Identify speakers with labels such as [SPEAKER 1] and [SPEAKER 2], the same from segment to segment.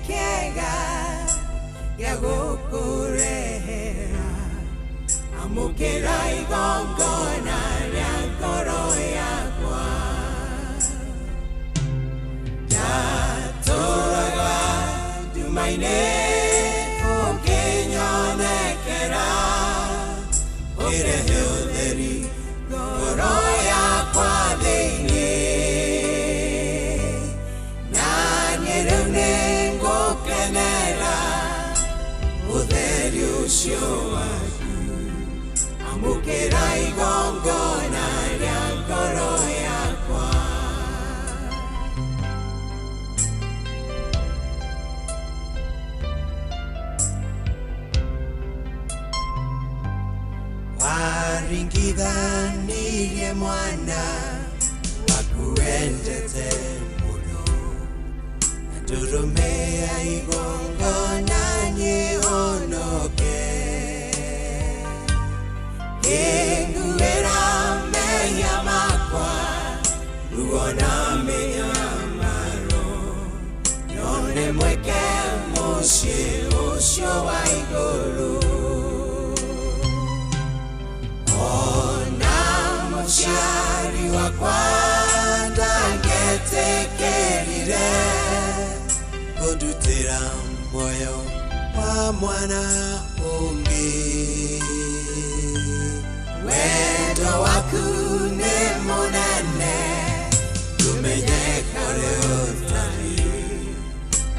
[SPEAKER 1] kiega ya gukurehera amukira igongona rĩa ngoro yakwa ndatũraga nduma-inĩ ũkĩnyonekera ũrehe ũtheri ngoro yakwa thĩinĩ na niĩ rĩu nĩngũkenera ũtheri ũcio waku amũkĩra igongona rĩa ngoro yakwa waringithanirie mwana waku wendete mũno na ndũrũme ya igongona nyĩhonoke ngĩnguĩra mehia makwa ruo na mĩnyamaro nyone mweke mũciĩ ũcio wa igũrũ ona mũciari wakwa ndangetekerire kũndutĩra muoyo wa mwana ũngĩ wendo waku nĩ mũnene ndũmenyeka ũrĩ ũtari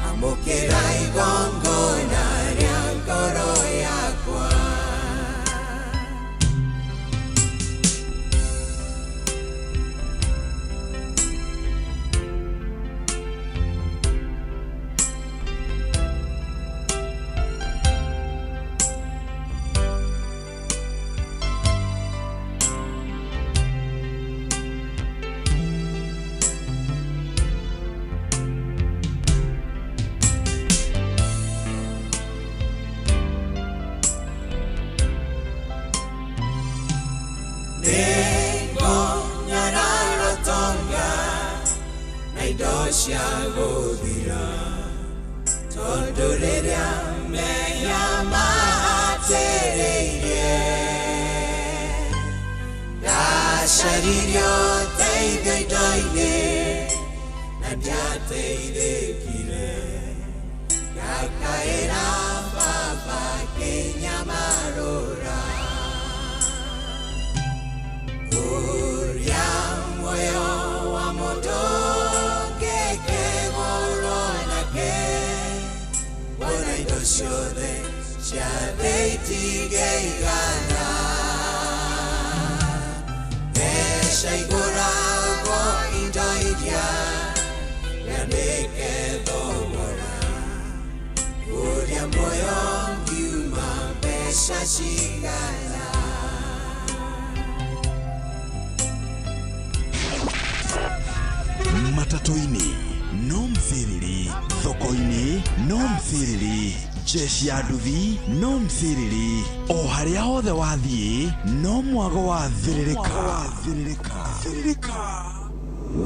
[SPEAKER 1] amũkĩra igongona rĩa ngoro yakwa cia gũthira tondũ rĩrĩa mehia mahatĩrĩirie ndacaririo teithio indo-inĩ na ndiateithĩkire ngakaĩra baba kĩnyamarũra kũria muoyo wa mũndũ ciothe ciothe itigĩigana mbeca igũragwo indo iria nyandĩke thogora kũrĩa muoyo ngiuma mbeca cigana
[SPEAKER 2] matatu-inĩ no mthiriri thoko-inĩ no mthiriri jeshi ya nduthi no mthiriri o harĩa hothe wathiĩ no mwago wa thirĩrĩka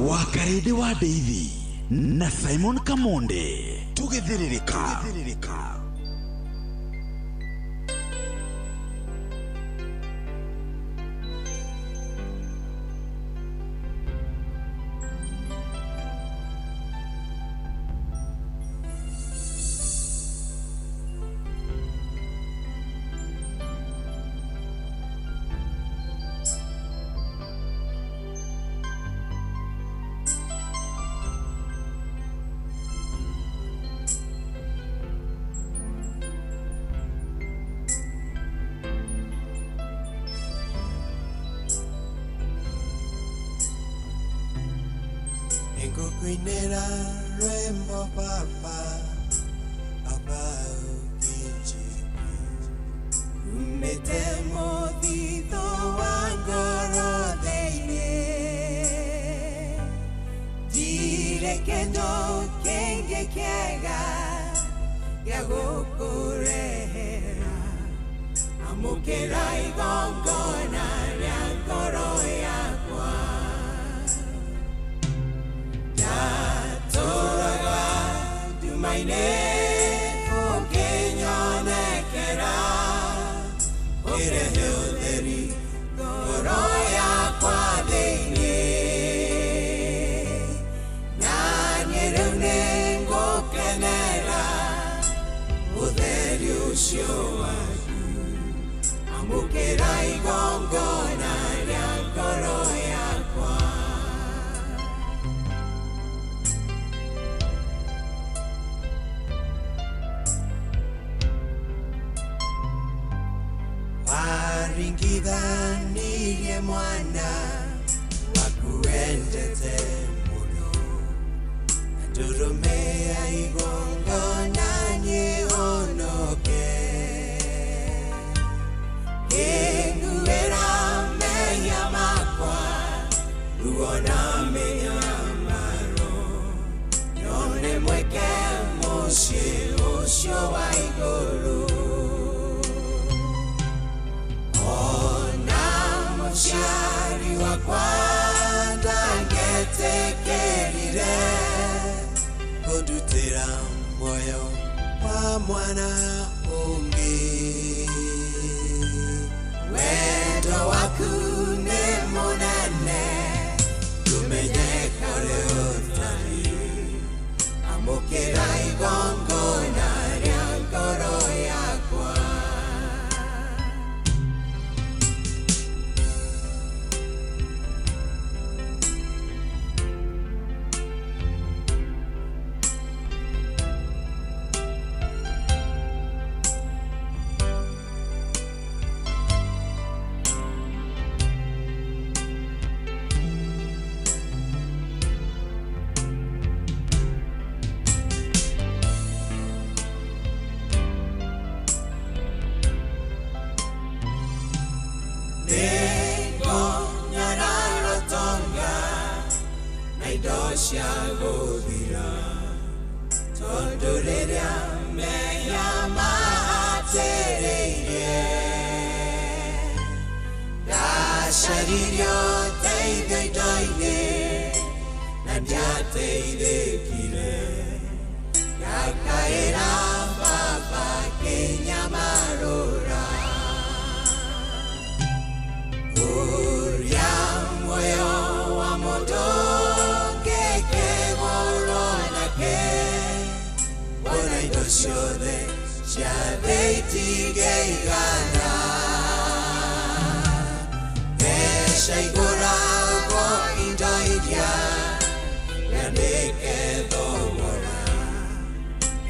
[SPEAKER 2] wakarĩndĩ wa Ndeithi na Simon Kamonde tũgĩthirĩrĩka
[SPEAKER 1] Kuinera rwembo papa ukinji umete mothitho wa ngoro thĩinĩ ndirĩ kĩndũ kĩngĩ kĩega gĩa gũkũrehera amũkĩra igongona rĩa ngoro yakwa ndũraga nduma-inĩ ucio waku amũkĩra igongona rĩa ngoro yakwa. Waringithanirie mwana waku wendete mũno, na ndũrũme ya igongona nyĩhonoke. Ngĩiguĩra mehia makwa, ruo na mĩnyamaro, nyone mweke mũciĩ ũcio wa igũrũ. Mũciari wakwa ndangetekerire kũndutĩra muoyo wa mwana ũngĩ. Wendo waku nĩ mũnene, ndũmenyeka ũrĩa ũtariĩ, amũkĩra igongona rĩa ngoro yakwa. Cia gũthira tondũ rĩrĩa mehia mahatĩrĩirie, ndacaririo teithio indo-inĩ na ndiateithĩkire, ngakaĩra Baba ngĩnyamarũra. Kũria muoyo wa mũndũ bona indo ciothe ciothe itingĩigana, mbeca igũragwo indo iria nyandĩke thogora,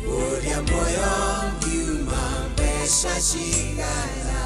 [SPEAKER 1] kũria muoyo ngiuma mbeca cigana.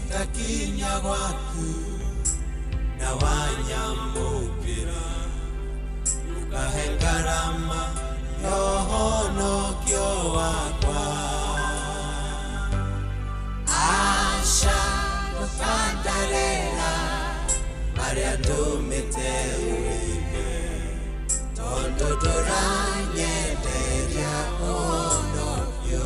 [SPEAKER 1] Takinya gwaku na wanyamũkĩra, ũkahe ngarama ya ũhonokio wakwa. Aca ũkandarĩra marĩa ndũmĩte wĩke, tondũ ndũranyenderia ũhonokio.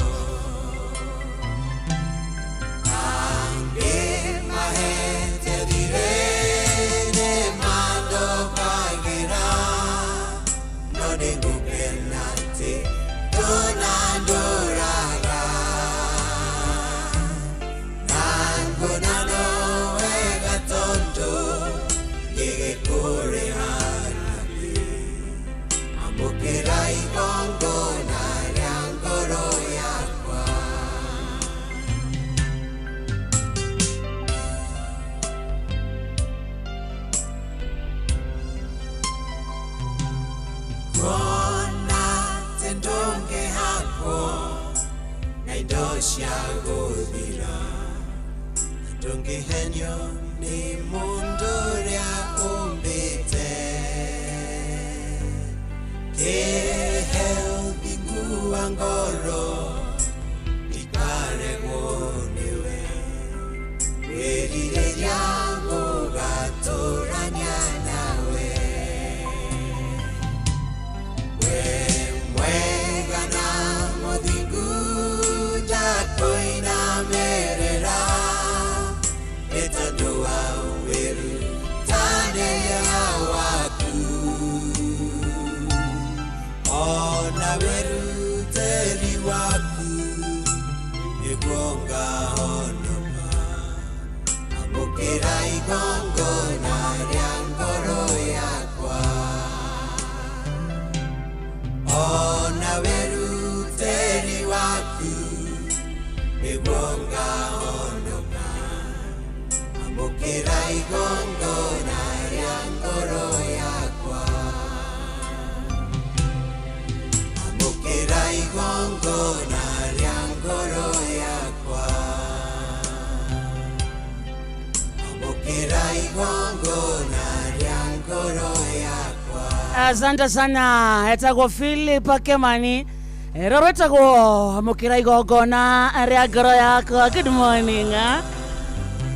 [SPEAKER 1] Amũkĩra igongona rĩa ngoro yakwa. Kuona atĩ ndũngĩhakwo na indo cia gũthira, ndũngĩhenio nĩ mũndũ ũrĩa ũmbĩte. Kĩheo thingua ngoro ikaregwo nĩwe, wĩrirĩria gũgatũrania nawe. We weruteri waku niguonga honoma amukira igongona ria ngoro yakwa ona weruteri waku niguonga honoma amukira igongona ria ngoro yakwa amukira igongona ria ngoro yakwa amukira igongona ria ngoro yakwa.
[SPEAKER 3] Asante sana etago Philip Kemani roro etago amukira igongona ria ngoro yakwa. Good morning.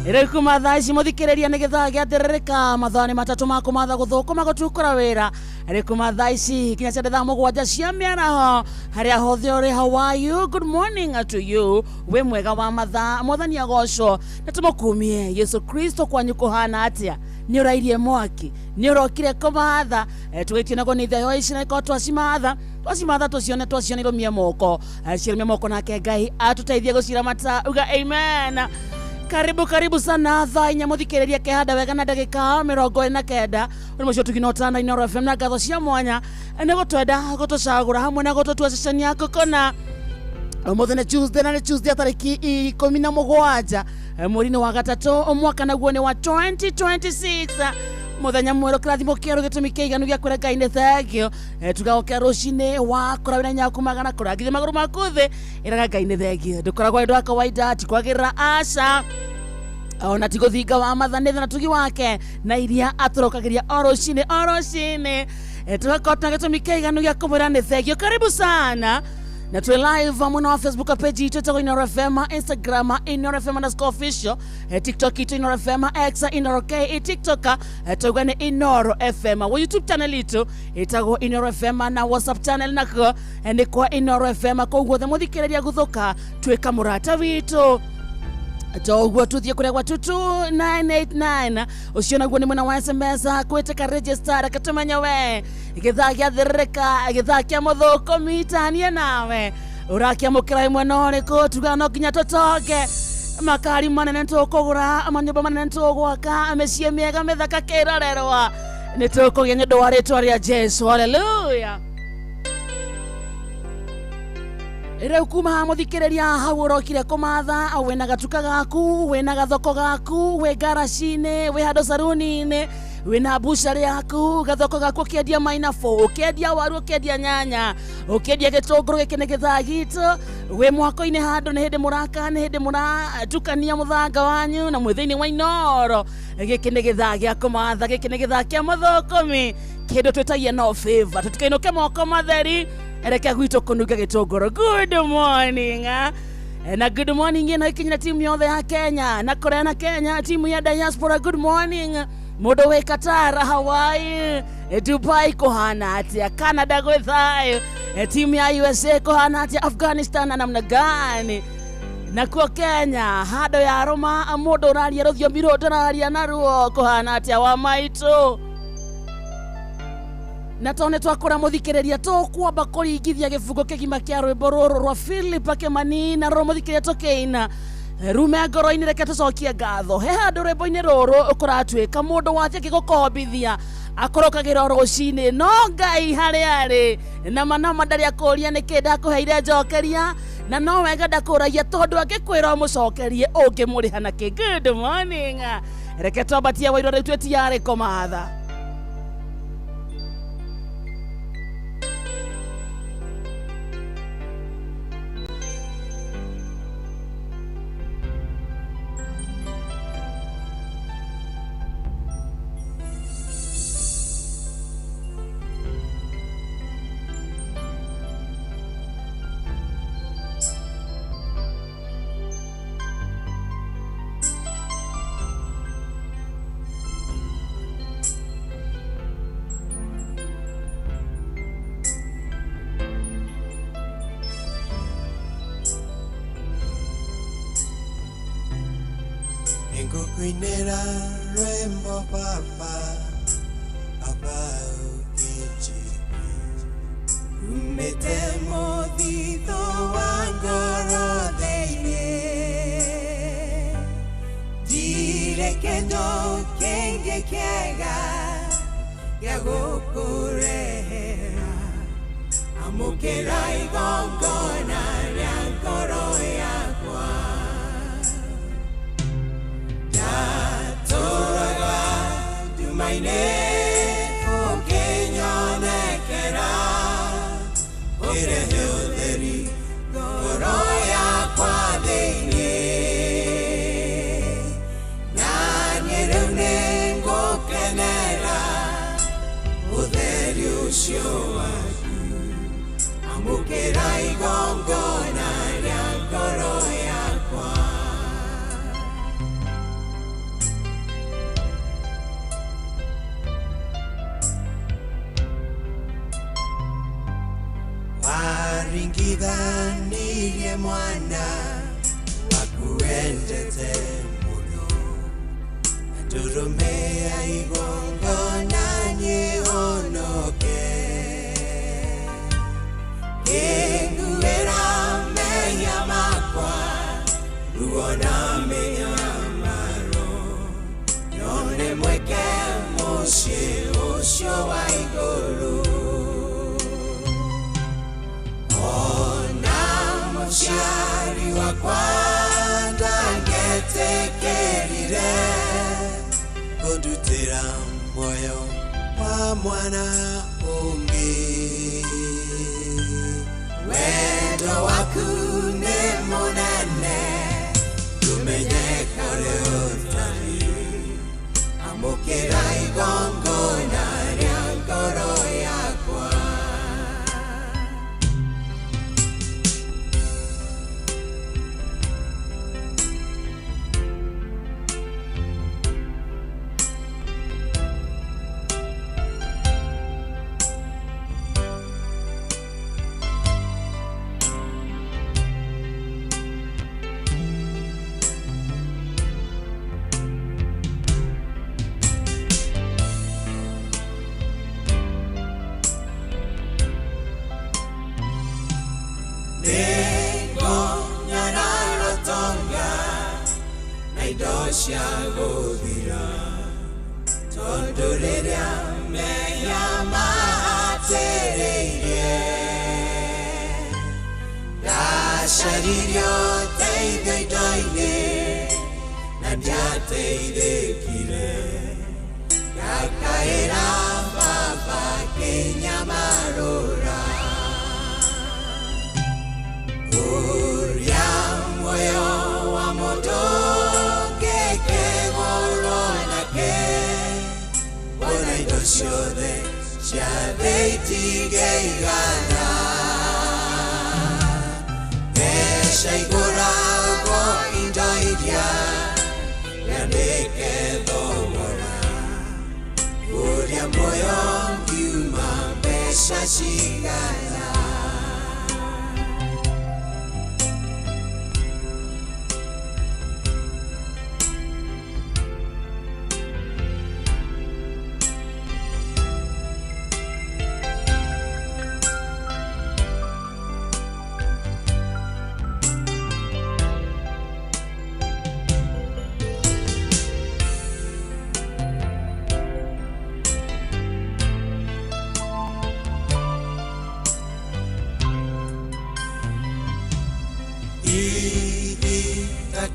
[SPEAKER 3] Iriku mathaci muthikiriria ni githaa giathirika mathani matatu mako matha guthukuma gutukura wira iriku mathaci kinya cia thaa mugwanja cia miaraho haria hothe uri. How are you? Good morning to you. We mwega wa mathaa mwathani agocwo natumukumie Yesu Kristo kwanyu kuhana atia ni urairie mwaki ni urokire kumatha tugitie nago ni thayo ici na ko twacimatha tucione twacionirumie moko cirumie moko nake Ngai atuteithie gucira mata uga amen. Karibu sana thaa inya muthikiriria kehanda wega na ndagika 29 uri mucio tuginotana Inooro FM na ngatho cia mwanya ni gutwenda gutucagura hamwe na gututua ceceni yaku kona umuthene Tuesday na Tuesday tariki 17 mweri wa gatatu mwaka naguo ni wa 2026 muthenya mwero kirathimo kieru gitumi kiiganu gia kwira Ngai ni thengio tugaukia rucini wa kurawira nyaku magana kurangithia maguru maku thi iraga Ngai ni thengio ndukoragwo indu akawaida tikwagirira aca ona tiguthinga wa mathanitha na tugi wake na iria aturokagiria oroshine tugakota gitumi kiiganu gia kumwira ni thengio. Karibu sana na tuwe live mwana wa Facebook page yetu itago Inooro FM, Instagram Inooro FM_official, TikTok ito Inooro FM, X Inooro K, TikTok tugane Inooro FM, wa YouTube channel ito itago Inooro FM na WhatsApp channel nako ni kwa Inooro FM. Kwa guothe muthikiriria guthuka twika murata witu Jogo tuthie kure kwa 22989 uciona guo ni mwena wa SMS kweteka register katumanya we githaa giathirika githaa kia muthuko mitania nawe urakia mukira mwena uriku tugano kinya totoge makari manene tukugura amanyumba manene tugwaka mecie miega mithaka kirorerwa ni tukugia nyondo wa ritwa ria Jesu. Hallelujah. Ire ukuma muthikiriria hau urokire kumatha wena gatuka gaku wena gathoko gaku we garacine we hado sarunine wena bushari yaku gathoko gaku kiendia mainafo ukiendia waru ukiendia nyanya ukiendia gitunguru gikine githaa gitu we mwako-ini hado ni hindi muraka ni hindi muratukania muthanga wanyu na mwithiini wa Inooro gikine githaa gia kumatha gikine githaa kia mathokumi kindu twitagia no favor tutikainuke moko matheri ereke gwito kunuga gitunguru. Good morning na good morning ina ikinyira timu yothe ya Kenya na Korea na Kenya timu ya diaspora. Good morning mudo we Qatar, Hawaii, Dubai kuhana atia, Canada gwethayo timu ya USA kuhana atia, Afghanistan na namna gani na kwa Kenya hado ya Roma mudo raria rothio miro raria naruo kuhana atia wa maito na tone twakora muthikiriria tukwamba kuringithia gifungo kigima kia rwimbo ruru rwa Philip Kemani na ro muthikiriria tukeina rume ngoro-ini reke tucokie ngatho he handu rwimbo-ini ruru ukuratwika mundu wathie kigukombithia akorokagira rucini no Ngai hari ari na manama ndari akuria nikenda kuheire njokeria na no wega ndakuragia tondu angikwira mucokerie ungimuriha na ki. Good morning reke twambatie wairo riu twetiare kumatha.
[SPEAKER 1] Kuinera rembo papa ukiji umete kendo kenge kega ya gukurehera amukira igongona rya ngoro yakwa ndatũraga nduma-inĩ ũkĩnyonekera ũkĩrehe ũtheri ngoro yakwa thĩinĩ na niĩ rĩu nĩngũkenera ũtheri ũcio waku amũkĩra igongona rĩa ngoro yakwa waringithanirie mwana wakuendete mũno na ndũrũme ya igongona nyĩhonoke kĩnguĩra mehia makwa ruo na mĩnyamaro nyone mweke mũciĩ ũcio wa igũrũ ona mũciari wakwa ndangetekerire kũndutĩra muoyo wa mwana ũngĩ wendo waku nĩ mũnene ndũmenye kũrĩ ũtari amũkĩra igongona rĩa ngoro yakwa cia gũthira tondũ rĩrĩa mehia mahatĩrĩirie ndacaririo teithio indo-inĩ na ndiateithĩkire ngakaĩra baba kĩnyamarũra kũria muoyo wa mũndũ ciothe ciathe itigĩigana mbeca igũragwo indo iria nyandĩke thogora kũria muoyo ngiuma mbeca cigana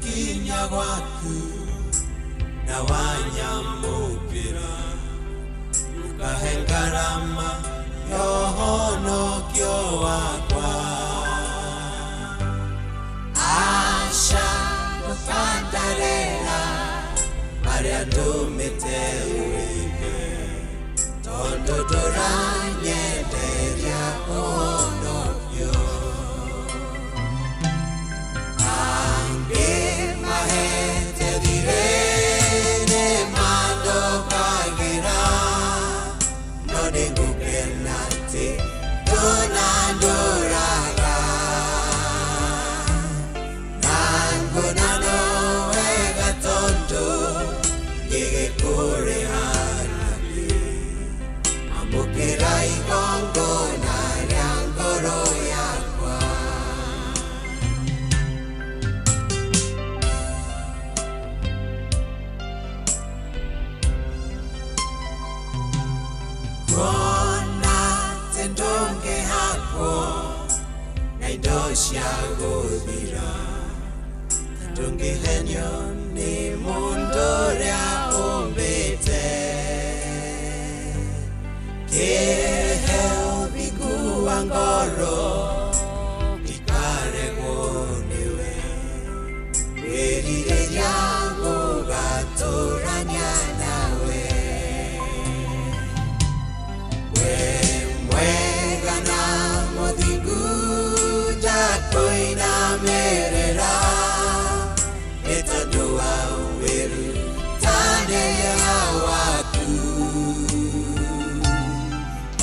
[SPEAKER 1] kinya gwaku na wanyamũkĩra ũkahe ngarama ya ũhonokio wakwa aca ndũkandarĩra marĩa ndũmĩte wĩke tondũ ndũranyenderia ũhonokio Amukira igongona irio cia gũthira ndũngĩhenio nĩ mũndũ ũrĩa ũmbĩte kĩheo thingua ngoro ikaregwo nĩwe wĩrirĩria gũgatũrania nawe we mwega na mũthingu ndakwĩinamĩrĩra nĩ tondũ wa wĩrutanĩria waku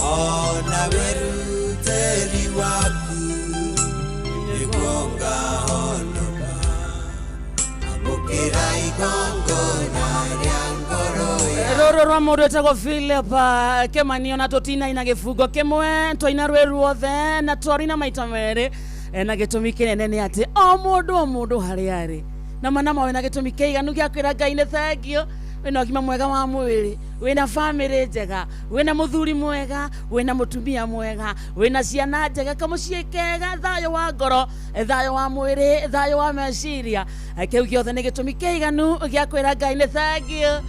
[SPEAKER 1] ona wĩrutĩri waku nĩguo ngahonoka amũkĩra igongona rĩa ngoro
[SPEAKER 3] rũrũ rwa mũndũ wĩtagwo Philip Kĩmani ona tũtinaina gĩbungo kĩmwe twaina rwĩ ruothe na twarina maita merĩ na gĩtũmi kĩnene nĩ atĩ o mũndũ harĩa arĩ na manama wĩna gĩtũmi kĩiganu gĩa kwĩra Ngai nĩ thengio wĩna ũgima mwega wa mwĩrĩ wĩna family njega wĩna mũthuri mwega wĩna mũtumia mwega wĩna ciana njega kamũciĩ kega thayũ wa ngoro thayũ wa mwĩrĩ thayũ wa meciria kĩu gĩothe nĩ gĩtũmi kĩiganu gĩa kwĩra Ngai nĩ thengio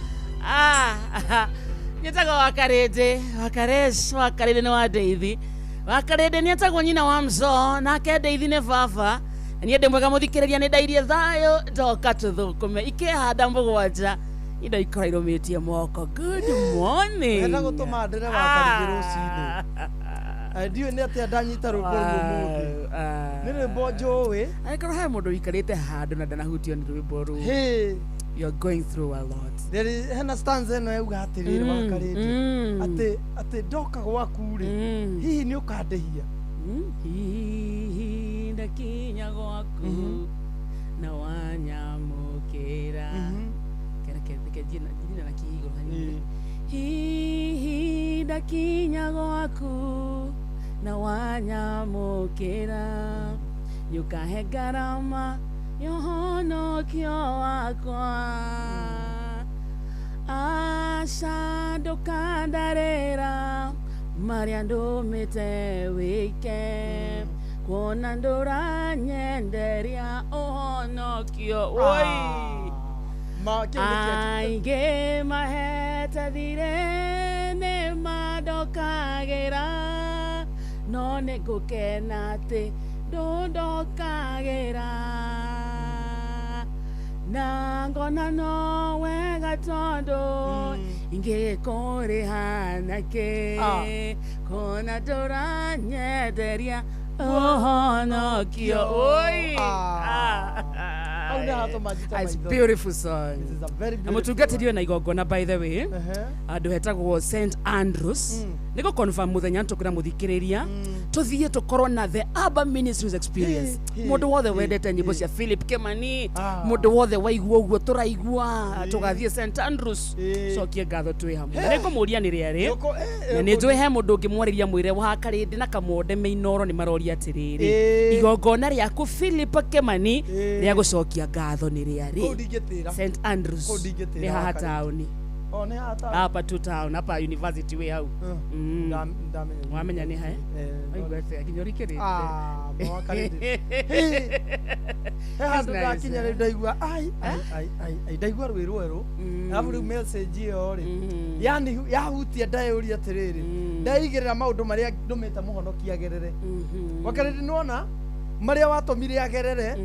[SPEAKER 3] nyetagwo Wakarĩndĩ Wakarĩndĩ nĩ wa Ndeithi Wakarĩndĩ nĩ etagwo nyina wa Mzoo nake Ndeithi nĩ baba niĩ ndĩ mwega mũthikĩrĩria nĩ ndairie thayũ ndoka tũthũkũme ikĩhanda mũgwanja indo ikora irũmĩtie moko good morning
[SPEAKER 4] wenda gũtũma ndĩre Wakarĩndĩ rũcinĩ ndiũĩ nĩ atĩa ndanyita rwĩmbo rũu ũmũthĩ nĩ rwĩmbo njũĩ
[SPEAKER 3] angĩkorwo he mũndũ wikarĩte handũ na ndanahutio nĩ rwĩmbo rũu you're going through a lot
[SPEAKER 4] hena stanza ĩno yauga atĩrĩrĩ Wakarĩndĩ atĩ ndoka gwaku rĩ hihi nĩ ũkandĩhia
[SPEAKER 3] hihi ndakinya gwaku na wanyamũkĩra jina na kihigo hihi ndakinya gwaku na wanyamũkĩra nyũkahe ngarama yohonokio wakwa aca ndũkandarĩra marĩa ndũmĩte wĩke kuona ndũranyenderia ũhonokio aingĩ mahete thire nĩ mandokagĩra no nĩ ngũkena atĩ ndũndokagĩra na ngona no wega tondũ ingĩkũrĩha nakĩ kuona ndũranyenderia ũhonokio It's beautiful song.
[SPEAKER 4] This is a very beautiful.
[SPEAKER 3] Amutungatĩrio na igongona by the way. Andũ hetagwo St Andrews. Nĩgo confirm mũthenya tũkĩra mũthikĩrĩria. Tũthiĩ tũkorwo na the Urban Ministries experience. Mũndũ wothe wendete nyĩmbo cia Philip Kĩmani. Mũndũ wothe waigua ũguo tũraigua. Tũgathiĩ St Andrews. Cokie ngatho twĩ hamwe. Nĩngũmũria nĩ rĩarĩ. Na nĩ njũĩ he mũndũ ũngĩmwarĩria mwĩre Wakarĩndĩ na Kamwonde Mĩinoro nĩ maroria atĩrĩrĩ. Igongona rĩaku Philip Kĩmani rĩa gũcokia ngatho nĩ rĩarĩ St Andrews nĩ haha taũni hapa tu town hapa university way hau wamenya nĩ hae aigwete kinyorikĩrĩte
[SPEAKER 4] Wakarĩndĩ he handũ ndakinya rĩu ndaigua ndaigua rwĩ rwerũ arabu rĩu message ĩyo rĩ yani yahutia ndayũria atĩrĩrĩ ndaigĩrĩra maũndũ marĩa ndũmĩte mũhonokia agerere Wakarĩndĩ nĩwona marĩa watũmire agerere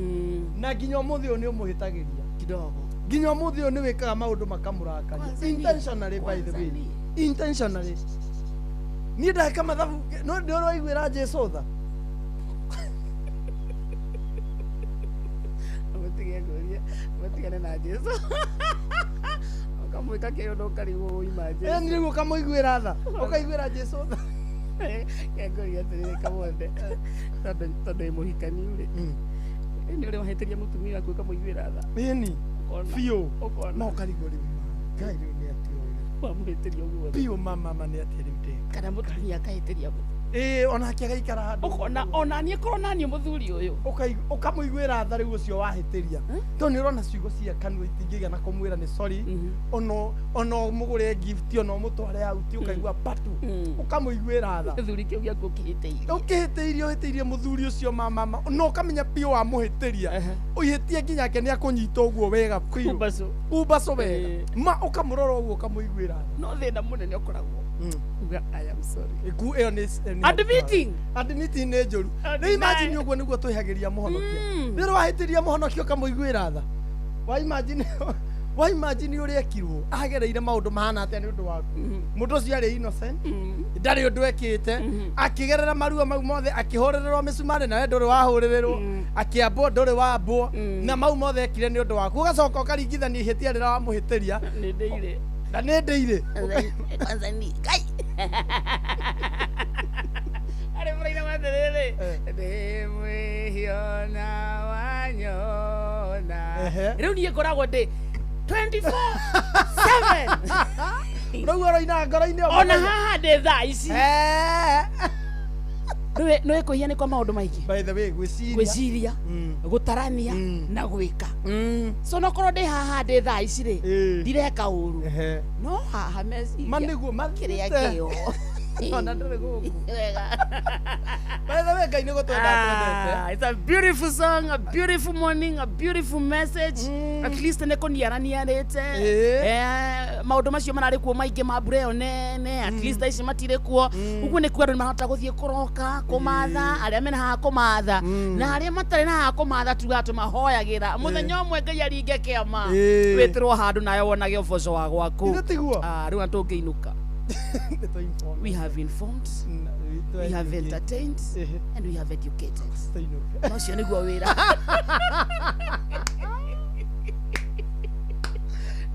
[SPEAKER 4] na nginya ũmũthĩ ũyũ nĩ ũmũhĩtagĩria
[SPEAKER 3] kidogo
[SPEAKER 4] nginya ũmũthĩ ũyũ nĩ wĩkaga maũndũ makamũrakaria intentionally by the way intentionally niĩ ndaheka mathabu no ndĩroiguĩra Jesũ tha
[SPEAKER 3] mũtigane na Jesũ ũkamwĩka kĩũndũ ũkarigwo ũima Jesũ
[SPEAKER 4] nĩ rĩu ũkamũiguĩra tha ũkaiguĩra Jesũ tha
[SPEAKER 3] Ngoria atĩrĩrĩ Kamwonde tondũ mũhikani rĩ nĩ ũrĩa wahĩtĩria mũtumia waku ũkamũiguĩra tha
[SPEAKER 4] ĩni biũ no ũkarigwo rĩu Ngai rĩu nĩ atĩ
[SPEAKER 3] wamũhĩtĩria ũguo
[SPEAKER 4] biũ mama nĩ atĩ rĩu ndeka
[SPEAKER 3] kana mũtumia akahĩtĩria
[SPEAKER 4] ona akiagaikara handu
[SPEAKER 3] ona nie korona nie muthuri uyu
[SPEAKER 4] ukamuiguira tha riu ucio wahitiria to ni urona ciugo cia kanua itingiga na kumwira ni sorry ono mugure gift ono mutware out ukaigua patu ukamuiguira tha
[SPEAKER 3] muthuri kiu gia
[SPEAKER 4] ukihitiirie muthuri ucio mama no ukamenya pio wa muhitiria uhitie nginya ke ni akunyita uguo wega kumbaso wega ma ukamurora uguo ukamuiguira
[SPEAKER 3] no thina munene ukoragwo I am sorry.
[SPEAKER 4] Admitting ne njuru. Ni imagine uguo niguo twihagiria muhonokia. Niro wahitiria muhonokia ukamuiguira tha. Wa imagine uria ekirwo agereire maundu mahana atia ni undu waku. Mundu ucio ari innocent. Ndari undu ekite akigerera marua mau mothe akihorererwo misumari na nduri wahurirerwo akiambo nduri wambo na mau mothe ekire ni undu waku. Ugacoka ukaringithania ihitia rira wa muhitiria.
[SPEAKER 3] Ni ndeire.
[SPEAKER 4] Na nä ndäire
[SPEAKER 3] kwanza ni kai arä må raina watä rä rä ndä mwä hiona wanyona rä u niä ngoragwo ndä 24/7
[SPEAKER 4] rä u oroina ngoro-inä
[SPEAKER 3] ona haha ndä thaa ici nä kå hia nä kwa maå ndå maingä gwä ciria gå tarania na gwä ka so no korwo ndä haha ndä thaa ici rä ndireka å ru no haha meciria kä rä a kä o
[SPEAKER 4] ona ndũrĩ gũkũ wega ngai nĩ gũtwenda twendete.
[SPEAKER 3] It's a beautiful song, a beautiful morning, a beautiful message. At least nĩ kũniaraniarĩte maũndũ macio mararĩ kuo maingĩ ma mbura ĩyo nene, at least ici matirĩ kuo. Ũguo nĩ kuo andũ nĩmarahota gũthiĩ kũroka kũmatha, arĩa mena haha kũmatha na arĩa matarĩ na haha kũmatha tuga tũmahoyagĩra mũthenya ũmwe Ngai aringe kĩama wĩtĩrwo handũ nayo wonage ũboco wa gwaku. Rĩu na tũngĩinũka. We have informed, we have entertained, and we have educated. No cio nĩguo wĩra.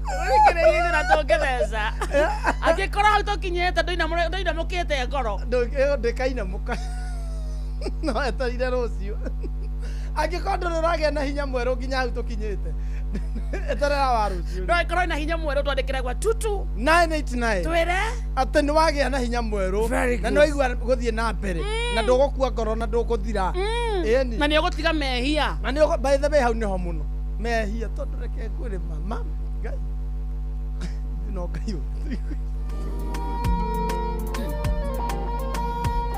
[SPEAKER 3] Ũrĩkĩrĩ gĩthĩ na tũngĩtheca. Angĩkorwo hau tũkinyĩte ndũinamũkĩte ngoro.
[SPEAKER 4] Ndĩkainamũka. No eterire rũciũ. Angĩkorwo ndũrĩ ũragĩa na hinya mwerũ nginya hau tũkinyĩte. Eterera wa rũciũ.
[SPEAKER 3] No ĩkorwo na hinya mwerũ twandĩkĩre gwa
[SPEAKER 4] 22
[SPEAKER 3] twĩre
[SPEAKER 4] atĩ nĩ wagĩa na hinya mwerũ na nĩ waigua gũthiĩ na mbere na ndũgũkua ngoro na ndũgũthira.
[SPEAKER 3] Na nĩ ũgũtiga mehia.
[SPEAKER 4] Na nĩ by the way hau nĩho mũno mehia tondũ reke ngwĩre mama Ngai no Ngai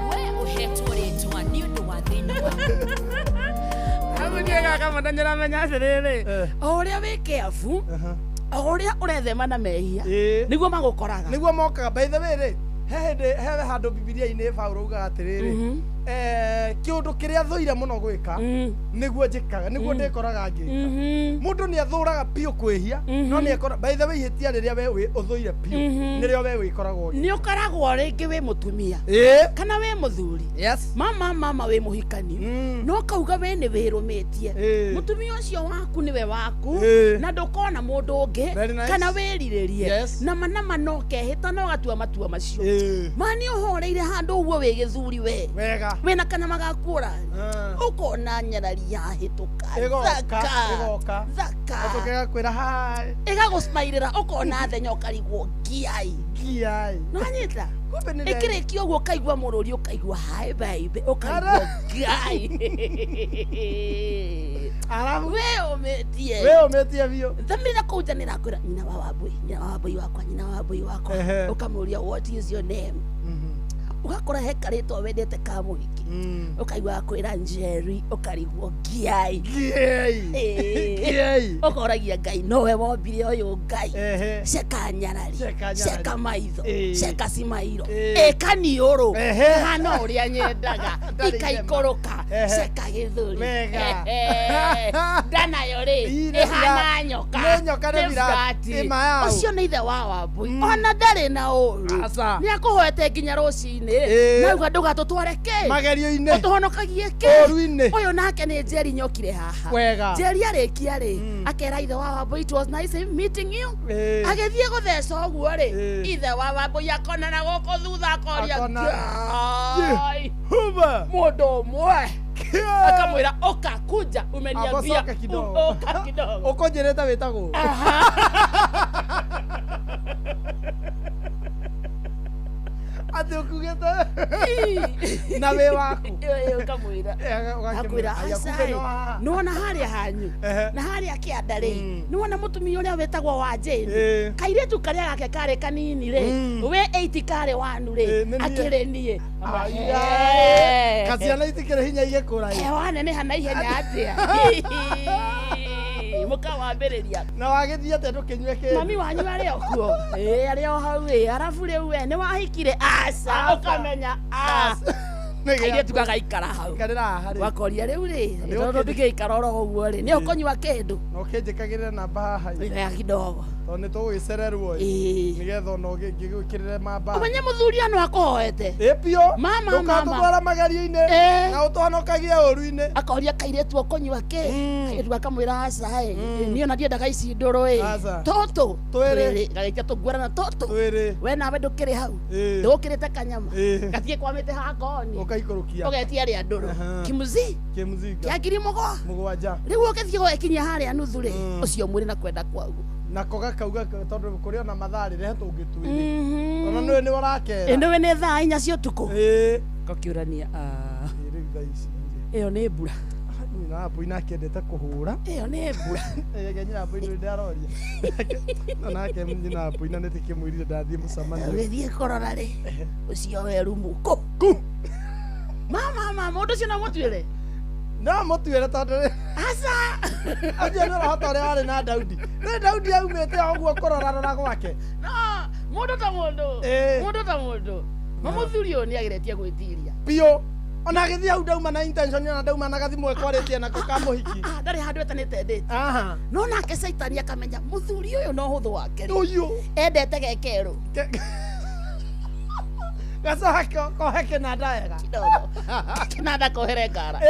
[SPEAKER 3] we ũhetwo rĩtwa nĩ ũndũ wa thĩna waku. Agũniega kama ndanyĩramenya atĩrĩrĩ o ũrĩa wĩ kĩabu o ũrĩa ũrethema na mehia nĩguo magũkoraga
[SPEAKER 4] nĩguo mokaga. By the way rĩ he handũ Bibilia-inĩ Paulo augaga atĩrĩrĩ kĩũndũ kĩrĩa thũire mũno gwĩka nĩguo njĩkaga nĩguo ndĩkoraga ngĩka. Mũndũ nĩ athũraga piũ kwĩhia no nĩ ekora by the way ihĩtia rĩrĩa we ũthũire piũ nĩrĩo we wĩkoragwo
[SPEAKER 3] nĩ ũkoragwo rĩngĩ wĩ mũtumia kana wĩ mũthuri mama wĩ mũhikani no kauga we nĩ wĩrũmĩtie mũtumia ũcio waku nĩwe waku na ndũkona mũndũ ũngĩ kana wĩrirĩrie nama no kehĩta no gatua matua macio mani ũhoreire handũ ũguo wĩ gĩthuri we wena kana magakũra ukona nyarari ya hituka
[SPEAKER 4] thaka atokaga kwira hai
[SPEAKER 3] igagusmairira ukona thenya ukarigwo giai no nyita ikirikio guo kaigwa mururi ukaigwa hai baby ukaigwa giai
[SPEAKER 4] arabu
[SPEAKER 3] we umetie
[SPEAKER 4] bio
[SPEAKER 3] thamira kujanira kwira nyina wa wabui wakwa ukamuria what is your name ugakora hekarĩtwo wendete ka mũhiki ũkaigua kwĩra Njeri ũkarigwo giai ũkoragia Ngai nowe wombire ũyũ Ngai ceka nyarari ceka maitho ceka cimairo kaniũrũ hana ũrĩa nyendaga ikaikũrũka ceka gĩthũri ndanayo rĩ ĩhana nyoka ũcio nĩ ithe wa Wambui ona ndarĩ na ũru nĩakũhoete nginya rũcinĩ nauga ndũgatũtware kĩ
[SPEAKER 4] magerio-inĩ
[SPEAKER 3] ũtũhonokagie
[SPEAKER 4] ũru-inĩ
[SPEAKER 3] ũyũ nake nĩ Njeri nyokire haha Njeri arĩkia rĩ akera ithe wa Wambui it was nice meeting you agĩthiĩ gũtheca ũguo rĩ ithe wa Wambui akonana gũkũ thutha akoria mũndũ ũmwe akamwĩra ũka kuja umeniambia ũka kidogo
[SPEAKER 4] ũkũnjĩrĩte wĩtagwo ati ukugete na we waku
[SPEAKER 3] ukamwira akwira nuona haria hanyu na haria kianda ri nuona mutumia uria wetagwo wa Jane kairetu karia gake kare kanini ri we 80 kare wanu ri akire nie
[SPEAKER 4] kaciana itikire hinya igekura
[SPEAKER 3] wane ni hana ihenya atia muka wambiriria
[SPEAKER 4] na wagithia te tukinywe ki
[SPEAKER 3] mami wanyu ari okuo ari o hau arafu riu we ni wahikire asa ukamenya nigire tukaga ikara hau
[SPEAKER 4] karira hari
[SPEAKER 3] wakoria riu ri tondu ndigeikara oro uguo ri ni ukonywa kindu
[SPEAKER 4] no kinjikagire namba haha
[SPEAKER 3] ya kidogo
[SPEAKER 4] tondu tugicererwo nigetha no ngigwikirire mamba
[SPEAKER 3] umenye muthuri no akuhoete
[SPEAKER 4] pio tukatwara magerio-ini na utwanokagia uru-ini
[SPEAKER 3] akoria kairetu ukonywa ki kairetu akamwira aca ni ona ndiendaga ici nduru toto twiri gagaikia tungwerana toto we nawe ndukiri hau ndukirite kanyama gathie kwamite hakoni
[SPEAKER 4] ukaikurukia
[SPEAKER 3] ugetia ria nduru kimuzi kia ngiri mugwanja riu ukethie gwekinyia haria nuthu ri ucio mwiri na kwenda kwaguo
[SPEAKER 4] nako gakauga tondu kuri ona mathari rehe tungitwiri ona niwe ni warakera
[SPEAKER 3] endewe ni thaa 4 cia utuku gakiurania iyo ni mbura
[SPEAKER 4] na hapo inakendete kuhura
[SPEAKER 3] iyo ni mbura
[SPEAKER 4] genyira hapo ino ndaroria nake mnyina hapo ina netikimwirire ndathie mucamania
[SPEAKER 3] withie korora ri ucio we rumu mama mundu cio na mutwire
[SPEAKER 4] no mutwire tondu
[SPEAKER 3] aca
[SPEAKER 4] ajia no rahota uri wari na Daudi ni Daudi aumite oguo korora gwake
[SPEAKER 3] no mundu ta mundu mamuthuri uyu ni agiretie gwitiria
[SPEAKER 4] pio ona githia hau ndauma na intention na ndauma na gathimu ekoritie nako kamuhiki
[SPEAKER 3] ndari handu etanite date no nake Saitani akamenya muthuri uyu no huthu wake
[SPEAKER 4] uyu
[SPEAKER 3] endete gekeru
[SPEAKER 4] gacoka koheke na ndaega
[SPEAKER 3] kidogo kinanda kohere ngara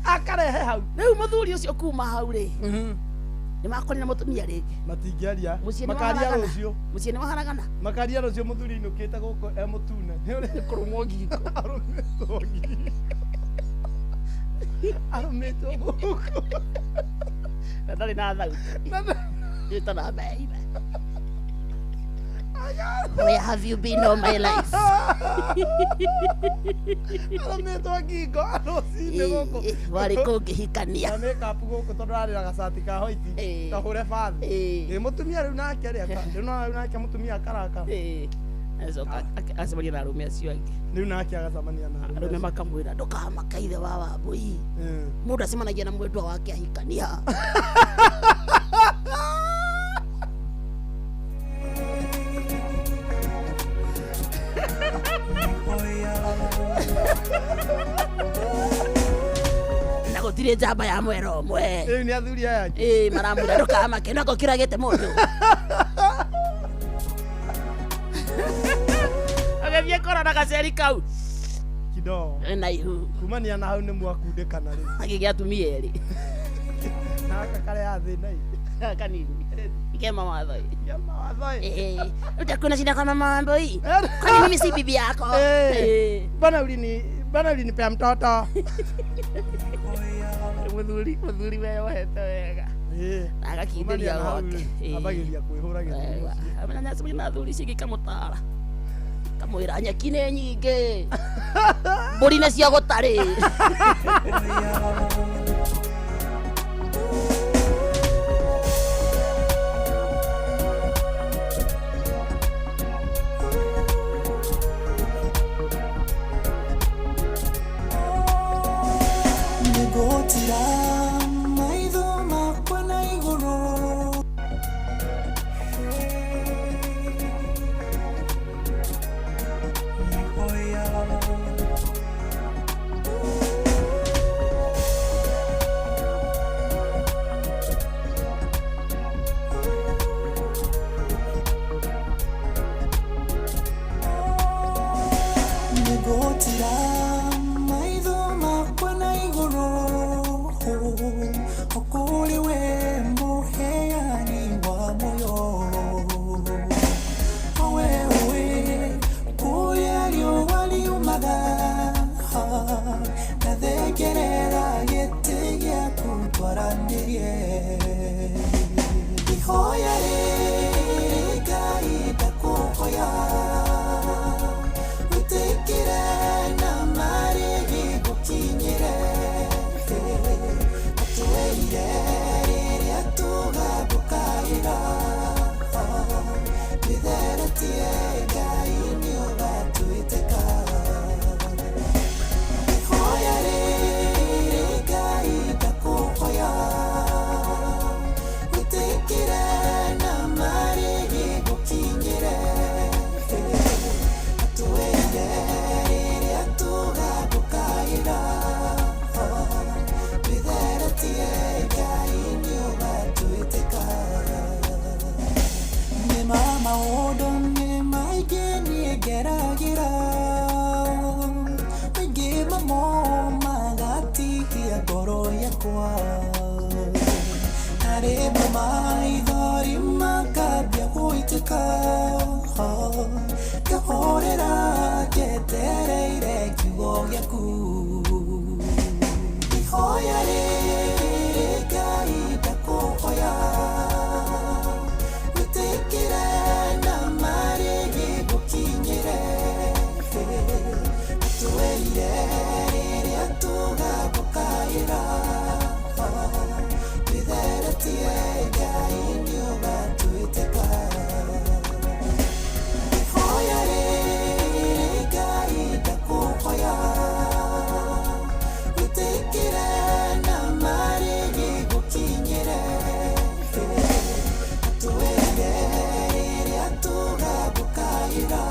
[SPEAKER 4] akarehe hau
[SPEAKER 3] riu muthuri ucio kuma hau ri ni makoni na mutumia ringi
[SPEAKER 4] matingiaria makaria rucio
[SPEAKER 3] mucie ni maharagana
[SPEAKER 4] makaria rucio muthuri inukite guko mutune
[SPEAKER 3] ni kurumwo ngingo
[SPEAKER 4] arumetwo guko
[SPEAKER 3] ndari na thauti itana baby where have you been all my life
[SPEAKER 4] arumetwo ngingo arocine guko
[SPEAKER 3] wari kungihikania
[SPEAKER 4] na makeup guko tondu ari na gacati ka white kahure bathi mutumia riu nake riu nake mutumia karaka acemania na arume acio angĩ riu nake agacemania na
[SPEAKER 3] arume makamwĩra ndũkahamaka ithe wa Wambũi mũndũ acemanagia na mwendwa wake ahikania na gũtirĩ njamba ya mwera ũmwe
[SPEAKER 4] rĩu nĩ athuri aya
[SPEAKER 3] maramwĩra ndũkahamake nako kĩragĩte mũndũ agethie korana gaceri kau
[SPEAKER 4] kidogo
[SPEAKER 3] na ihu
[SPEAKER 4] kumania na hau nĩ mwakundĩkana rĩu
[SPEAKER 3] agĩgĩa atumia erĩ
[SPEAKER 4] na aka karĩa thĩna
[SPEAKER 3] kanini ikema mathoi
[SPEAKER 4] mathoi
[SPEAKER 3] utakwenda shida kama Wambũi kwani mimi si bibi yako
[SPEAKER 4] bana ulinipea mtoto
[SPEAKER 3] muthuri we wohete wega agakindĩria gwake
[SPEAKER 4] ambagiria kwĩhũragira
[SPEAKER 3] amenya cemania na thuri cingĩ kamũtara kamwĩra nyeki nĩ nyingĩ mbũri nĩ cia gũtarĩ
[SPEAKER 1] gukaira witikire na marigi gukinyire atuweire riria tuga gukaira twitherete Ngai ni ugatuitĩka ihoya rĩrĩ Ngai ndakũhoya witikire na marigi gukinyire atuweire riria tuga gukaira twitherete Ngai ni ugatuitĩka mama odo ne maige ni geragira give mo magati ya goro yakwa are mai dori makabia huiteka ka horera ketereire kigo yaku ihoya re Ngai ndakuhoya witikire na marigi gukinyire atuweire riria tuga gukaira twitherete Ngai ni ugatuitĩka ihoya rĩrĩ Ngai ndakuhoya witikire na marigi gukinyire atuweire riria tuga gukaira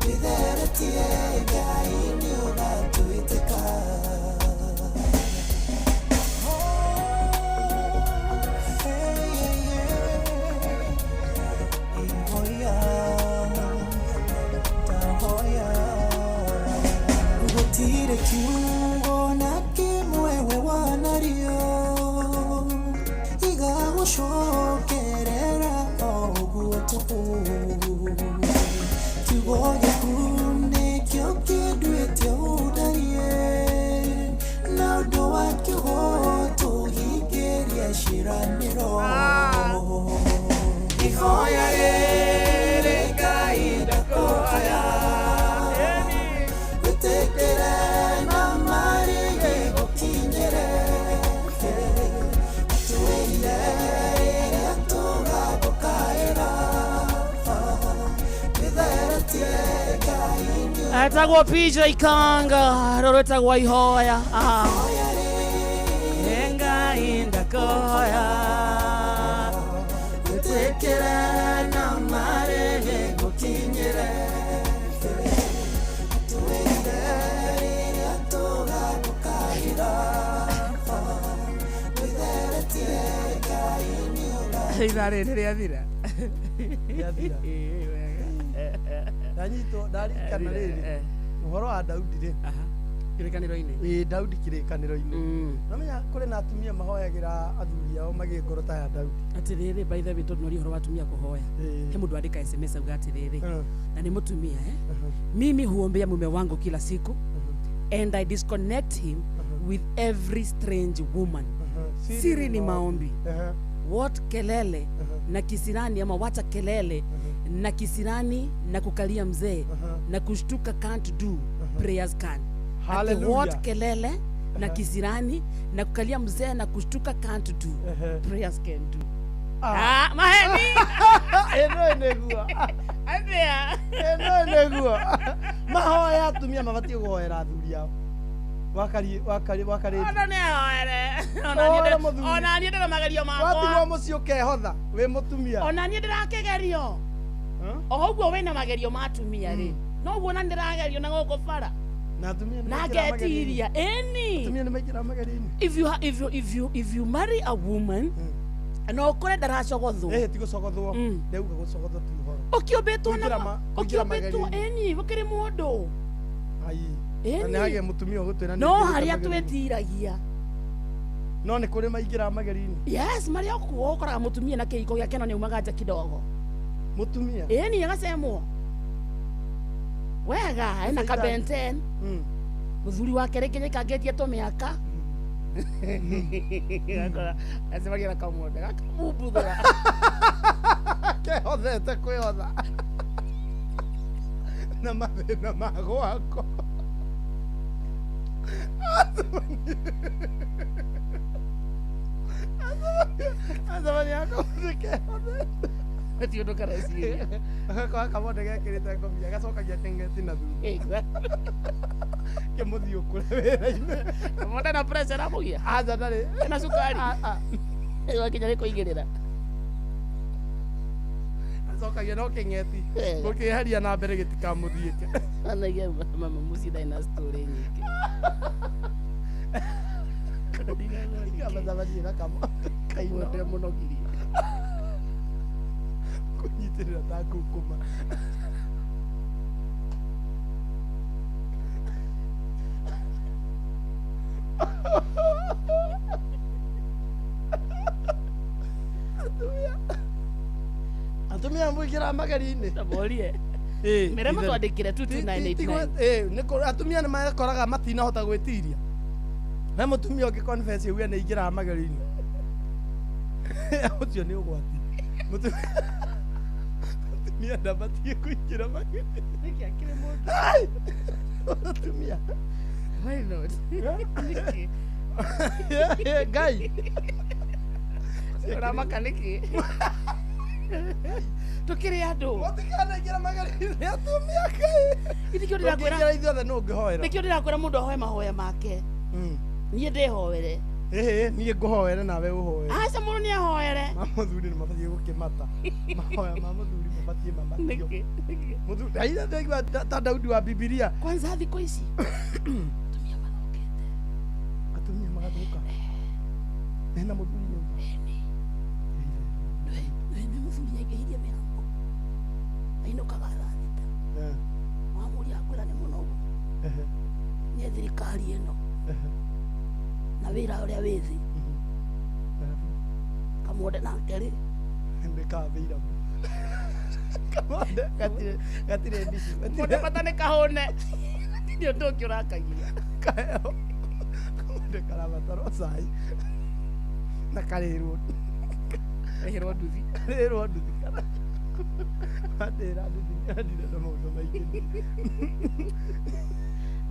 [SPEAKER 1] twitherete Ngai ni ugatuitĩka gutire kiungo na kimwe we wanario igagucokerera oguo tuku kiugo gĩaku nĩkĩo kĩnduĩte ũndarie na ũndũ wakĩo tũhingĩrie ciĩranĩro ihoya rĩrĩ Ngai ndakuhoya witikire na marigi gukinyire atuweire riria tuga gukaira twitherete Ngai ni
[SPEAKER 3] etagwo PJ Kanga rũrũ etagwo ihoya
[SPEAKER 1] ihoya rĩrĩ
[SPEAKER 3] Ngai ndakuhoya
[SPEAKER 1] witikire na marigi gukinyire atuweire riria tuga gukaira twitherete Ngai ni
[SPEAKER 3] ithaa rĩrĩ rĩathira
[SPEAKER 4] Rĩathira. ndanyitwo ndarikana rĩrĩ ũhoro wa Daudi rĩ
[SPEAKER 3] kĩrĩkanĩro-inĩ
[SPEAKER 4] Daudi kĩrĩkanĩro-inĩ namenya kũrĩ na atumia mahoyagĩra athuri ao magĩe ngoro ta ya Daudi
[SPEAKER 3] atĩrĩrĩ by the way tũnori ũhoro wa atumia kũhoya he mũndũ andĩka SMS auga atĩrĩrĩ na nĩ mũtumia mimi huombea mume wangu kila siku and I disconnect him with every strange woman siri ni maombi what kelele na kisirani ama wacha kelele na kisirani na kukalia mzee na kushtuka can't do prayers can
[SPEAKER 4] Hallelujah.
[SPEAKER 3] what kelele na kisirani na kukalia mzee na kushtuka can't do prayers can do maheni
[SPEAKER 4] eno neguo
[SPEAKER 3] athia
[SPEAKER 4] eno neguo mahoya atumia mabatie guhoera athuri ao wakari
[SPEAKER 3] ona nĩ ahoere ona niĩ ndĩra magerio makwa
[SPEAKER 4] watigwo mũciĩ ũkehotha wĩ mũtumia
[SPEAKER 3] ona niĩ ndĩrakegerio o ũguo wĩna magerio ma atumia rĩ noguo na ndĩragerio na gũkũ bara
[SPEAKER 4] na atumia
[SPEAKER 3] na ngetiria ĩni
[SPEAKER 4] atumia nĩ maingĩra magerio-inĩ
[SPEAKER 3] if you marry a woman no ũkore ndaracogothwo
[SPEAKER 4] tigũcogothwo ndauga gũcogothwo ti ũhoro
[SPEAKER 3] ũkĩũmbĩtwo ĩni gũkĩrĩ mũndũ
[SPEAKER 4] na nĩ hagĩa mũtumia ũgũtwĩra
[SPEAKER 3] no harĩa twĩtiragia
[SPEAKER 4] no nĩ kũrĩ maingĩra mageri-inĩ
[SPEAKER 3] yes marĩa ũkoraga mũtumia na kĩhiko gĩake no nĩ umaga nja kidogo
[SPEAKER 4] mũtumia
[SPEAKER 3] ĩni agacemwo wega ena kabenten mũthuri wake rĩngĩ nĩkangĩtie tũmĩaka acemagia na kamwonde gakamumbuthũra
[SPEAKER 4] kehothete kwĩhotha na mathĩna ma gwakwa Azamani yako kehothete
[SPEAKER 3] Ati ũndũ kareciria
[SPEAKER 4] kamwonde gekĩrĩte ngomia gacokagia kengeti na thutha kĩmũthiĩ ũkũre wĩra-inĩ
[SPEAKER 3] kamwonde na pressure amũgia
[SPEAKER 4] aja ndarĩ
[SPEAKER 3] ena cukari wakinya nĩ kũigĩrĩra
[SPEAKER 4] acokagia no kĩng'eti gũkĩeheria na mbere gĩtikamũthiĩke
[SPEAKER 3] anagia mama muci ndarĩ na story nyingĩ
[SPEAKER 4] Azamani ĩna
[SPEAKER 3] kamwonde mũnogirie
[SPEAKER 4] kunyitĩrĩra ta ngũkũma atumia mũingĩra mageri-inĩ
[SPEAKER 3] taborie mĩrema twandĩkire 22989
[SPEAKER 4] atumia nĩ makoraga matinahota gwĩtiria he mũtumia ũngĩ confess uge nĩ ingĩraga mageri-inĩ ũcio nĩ ũgwati mutumia ndabatiĩ kũingĩra mageri
[SPEAKER 3] nĩkĩ akĩrĩ mũndũ
[SPEAKER 4] atumia
[SPEAKER 3] why not nĩkĩ
[SPEAKER 4] Ngai
[SPEAKER 3] ũramaka nĩkĩ tũkĩrĩ andũ
[SPEAKER 4] mũtikanaingĩra mageri-inĩ atumia Ngai
[SPEAKER 3] Nĩkĩo ndĩrakwĩra
[SPEAKER 4] ithuothe no ngĩhoera
[SPEAKER 3] nĩkĩo ndĩrakwĩra mũndũ ahoe mahoya make niĩ ndĩhoere
[SPEAKER 4] niĩ ngũhoere nawe ũhoere
[SPEAKER 3] aca mũndũ nĩ ahoere
[SPEAKER 4] mũthuri nĩ mabatiĩ gũkĩmata mahoya ma mũthuri mabatiĩ mamatio mũthuri aina ndaigua ta Daudi wa Bibilia
[SPEAKER 3] kwanza thikũ ici atumia mathũkĩte
[SPEAKER 4] atumia magathũka hena mũthuri nyũmba
[SPEAKER 3] nĩ mũthuri aingĩhirie mĩrango ainũkaga thaa thita wamũria akwĩra nĩ mũnogu nĩ thirikari ĩno na wĩra ũrĩa wĩ thĩ kamwonde nake rĩ
[SPEAKER 4] nĩkavĩira kamwonde gatirĩ mbici
[SPEAKER 3] mwonde bata nĩ kahũne nĩ ũndũ ũngĩ ũrakagia
[SPEAKER 4] kaheo kamwonde karabatara cai na karĩrwo
[SPEAKER 3] rĩhĩrwo nduthi
[SPEAKER 4] kana andĩra nduthi andire na maũndũ maingĩ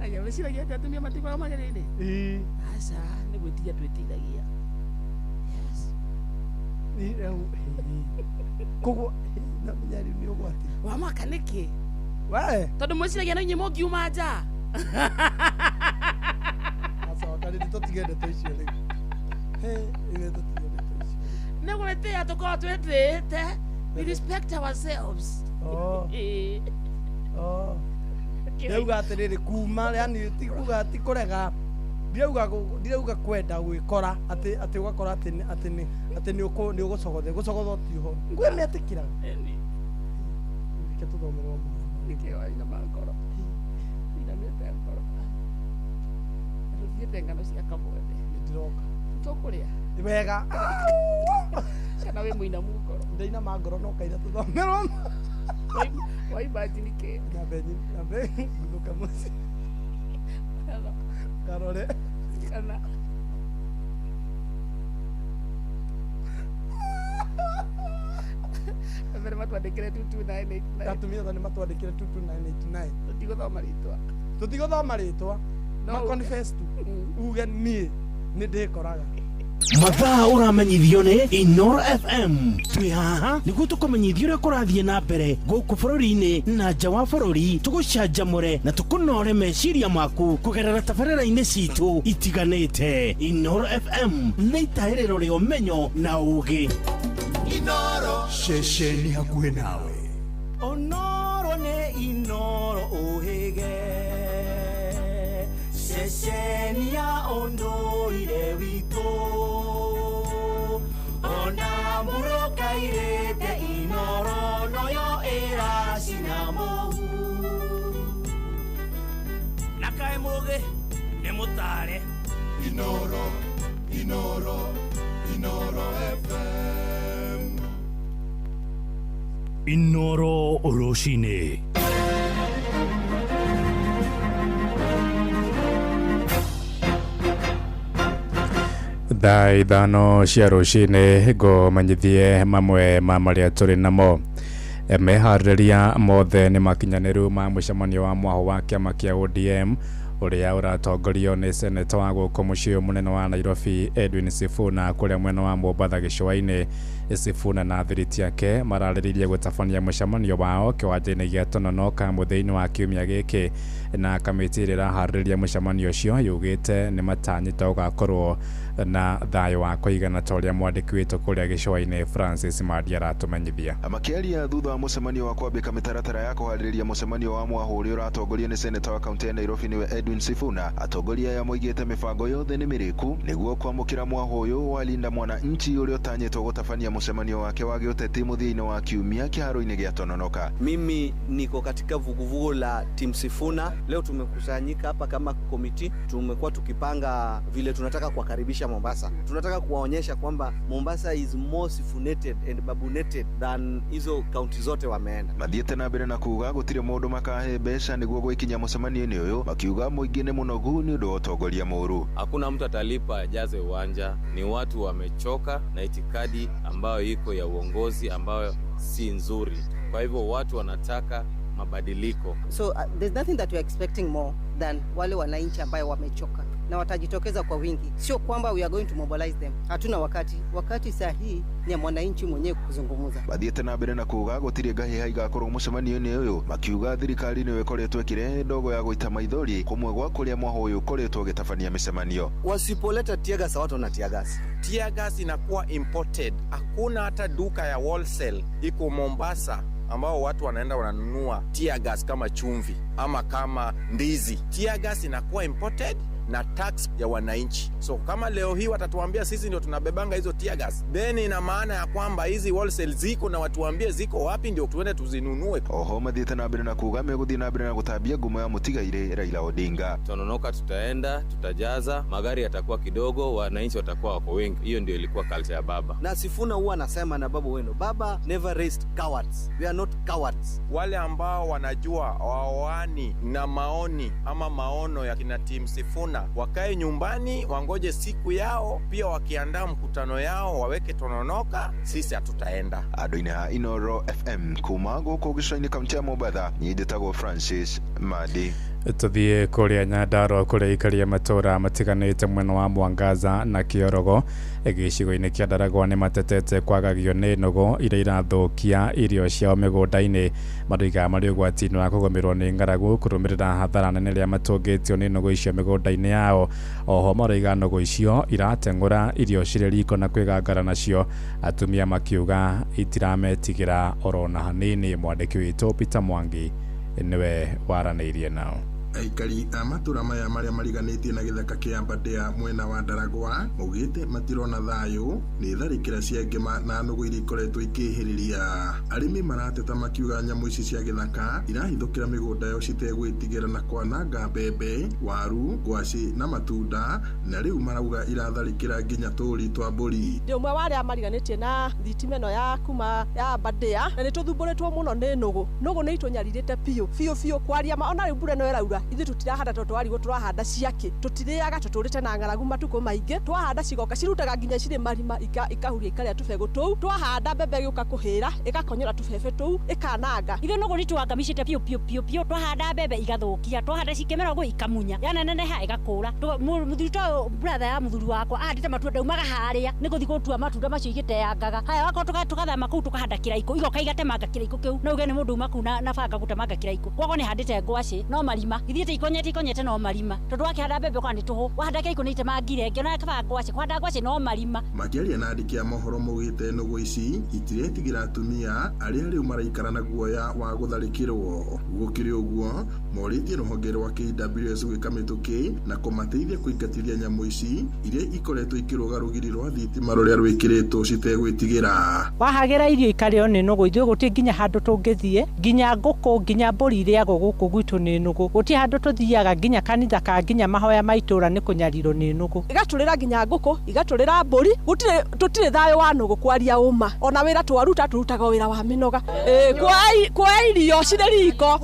[SPEAKER 3] aya wĩciragia atĩ atumia matigwaga mageri-inĩ aca nĩ gwĩtiria twĩtiragia
[SPEAKER 4] koguo namenya rĩu nĩ ũgwati
[SPEAKER 3] wamaka nĩkĩ
[SPEAKER 4] we
[SPEAKER 3] tondũ mwĩciragia no inyuĩ mũngiuma nja
[SPEAKER 4] acoka rĩrĩ tũtige ndeto icio rĩu ĩwe tũtige ndeto icio
[SPEAKER 3] nĩ gwĩtĩa tũkorwo twĩtĩĩte we respect ourselves
[SPEAKER 4] ndĩrauga atĩrĩrĩ kuma yani ti kuga ti kũrega ndirauga kwenda gwĩkora atĩ ũgakora atĩ nĩ ũgũcogotha ti ũhoro ngwe nĩetĩkĩraga reke tũthomerwo
[SPEAKER 3] nĩkĩo aina ma ngoro inamĩte ngoro tũthiĩte ngano cia kamwende
[SPEAKER 4] nĩndĩroka
[SPEAKER 3] tũkũrĩa
[SPEAKER 4] wega
[SPEAKER 3] kana wĩ mũinamu ngoro
[SPEAKER 4] ndainama ngoro no kaira tũthomerwo
[SPEAKER 3] waimagine kĩ
[SPEAKER 4] nambe ngũthũka mũciĩ karore
[SPEAKER 3] kana mbere matwandĩkĩre 22989
[SPEAKER 4] atumia nĩ matwandĩkĩre 22989 tũtigũthoma rĩtwa ma confess tu uge niĩ nĩ ndĩkoraga
[SPEAKER 2] mathaa ũramenyithio nĩ Inoro FM twĩ haha nĩguo tũkũmenyithia ũrĩa kũrathiĩ na mbere gũkũ bũrũri-inĩ na nja wa bũrũri tũgũcanjamũre na tũkũnore meciria maku kũgerera tabarĩra-inĩ citũ itiganĩte Inoro FM nĩ itaĩrĩro rĩa ũmenyo na ũũgĩ
[SPEAKER 1] Inoro ceceni hakuhĩ nawe
[SPEAKER 2] Onoro nĩ Inoro ũhĩge ceceni ya ũndũire witũ ona mũrokairĩte Inoro noyo ĩracina mũhu na kaĩ mũgĩ nĩ mũtare
[SPEAKER 1] Inoro FM
[SPEAKER 2] Inoro rũcinĩ
[SPEAKER 5] Thaa ithano cia rucini ngomanyithie mamwe ma maria turi namo. Meharĩria mothe nĩ makinyaniru ma mũcemanio wa mwaho wa kĩama kĩa ODM uria uratongorio ni seneta wa gũkũ mũciĩ mũnene wa Nairobi Edwin Sifuna kuria mwena wa Mombatha gĩcũa-inĩ. Sifuna na thiriti yake mararĩrĩirie gũtabania mũcemanio wao kĩwanja-inĩ gĩa Tononoka mũthenya wa kiumia gĩkĩ, na kamĩtĩ ĩrĩa ĩraharĩrĩria mũcemanio ũcio yugĩte nĩ matanyĩte ũgakorwo na thayũ wa kũigana ta ũrĩa mwandĩki witũ kũrĩa gĩcũa-inĩ Francis Madi aratũmenyithia.
[SPEAKER 6] Makĩaria thutha wa mũcemanio wa kwambĩka mĩtaratara ya kũharĩrĩria mũcemanio wa mwaho ũrĩa ũratongorio nĩ seneta wa kaunti ya Nairobi nĩwe Edwin Sifuna, atongoria aya moigĩte mĩbango yothe nĩ mĩrĩku nĩguo kwamũkĩra mwaho ũyũ wa Linda Mwananchi ũrĩa ũtanyĩtwo gũtabania mũcemanio wake wa gĩũteti mũthia-inĩ wa kiumia kĩharo-inĩ gĩa Tononoka.
[SPEAKER 7] Mimi niko katika vuguvugu la Team Sifuna. Leo tumekusanyika hapa kama komiti, tumekuwa tukipanga vile tunataka kuwakaribisha Mombasa. Tunataka kuwaonyesha kwamba Mombasa is more sifunated and babunated than hizo kaunti zote wameenda.
[SPEAKER 6] Mathiĩte na mbere na kuuga gũtirĩ mũndũ makahe mbeca nĩguo gwĩkinya mũcemanio-inĩ ũyũ, makiuga mũingĩ nĩ mũnogu nĩ ũndũ wa ũtongoria mũũru.
[SPEAKER 8] Hakuna mtu atalipa ajaze uwanja, ni watu wamechoka na itikadi ambayo iko ya uongozi ambayo si nzuri. Kwa hivyo watu wanataka mabadiliko.
[SPEAKER 9] So there's nothing that we are expecting more than wale wananchi ambao wamechoka na watajitokeza kwa wingi. Sio kwamba we are going to mobilize them. Hatuna wakati sahihi ni ya mwananchi mwenyewe kuzungumza.
[SPEAKER 6] Mathiĩte na mbere na kuuga gũtirĩ ngahĩha igakorwo mũcemanio-inĩ ũyũ, makiuga thirikari nĩyo ĩkoretwo ĩkĩrehe ndogo ya gũita maithori kũmwe gwa kũrĩa mwaho ũyũ ũkoretwo ũgĩtabania mĩcemanio.
[SPEAKER 7] Wasipoleta tiagas watu na tiagas.
[SPEAKER 10] Tiagas inakuwa imported. Hakuna hata duka ya wholesale iko Mombasa ambao watu wanaenda wananunua tear gas kama chumvi ama kama ndizi. Tear gas inakuwa imported na tax ya wananchi. So kama leo hii watatuambia sisi ndio tunabebanga hizo tear gas, then ina maana ya kwamba hizi wholesale ziko na watuambie ziko wapi ndio tuende tuzinunue.
[SPEAKER 6] Oho mathiĩte na mbere na kuuga megũthiĩ na mbere na gũtambia ngumo ya mũtigaire Raila Odinga.
[SPEAKER 8] Tononoka tutaenda, tutajaza, magari yatakuwa kidogo, wananchi watakuwa wako wengi. Hiyo ndio ilikuwa culture ya baba.
[SPEAKER 7] Na Sifuna huwa anasema na babu wenu, baba never raised cowards. We are not cowards.
[SPEAKER 10] Wale ambao wanajua wawani na maoni ama maono ya kina Team Sifuna wakae nyumbani wangoje siku yao, pia wakiandaa mkutano yao waweke Tononoka, sisi hatutaenda.
[SPEAKER 6] Andũ-inĩ ha Inoro FM kuma gũkũ gĩcũa-inĩ kaunti ya Mombatha, niĩ njĩtagwo Francis Madi.
[SPEAKER 5] Tuthiĩ kũrĩa Nyandarua kũrĩa ikaria matũra matiganĩte mwena wa Mwangaza na Kiorogo gĩcigo-inĩ kĩa Ndaragwa nĩ matetete kwagagio nĩ nũgũ iria irathũkia irio ciao mĩgũnda-inĩ. Maroiga marĩ ũgwati-inĩ wa kũgũmĩrwo nĩ ng'aragu kũrũmĩrĩra hathara nene rĩa matũngĩtio nĩ nũgũ icio mĩgũnda-inĩ yao. Oho maroiga nũgũ icio irateng'ũra irio cirĩ riko na kwĩgangara nacio, atumia makiuga itirametigĩra oro na hanini. Mwandĩki witũ Peter Mwangi niwe waranĩirie nao.
[SPEAKER 11] Aikari a matura maya maria mariganĩtie na gĩthaka kĩa Aberdare mwena wa Ndaragwa maugĩte matirona thayũ nĩ tharĩkĩra cia ngema na nũgũ iria ikoretwo ikĩhĩrĩria. Arĩmi marateta makiuga nyamũ ici cia gĩthaka irahithũkĩra mĩgũnda yao citegwĩtigĩra na kwananga mbembe, waru, ngwacĩ na matunda, na rĩu marauga iratharĩkĩra nginya tũũri twa mbũri.
[SPEAKER 12] Ndĩ ũmwe wa arĩa mariganĩtie na thitima ĩno ya kuma ya Aberdare, na nĩ tũthumbũrĩtwo mũno nĩ nũgũ. Nũgũ nĩ itũnyarirĩte biũ kwaria ma ona rĩu mbura no ĩraura. Ithuĩ tutirahanda twarigwo turahanda ciake, tutirĩaga tũtũrĩte na ng'aragu matukũ maingĩ. Twahanda cigoka cirutaga nginya cirĩ marima ikahuria ikarĩa tũbegũ tũu. Twahanda mbembe gĩũka kũhĩra ĩgakonyora tũbebe tũu ĩkananga.
[SPEAKER 13] Ithuĩ nũgũ nĩtwangamicĩte piũ twahanda mbembe igathũkia, twahanda cikĩmera ũguo ikamunya, yananeneha ĩgakũra. Mũthuri ta brother ya mũthuri wakwa ahandĩte matunda umaga harĩa nĩ gũthiĩ gũtua matunda macio igĩteangaga. Haya wakorwo tugathama kũu tukahanda kĩraiko, igoka igatemanga kĩraiko kĩu, na uge nĩ mũndũ uma kũu na banga gũtemanga kĩraiko. Koguo nĩ handĩte ngwacĩ no marima ikonyete no marima, tondu wakihanda mbembe kwa ni tuhu, wahanda kĩraiko nĩ itemangire ngĩona kaba ngwacĩ, kwahanda ngwacĩ no marima.
[SPEAKER 11] Makĩaria na andĩki a mohoro maugĩte nũgũ ici itiretigĩra atumia arĩa rĩu maraikara na guoya wa gũtharĩkĩrwo. Gũkĩrĩ ũguo morĩtie rũhonge rwa KWS gwĩka mĩtũkĩ na kũmateithia kũingatithia nyamũ ici iria ikoretwo ikĩrũga rũgiri rwa thitima rũrĩa rwĩkĩrĩtwo citegwĩtigĩra.
[SPEAKER 12] Wahagĩra irio ikarĩo nĩ nũgũ, ithuĩ gũtirĩ nginya handũ tũngĩthiĩ, nginya ngũkũ nginya mbũri irĩagwo gũkũ gwitũ nĩ nũgũ. Gũtirĩ handũ tũthiaga nginya kanitha ka nginya mahoya maitũra nĩ kũnyarirwo nĩ nũgũ. Igatũrĩra nginya ngũkũ, igatũrĩra mbũri, tũtirĩ thayũ wa nũgũ kwaria ũma. Ona wĩra twaruta turutaga wĩra wa mĩnoga. Kuoya irio cirĩ riko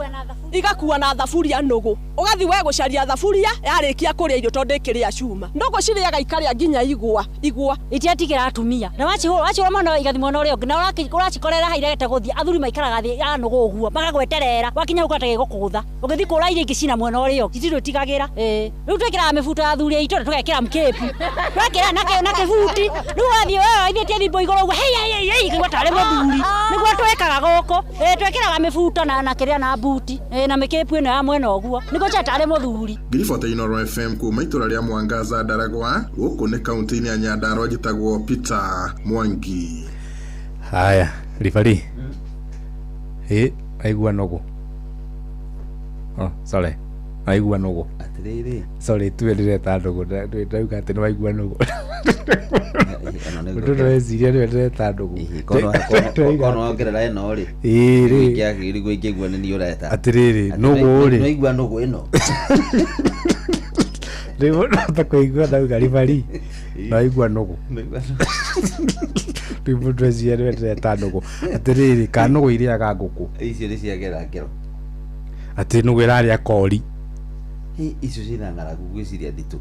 [SPEAKER 12] igakua na thaburia nugu ugathi we gucaria thaburia yarikia kuria irio tondu ikiria cuma ndugu ciriaga ikaria nginya igwa
[SPEAKER 13] itiatigera atumia na wachura mwana igathi mwana uria ungi na uracikorera hairete guthia athuri maikaraga thi ya nugu uguo magagweterera wakinya ukatage gukutha ugithi kura iria ingi cina mwana uria ungi tiro tigagira riu twekira mifuta athuri aitu tugekira mkepu twekira na kibuti riu wathi wewe ithitie thimbo iguru uguo hei kigwa tare muthuri niguo twekaga guku twekiraga mifuta na kiria na buti na mikepu ino ya mwena uguo niguo tare muthuri.
[SPEAKER 11] Ngiribota Inooro FM kuma itura ria Mwangaza Ndaragwa guku ni kaunti-ini ya Nyandarua njitagwo Peter Mwangi.
[SPEAKER 5] Haya, rifari. Aigua nogo. Sorry. Aigua nogo.
[SPEAKER 14] Atiriri.
[SPEAKER 5] Sorry, tu ndireta ndogo. Ndauga ati no aigua nogo. Ndodo eziria ndireta ndogo.
[SPEAKER 14] Kono ongerera eno ri.
[SPEAKER 5] Iri.
[SPEAKER 14] Kiagiri gwikigwa ni ureta.
[SPEAKER 5] Atiriri, nogo ri.
[SPEAKER 14] No aigua nogo eno.
[SPEAKER 5] Rivo nota kuigua ndauga rifari. No aigua nogo. Rivo ndezia ndireta ndogo. Atiriri, ka nogo iriaga nguku.
[SPEAKER 14] Icio ni ciagera ngero.
[SPEAKER 5] Ati nogo iraria kori.
[SPEAKER 14] Icio cina ng'aragu gwiciria nditu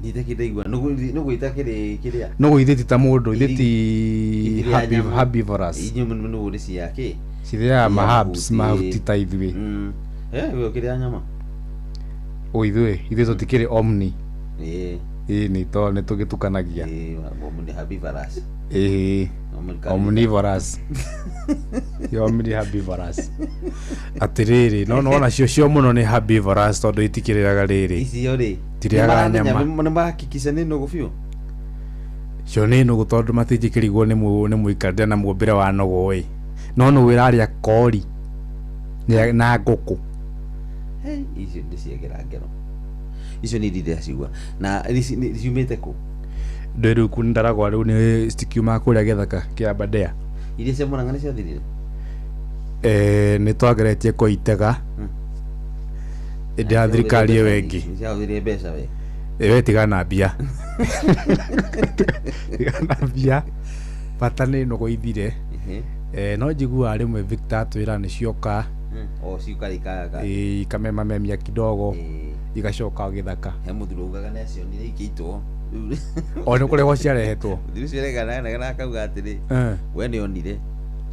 [SPEAKER 14] nite kidaigua nugu itakire kiria
[SPEAKER 5] nugu ithiti ta mundu ithiti herbivorous
[SPEAKER 14] inyo nugu ni ciake
[SPEAKER 5] ciria mahabs mahuti ta ithui
[SPEAKER 14] we kiria nyama
[SPEAKER 5] o ithui tutikire omni ni to ne tugitukanagia
[SPEAKER 14] omni herbivorous
[SPEAKER 5] omnivorous omni herbivorous atiriri no na cio muno ni herbivorous tondu itikiriraga riri
[SPEAKER 14] icio ri
[SPEAKER 5] tiriaga nyama
[SPEAKER 14] ni makikisa ni nugu fiu
[SPEAKER 5] cio ni nugu tondu matinjikirigwo ni muikarire na muombire wa nugu no wiraria kori na nguku
[SPEAKER 14] icio ndi ciegera ngero icio ni ndire cigua na ciumite ku
[SPEAKER 5] nderu kundaragwa riu ni stikiuma kuria gethaka kia Badea
[SPEAKER 14] iria cia Murang'a ni ciathirire
[SPEAKER 5] ni twageretie kuitega ndia thirikari iyo wengi
[SPEAKER 14] ciathirire mbeca we
[SPEAKER 5] ewe tigana mbia bata ni no goithire no njigua rimwe Victor twira ni cioka
[SPEAKER 14] ciukarikaga
[SPEAKER 5] ikamema memia kidogo igacoka githaka
[SPEAKER 14] he muthuru ugaga nacio ni ikiitwo
[SPEAKER 5] ono kule ho ciarehetwo
[SPEAKER 14] thiru ciaregana na akauga atiri we ni onire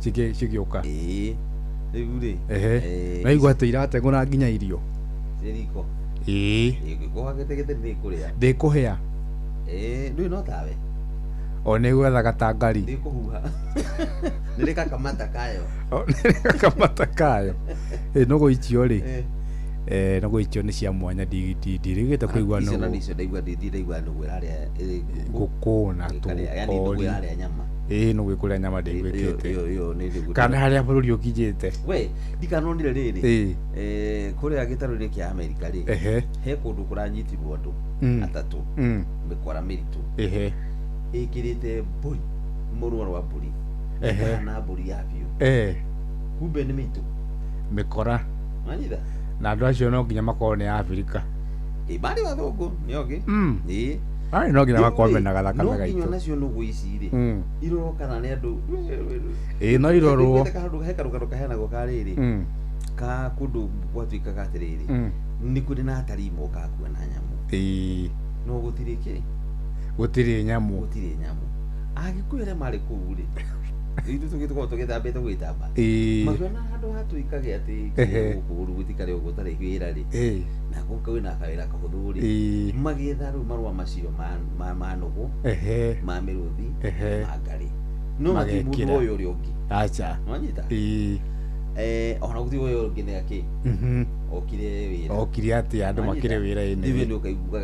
[SPEAKER 5] cigioka
[SPEAKER 14] riu ri
[SPEAKER 5] na igwa te irategwo na nginya irio
[SPEAKER 14] ciriko ngikuhagite gite ni kuria
[SPEAKER 5] ndikuhea
[SPEAKER 14] ndu no tawe
[SPEAKER 5] one gwethaga ta ngari
[SPEAKER 14] ndikuhuha nirika kamata kayo
[SPEAKER 5] kamata kayo no icio ri no icio ni cia mwanya ndirigite kuigua no
[SPEAKER 14] icio ndaigua ndaigua no gwiraria
[SPEAKER 5] nguku na tukori
[SPEAKER 14] yani no gwiraria nyama
[SPEAKER 5] no gwikuria nyama ndigwikite
[SPEAKER 14] yo ni
[SPEAKER 5] kana haria bururi ukijite
[SPEAKER 14] we ndikanonire riri kuria gitaru-ini kia Amerika ri he kundu kuranyitirwo andu atatu mikora miritu ikirite mburi murwaru wa mburi na mburi ya biu kumbe ni mitu
[SPEAKER 5] mikora
[SPEAKER 14] manyitha
[SPEAKER 5] na andu acio no nginya makorwo ni Afrika
[SPEAKER 14] bari wathungu niogi
[SPEAKER 5] ai no nginya makorwo mena gathaka
[SPEAKER 14] no
[SPEAKER 5] gaitu
[SPEAKER 14] nginya nacio nugu ici ri irorokana ni andu
[SPEAKER 5] no irorwo
[SPEAKER 14] hekaruka hena go kariri ka kundu gwatuikaga atiriri ni kuri na atari moka kuona nyamu no gutiriki
[SPEAKER 5] gutiri nyamu
[SPEAKER 14] agikwire mari kuu ri ithu tugitwa tugithambite gwitamba magana handu hatuikage ati kuru gutikare ugutare wira ri na gukawe na kawira kahuthu ri magitha ru marwa macio ma nugu ma miruthi magari no matibu oyo ri ungi
[SPEAKER 5] acha
[SPEAKER 14] wanyita ona guthi oyo ungi ni aki
[SPEAKER 5] okire ati andu makire wira-ini
[SPEAKER 14] iwe ni ukaigua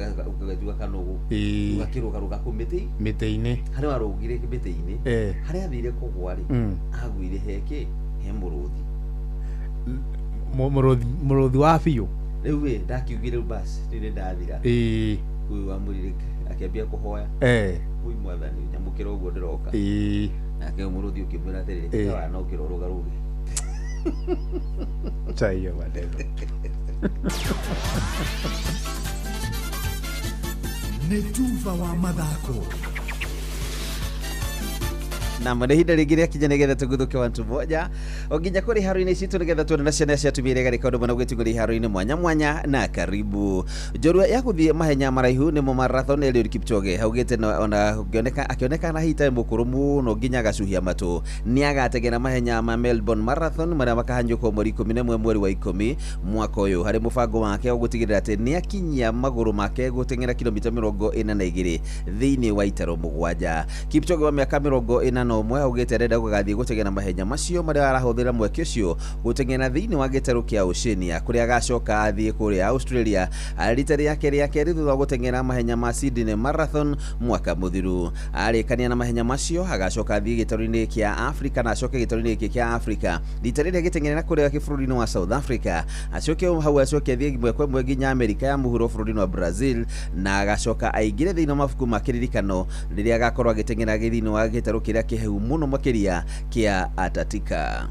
[SPEAKER 14] kanugu ugakirugaruga ku miti-ini haria warugire miti-ini haria athire kugwa ri agwire heki he
[SPEAKER 5] muruthi wa biu
[SPEAKER 14] riu we ndakiugire basi riri ndathira uyu amurire akiambia kuhoya uyu mwathani nyamukira uguo ndiroka nake muruthi ukimwira atiriri tiga no kirorugaruge
[SPEAKER 5] chaiyo madebe
[SPEAKER 2] nĩ Tuva wa mathako
[SPEAKER 14] na mahinda ringi ria kinya nigetha tuguthuke wantu moja oginya kuri haro-ini citu nigetha tuone na ciana cia tumire gari kaundu mana gwitunguri haro-ini mwanya mwanya na karibu njorua ya guthie mahenya maraihu ni mo marathon Eliud Kipchoge haugite ona akioneka na hita mukuru muno nginya gacuhia matu ni agategera mahenya ma Melbourne Marathon maria makahanjuko mweri 11 mweri wa 10 mwaka uyu hari mubango wake gutigirira ati ni akinyia maguru make gutengera kilomita 42 thiini wa itaro mugwanja. Kipchoge wa miaka 41 augite arenda gugathie gutegera mahenya macio maria arahuthira mweke ucio gutengera thiini wa gitaro kia Oceania kuria agacoka athie kuria Australia rita riake ria keri thutha wa gutengera mahenya ma Sydney Marathon mwaka muthiru. Arikania na mahenya macio agacoka athie gitaro-ini kia Africa na acoke gitaro-ini kia Africa rita riria gitengera kuria kiburi-ini wa South Africa acoke hau acoke athie mwekwe nginya Amerika ya muhuro bũrũri-inĩ wa Brazil na agacoka aingire thĩinĩ wa mabuku ma kĩririkano rĩrĩa agakorwo agĩteng'era thĩinĩ wa gĩtarũ kĩrĩa kĩhehu mũno makĩria kĩa Antarctica.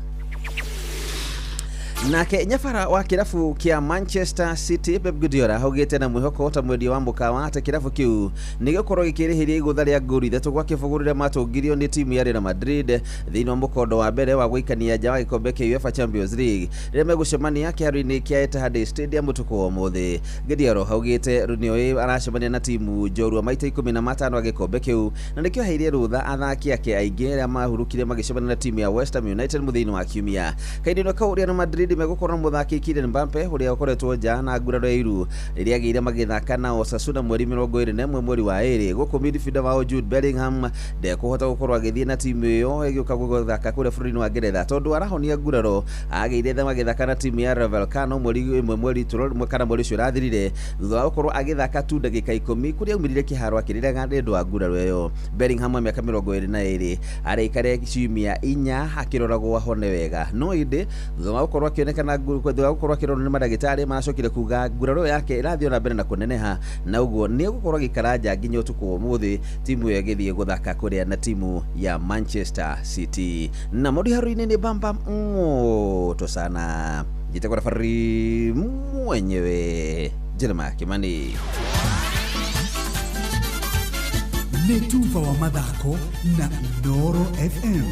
[SPEAKER 14] Nake nyabara wa kirafu kia Manchester City Pep Guardiola haugite na mwihoko ta mwendia wa mukawa ate kirafu kiu nigikorwo gikirihiria igutha ria ngori thatu gwa kibugurire matungirio ni timu ya Real Madrid thiini wa mukondo wa mbere wa guikania nja wa gikombe kia UEFA Champions League riria megucemania kiharo-ini kia Etihad Stadium tuko wa muthi. Guardiola haugite runio aracemania na timu njorua maita 15 wa gikombe kiu na nikio heirie rutha athaki ake aingi aria mahurukire magicemania na timu ya West Ham United muthini wa kiumia. Kaindino kau Real Madrid megukorwo muthaki Kylian Mbappe uria ukoretwo nja na nguraro iru riria agire magithaka na Osasuna mweri 21 mweri wa 2 guku midfielder wao Jude Bellingham ndekuhota gukorwo agithie na timu iyo igioka guthaka kuria bũrũri-inĩ wa Ngeretha tondu arahonia nguraro agire magithaka na timu ya Rayo Vallecano mweri kana mweri ucio rathirire thutha wa gukorwo agithaka tu ndagika 10 kuria umirire kiharo akirira ngandu wa nguraro iyo. Bellingham miaka 22 araikare ciumia 4 akiroragwo ahone wega no inde thutha wa gukorwo akionekana gukorwo akirorwo ni madagitari macokire kuga nguraro yake irathio na mbere na kuneneha na uguo ni gukorwo gikaranja nginya utuko muthi timu ya githie guthaka kuria na timu ya Manchester City na modi haro-ini ni bamba moto sana jitakora fari mwenyewe Jeremiah Kimani
[SPEAKER 15] Netuva wa mathako na Ndoro FM.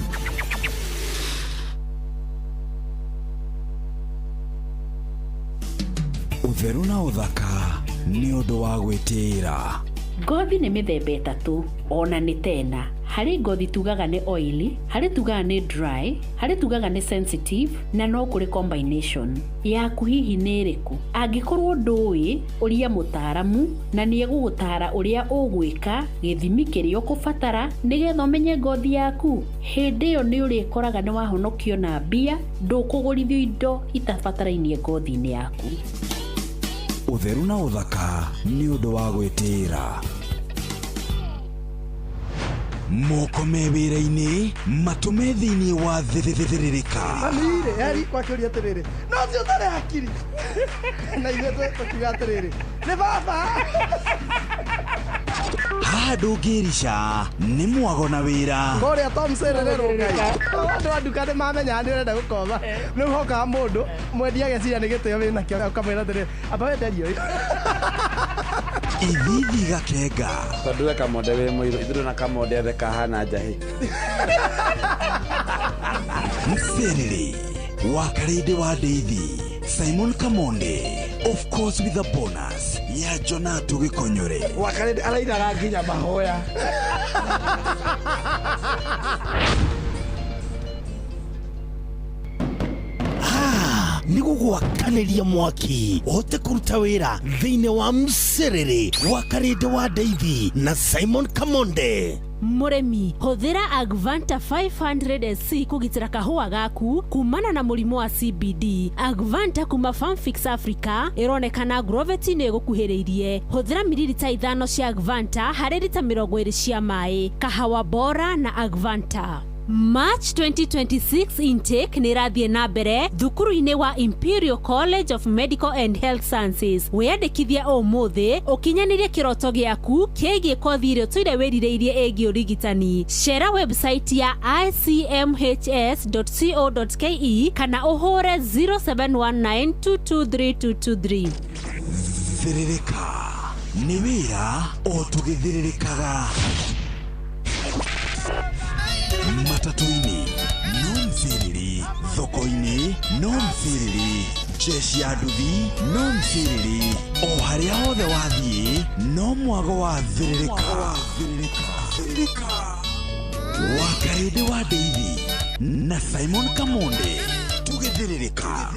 [SPEAKER 2] Utheru na uthaka ni undu wa gwitira.
[SPEAKER 16] Ngothi nĩ mĩthemba ĩtatũ ona nĩ tena. Harĩ ngothi tugaga nĩ oily, harĩ tugaga nĩ dry, harĩ tugaga nĩ sensitive na no kũrĩ combination. Yaku hihi nĩ ĩrĩkũ? Angĩkorwo ndũĩ ũria mũtaaramu na nĩ egũgũtaara ũrĩa ũgwĩka gĩthimi kĩrĩa ũkũbatara nĩgetha ũmenye ngothi yaku. Hĩndĩ ĩyo nĩ ũrĩkoraga nĩ wahonokio na mbia, ndũkũgũrithio indo itabatarainie ngothi-inĩ yaku.
[SPEAKER 2] Utheru na uthaka ni undu wa gwitira. Moko mewira-ini matume thiini wa thithiririka.
[SPEAKER 4] Amire yari kwa kiuria atiriri no cio tare hakiri na ithe tukiuga atiriri ni baba
[SPEAKER 2] ndũngĩrica nĩ mwago na wĩra
[SPEAKER 4] ngoria Tom Sererero ngai andũ a nduka nĩ mamenya nĩ ũrenda gũkoma rĩu hokaga mũndũ mwendia ageciria nĩ gĩtĩo wĩna kĩo ũkamwĩra atĩrĩrĩ amba wenderio
[SPEAKER 2] ithithi gakenga
[SPEAKER 17] tondũ we kamonde wĩ mũirũ ithuĩ na kamonde othe kahana njahĩ
[SPEAKER 2] Mserere wa Karede wa Deithi Simon Kamonde, of course with a bonus ya Jonatu Gikonyore
[SPEAKER 4] wa Karede araithaga nginya mahoya.
[SPEAKER 2] Nigo gwakaniria mwaki ote kuruta wira thiine wa Mserere wa Karede wa Deithi na Simon Kamonde.
[SPEAKER 16] Muremi, huthira Agvanta 500SC kugitira kahua gaku kumana na murimu wa CBD. Agvanta kuma Farmfix Africa ironekana Groveti ne gukuhiriirie. Huthira mililita 5 cia Agvanta harĩ lita 20 cia mai. Kahawa bora na Agvanta. March 2026 intake nirathie na mbere thukuru-inĩ wa Imperial College of Medical and Health Sciences. Wiyandĩkithia ũmũthĩ ũkinyanĩrie kĩroto gĩaku kĩgiĩ kothi iria tũire wĩrirĩirie ĩgiĩ ũrigitani. Share website ya icmhs.co.ke kana ũhũre 0719223223.
[SPEAKER 2] Thiririka nĩ wĩra o tũgĩthiririkaga. matatu-ini no mthiriri, thoko-ini no mthiriri, jeshi ya nduthi no mthiriri, o haria hothe wathiĩ no mwago wa thiririka. Wakarede wa David na Simon Kamonde tugithiririka.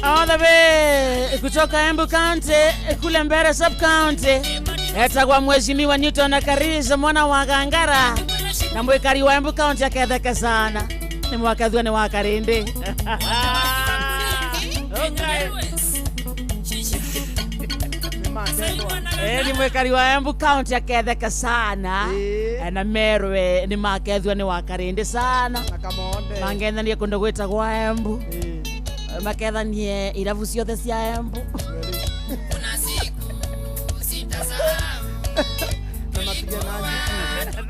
[SPEAKER 3] All the way kutoka Embu County kule Mbeere Sub County etagwa mheshimiwa Newton Karisha mwana wa Gangara na mwikari wa Embu County aketheke sana ni mwakathua ni wa Karindi. Ni mwikari wa Embu County aketheke sana na Merwe ni makethua ni wa Karindi sana mangethanie kundu gwitagwa Embu makethanie irabu ciothe cia Embu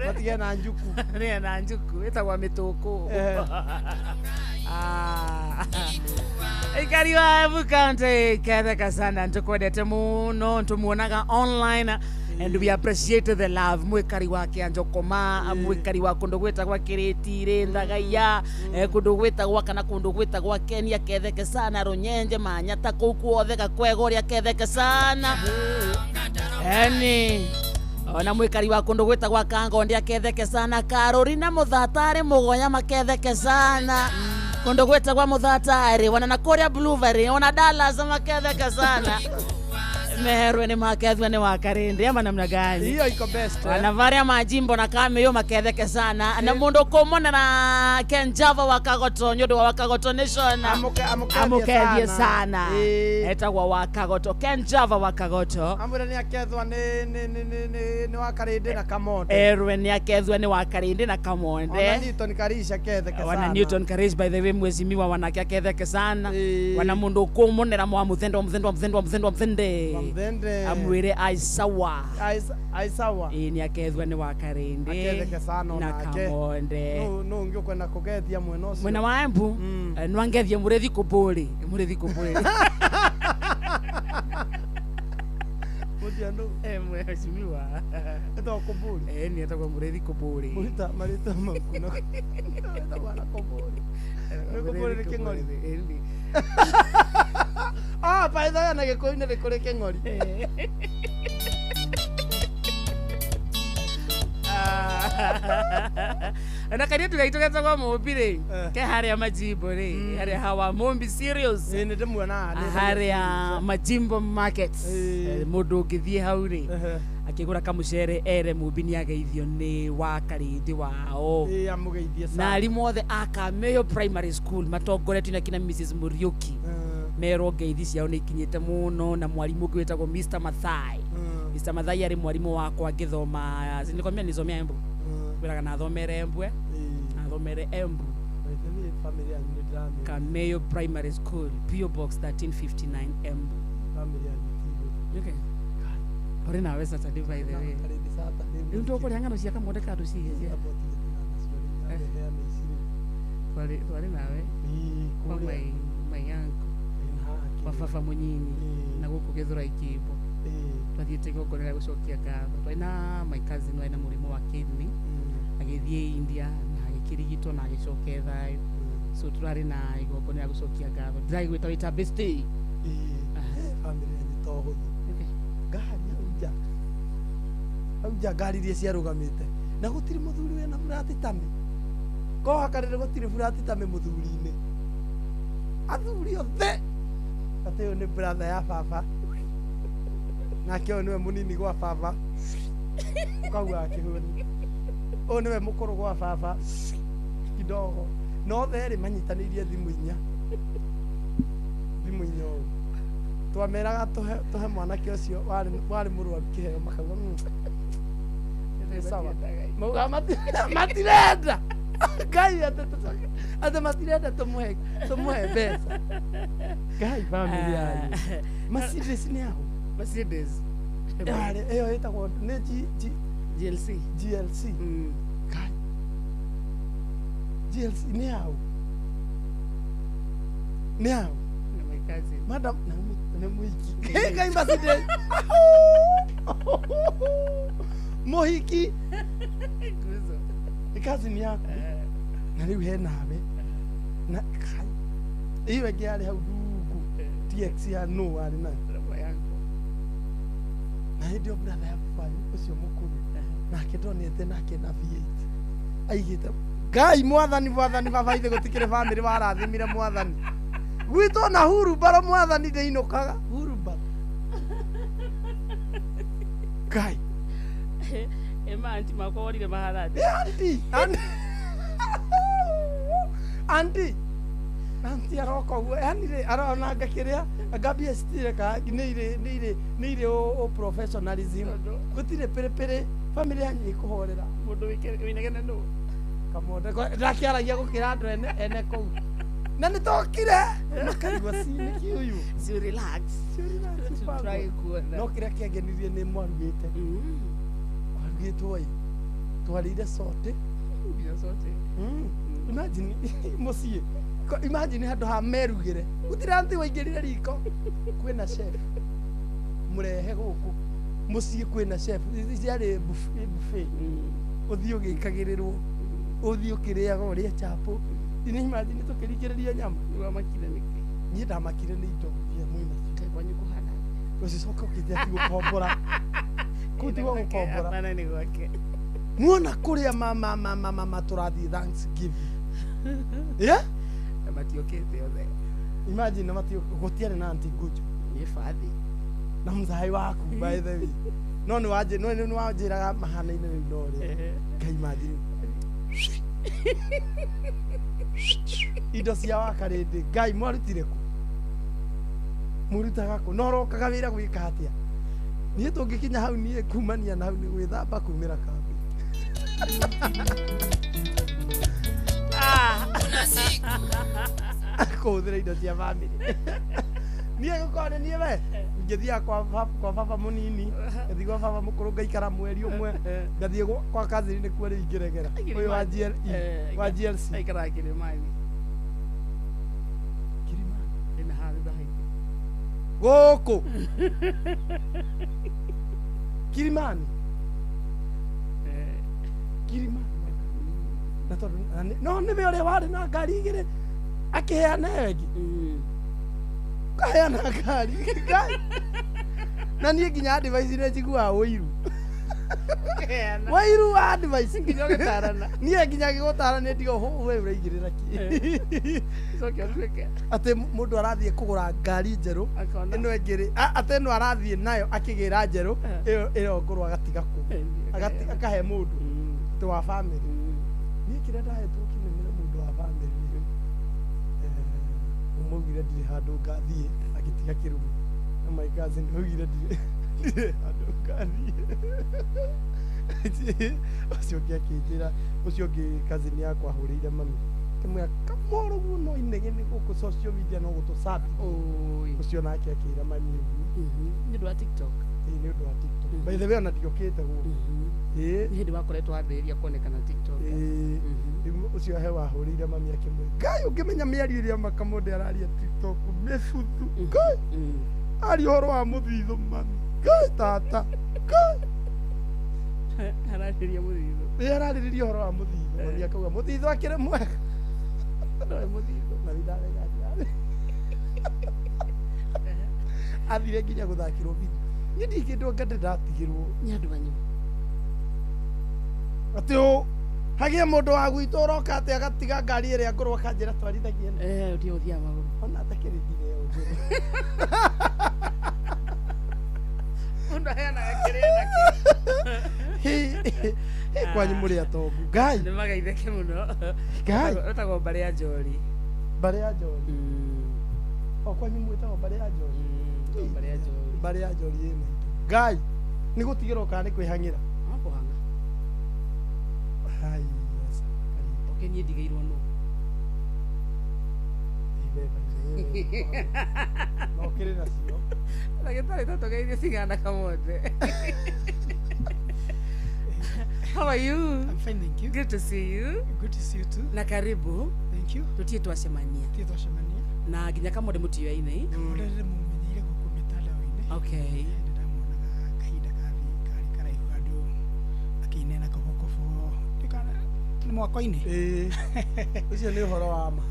[SPEAKER 4] matige na njuku
[SPEAKER 3] ni na njuku itagwa mituku ikari wa Embu County ketheka sana ntukwendete muno ntumuonaga online and we appreciate the love mwikari wake Anjokoma mwikari wa kundu gwitagwa Kiritiri Ndagaiya kundu gwitagwa kana kundu gwitagwa Kenya ketheke sana Runyenje Manyata kuu kuothe Gakwegori ketheke sana eni ona mwikari wa kundu gwitagwa Kangondi aketheke sana Carolina Muthatari Mugoya maketheke sana kundu gwitagwa Muthatari wana na Korea Blueberry ona Dallas maketheke sana Merwe ni makethwa ni wa Karindi ama namna gani?
[SPEAKER 4] Hiyo iko best.
[SPEAKER 3] Wanavaria majimbo na kame yo maketheke sana. Na mundu komona na Ken Java wa Kagoto nyodo wa Kagoto Nation. Amukethie sana. Etagwa wa Kagoto Ken Java wa Kagoto.
[SPEAKER 4] Amure ni akethwa ni wa Karindi na Kamonde.
[SPEAKER 3] Erwe ni akethwa ni wa Karindi na Kamonde.
[SPEAKER 4] Wana Newton Karisha ketheke sana.
[SPEAKER 3] Wana Newton Karisha by the way mwezimiwa wanake ketheke sana. Wana mundu komona mwa muthendo amwire aisawa ni akethwa ni wa Karindi
[SPEAKER 4] aketheke sana
[SPEAKER 3] na Kamonde
[SPEAKER 4] no ngio kwenda kugethia mwena ucio
[SPEAKER 3] mwena wa Embu no ngethia murethi kuburi
[SPEAKER 4] Mudiando
[SPEAKER 3] mheshimiwa
[SPEAKER 4] eto kuburi
[SPEAKER 3] ni etagwa murethi kuburi
[SPEAKER 4] muita marita makuna eta bana kuburi ni kingori paithaga na gikuyu-inĩ nĩ kũrĩ kĩng'ori
[SPEAKER 3] na karia tugaitũ getagwo Mũmbi rĩ ke harĩa majimbo rĩ harĩa hawa Mũmbi serious
[SPEAKER 4] nĩ ndĩmuonaga
[SPEAKER 3] harĩa majimbo market mũndũ ũngĩthiĩ hau rĩ akigura kamucere ere Mũmbi ni ageithio ni wa Karindi wao
[SPEAKER 4] amugeithie sana
[SPEAKER 3] na arimũ othe aka Mayo Primary School matongoretio na kina Mrs Muriuki mero ngeithi ciao nĩ ikinyĩte mũno na mwarimu ũngĩ wĩtagwo Mr Mathai Mr Mathai arĩ mwarimu wakwa ngĩthoma sinikwambia nizomea Embu wĩraga na thomere Embu athomere Embu
[SPEAKER 4] familia ni drama
[SPEAKER 3] Mayo Primary School PO Box 1359 Embu
[SPEAKER 4] familia ni
[SPEAKER 3] okay ore nawe Saturday by the way ndio kwa hangano cia Kamonde kadu cia wale nawe kwa my yangu wafafa munyini na guku githura ikibo twathiite gogonera gucokia ngatho twaina my cousin waina murimo wa kidney agithie India na agikirigitwo na agicoke thayo so turari na igogonera gucokia ngatho ndrai gwita wita bestie
[SPEAKER 4] family ni toho auja gari iria ciarugamite na gutiri muthuri wena burati tame ko hakarire gutiri burati tame muthuri-ini athuri othe ate yo ni brother ya baba na kio niwe munini gwa baba kagwa akihuni o niwe mukuru gwa baba kidogo no theri manyitanirie thimu inya twameraga tuhe mwanake ucio wari murwaru kiheo makauga sawa mauga matirenda Ngai ate matirenda tumuhe mbeca Ngai family yanyu Mercedes ni hao
[SPEAKER 3] Mercedes
[SPEAKER 4] eyo itagwo ni
[SPEAKER 3] GLC
[SPEAKER 4] Ngai GLC ni hao madam na muhiki Ngai Mercedes muhiki kazi ni yako na riu he nawe na kai iwe ngiari hau rungu TX ya no ari na na ndio brother ya fanyu ucio mukuru nake ndonete nake na V8 aigite Ngai mwathani baba ithe gutikire family warathimire mwathani gwito na huru baro mwathani ndeinukaga huru baro Guy.
[SPEAKER 3] Anti makorire maharati.
[SPEAKER 4] Anti aroko guo yani arona ngakiria ngambia stile ka ni ire o professionalism gutire pere family yanyu ikuhorera
[SPEAKER 3] Mundu winegene no.
[SPEAKER 4] Kamonde ndakiaragia gukira andu ene kou na nitokire nakarigwa cini kiuyu
[SPEAKER 3] So relax. Try kuona.
[SPEAKER 4] No kira kiangenirie ni mwarugite kwarugitwo i twarire sote. Imagine mucie imagine handu ha merugire gutira anti waingirire riko kwina chef murehe guku mucie kwina chef ciari buffet uthio gikagirirwo uthio kiriaga uria chapo ini imagine tukirikiriria nyama
[SPEAKER 3] Wa makire niki.
[SPEAKER 4] ni ndamakire ni indo ya mwina
[SPEAKER 3] Kwanyu kuhana.
[SPEAKER 4] usicoka ukithia ti gukombora kutigwa gukombora
[SPEAKER 3] Hapana ni gwake.
[SPEAKER 4] muona kuria mama turathi Thanksgiving yeah
[SPEAKER 3] Matiokete yothe.
[SPEAKER 4] imagine matio gutiare na anti gujo
[SPEAKER 3] Ni fadhi.
[SPEAKER 4] na mzai waku by the way no ni wajiraga mahana-inĩ rĩu no rĩ ka imagine indo cia waka rĩndĩ Ngai mwarutire kũ murutaga kũ no rokaga wĩra gwĩka atĩa niĩ tũngĩkinya hau niĩ kumania na hau nĩ gwĩthamba kumĩra kambĩ kũhũthĩra indo cia family niĩ gũkorwo nĩ niĩ we ngĩthiaga kwa baba mũnini ngathiĩ gwa baba mũkũrũ ngaikara mweri ũmwe ngathiĩ kwa cousin nĩ kuo rĩu ingĩregera ũyũ wa GLE wa GLC
[SPEAKER 3] Aikara Kilimani.
[SPEAKER 4] Kilimani
[SPEAKER 3] Ina hali dhahiri.
[SPEAKER 4] gũkũ Kilimani Kilimani na tondũ no nĩwe ũrĩa warĩ na ngari igĩrĩ akĩheana wengi kaheana ngari na niĩ nginya advice nĩ njiguaga ũiru wairu wa advice nginya ũgĩtarana niĩ nginya gĩgũtara nĩ ndigo we ũraigĩrĩra ki atĩ mũndũ arathiĩ kũgũra ngari njerũ ĩno ĩngĩrĩ atĩ ĩno arathiĩ nayo akĩgĩra njerũ ĩyo ngũrũ agatiga kũ akahe mũndũ tĩ wa family niĩ kĩrĩa ndahetwo kĩmenyere mũndũ wa family ũmũgire ndirĩ handũ ngathiĩ agĩtiga kĩrumi na my cousin ũgire ndirĩ handũ ngathiĩ ũcio ũngĩ akĩnjĩra ũcio ũngĩ cousin yakwa ahũrĩire mami kĩmwĩra kamoro mũno inegene gũkũ social media no gũtũcabi ũcio nake akĩra mami ũguo
[SPEAKER 3] Nĩ ũndũ wa TikTok.
[SPEAKER 4] nĩ ũndũ wa TikTok by the way ona ndiokĩte gũkũ
[SPEAKER 3] Nĩ hĩndĩ wakoretwo wambĩrĩria kuonekana TikTok.
[SPEAKER 4] rĩu ũcio he wahũrĩire mami akĩmwĩra Ngai ũngĩmenya mĩario ĩrĩa Makamũnde araria TikTok mĩbuthu Ngai aria ũhoro wa mũthithũ mami Ngai tata Ngai
[SPEAKER 3] Ararĩria mũthithũ.
[SPEAKER 4] ararĩrĩria ũhoro wa mũthithũ mami akauga mũthithũ akĩrĩ mwega ndoĩ mũthithũ na ndarega athire nginya gũthakĩrwo video niĩ ndikĩndwo ngande ndatigĩrwo
[SPEAKER 3] Nĩ andũ anyu.
[SPEAKER 4] atĩ hagie mũndũ wa gwitũ ũroka atĩ agatiga ngari ĩrĩa ngũrũ akanjĩra twarithagie
[SPEAKER 3] Ndio ũthiaga magũrũ.
[SPEAKER 4] ona atakĩrĩthire ĩyo ngũrũ
[SPEAKER 3] Mũndũ aheanaga kĩrĩa nakĩo.
[SPEAKER 4] kwanyu mũrĩ atongu Ngai
[SPEAKER 3] Nĩ magaithĩke mũno.
[SPEAKER 4] Ngai
[SPEAKER 3] Wĩtagwo Mbarĩ ya Njori.
[SPEAKER 4] Mbarĩ ya Njori o kwanyu mwĩtagwo Mbarĩ ya Njori
[SPEAKER 3] Mbarĩ ya Njori.
[SPEAKER 4] Mbarĩ ya Njori ĩna indo Ngai nĩ gũtigĩrwo kana nĩ kwĩhang'ĩra
[SPEAKER 3] Kũhanga.
[SPEAKER 4] hai
[SPEAKER 3] Oke niĩ ndigĩirwo nũ.
[SPEAKER 4] no kĩrĩ nacio
[SPEAKER 3] Ndagĩtarĩ tatũgeithie cigana Kamonde. How are you?
[SPEAKER 18] I'm fine, thank you.
[SPEAKER 3] Good to see you.
[SPEAKER 18] Good to see you too.
[SPEAKER 3] Na karibu.
[SPEAKER 18] Thank you.
[SPEAKER 3] Tutie twacemania.
[SPEAKER 18] Tutie twacemania.
[SPEAKER 3] Na nginya Kamonde mũtioyaine.
[SPEAKER 18] Kamonde ndĩmũmenyeire gũkũ mĩtandao-inĩ.
[SPEAKER 3] Okay.
[SPEAKER 18] Ndĩramuonaga kahinda karĩ karaihu andũ akĩinena kobokobo nĩ mwako-inĩ.
[SPEAKER 4] Ũcio nĩ ũhoro wa ma.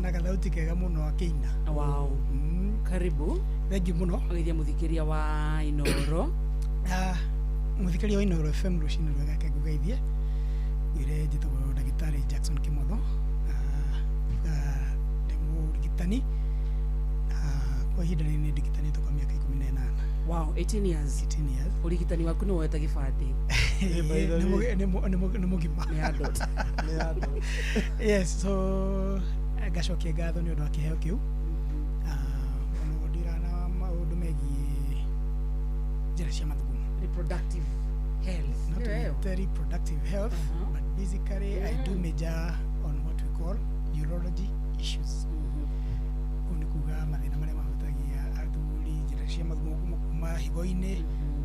[SPEAKER 18] Na gathauti kega mũno akĩina.
[SPEAKER 3] Wow. Karibu.
[SPEAKER 18] Thank you mũno.
[SPEAKER 3] Ũgeithia mũthikĩria wa Inoro.
[SPEAKER 18] Mũthikĩria wa Inoro FM rũcinĩ rwega ngũgeithie. Ngwĩre njĩtagwo ndagĩtarĩ Jackson Kĩmotho. Ndĩ mũrigitani. Kwa ihinda rĩrĩ nĩ ndigitanĩtwo kwa mĩaka 18.
[SPEAKER 3] Wow, 18 years. Urigitani waku ni woeta gibandi.
[SPEAKER 18] Nĩ mũgima.
[SPEAKER 3] Nĩ adult.
[SPEAKER 18] Yes, so ngacokia ngatho nĩ ũndũ wa kĩheo kĩu. Mũno ndirana maũndũ megiĩ njĩra cia mathugumo.
[SPEAKER 3] Reproductive health.
[SPEAKER 18] Not reproductive health, but basically I do major on what we call urology issues. Kuni kuga mathĩna marĩa mahutagia athuri, njĩra cia mathugumo kuma higo-inĩ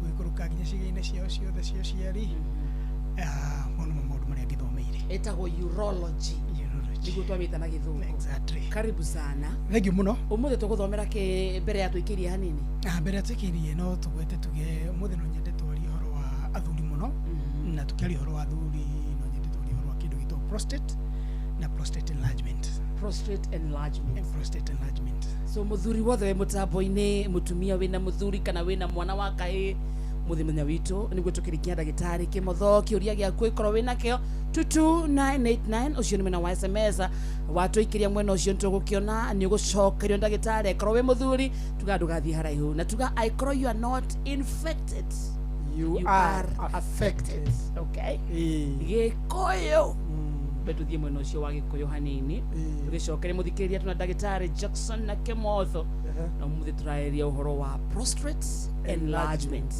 [SPEAKER 18] gũikũrũka nginya ciĩga-inĩ ciao ciothe cia ũciari. Mũno maũndũ marĩa ngĩthomeire.
[SPEAKER 3] Etagwo urology. Niguo twamĩta na gĩthũngũ.
[SPEAKER 18] Exactly.
[SPEAKER 3] Karibu sana.
[SPEAKER 18] Thank you mũno.
[SPEAKER 3] Ũmũthĩ tũgũthomera kĩ mbere ya twĩkĩrie hanini.
[SPEAKER 18] Mbere ya twĩkĩrie no tũgwete tuge ũmũthĩ no nyende twarie ũhoro wa athuri mũno, na tũkĩaria ũhoro wa athuri no nyende twarie ũhoro wa kĩndũ gĩtagwo prostate na prostate enlargement.
[SPEAKER 3] Prostate enlargement.
[SPEAKER 18] Prostate enlargement.
[SPEAKER 3] So muthuri wothe mutambo-ini, mutumia wina muthuri kana wina mwana wa kaĩ, muthimenya witu niguo tukirikia ndagitari kimotho kiuria giaku ikorwo wina kio 22989 ucio ni mena wa SMS watu ikiria mwena ucio ntugukiona ni ugucokerio ndagitari ikorwo wi muthuri tuga ndugathie haraihu na tuga ikorwo you are not infected, you are affected. Okay, gikuyu betuthie mwena ucio wa gikuyu hanini tugicokeria muthikiriria tuna ndagitari Jackson na Kimotho na muthi turaeria uhoro wa prostate enlargement.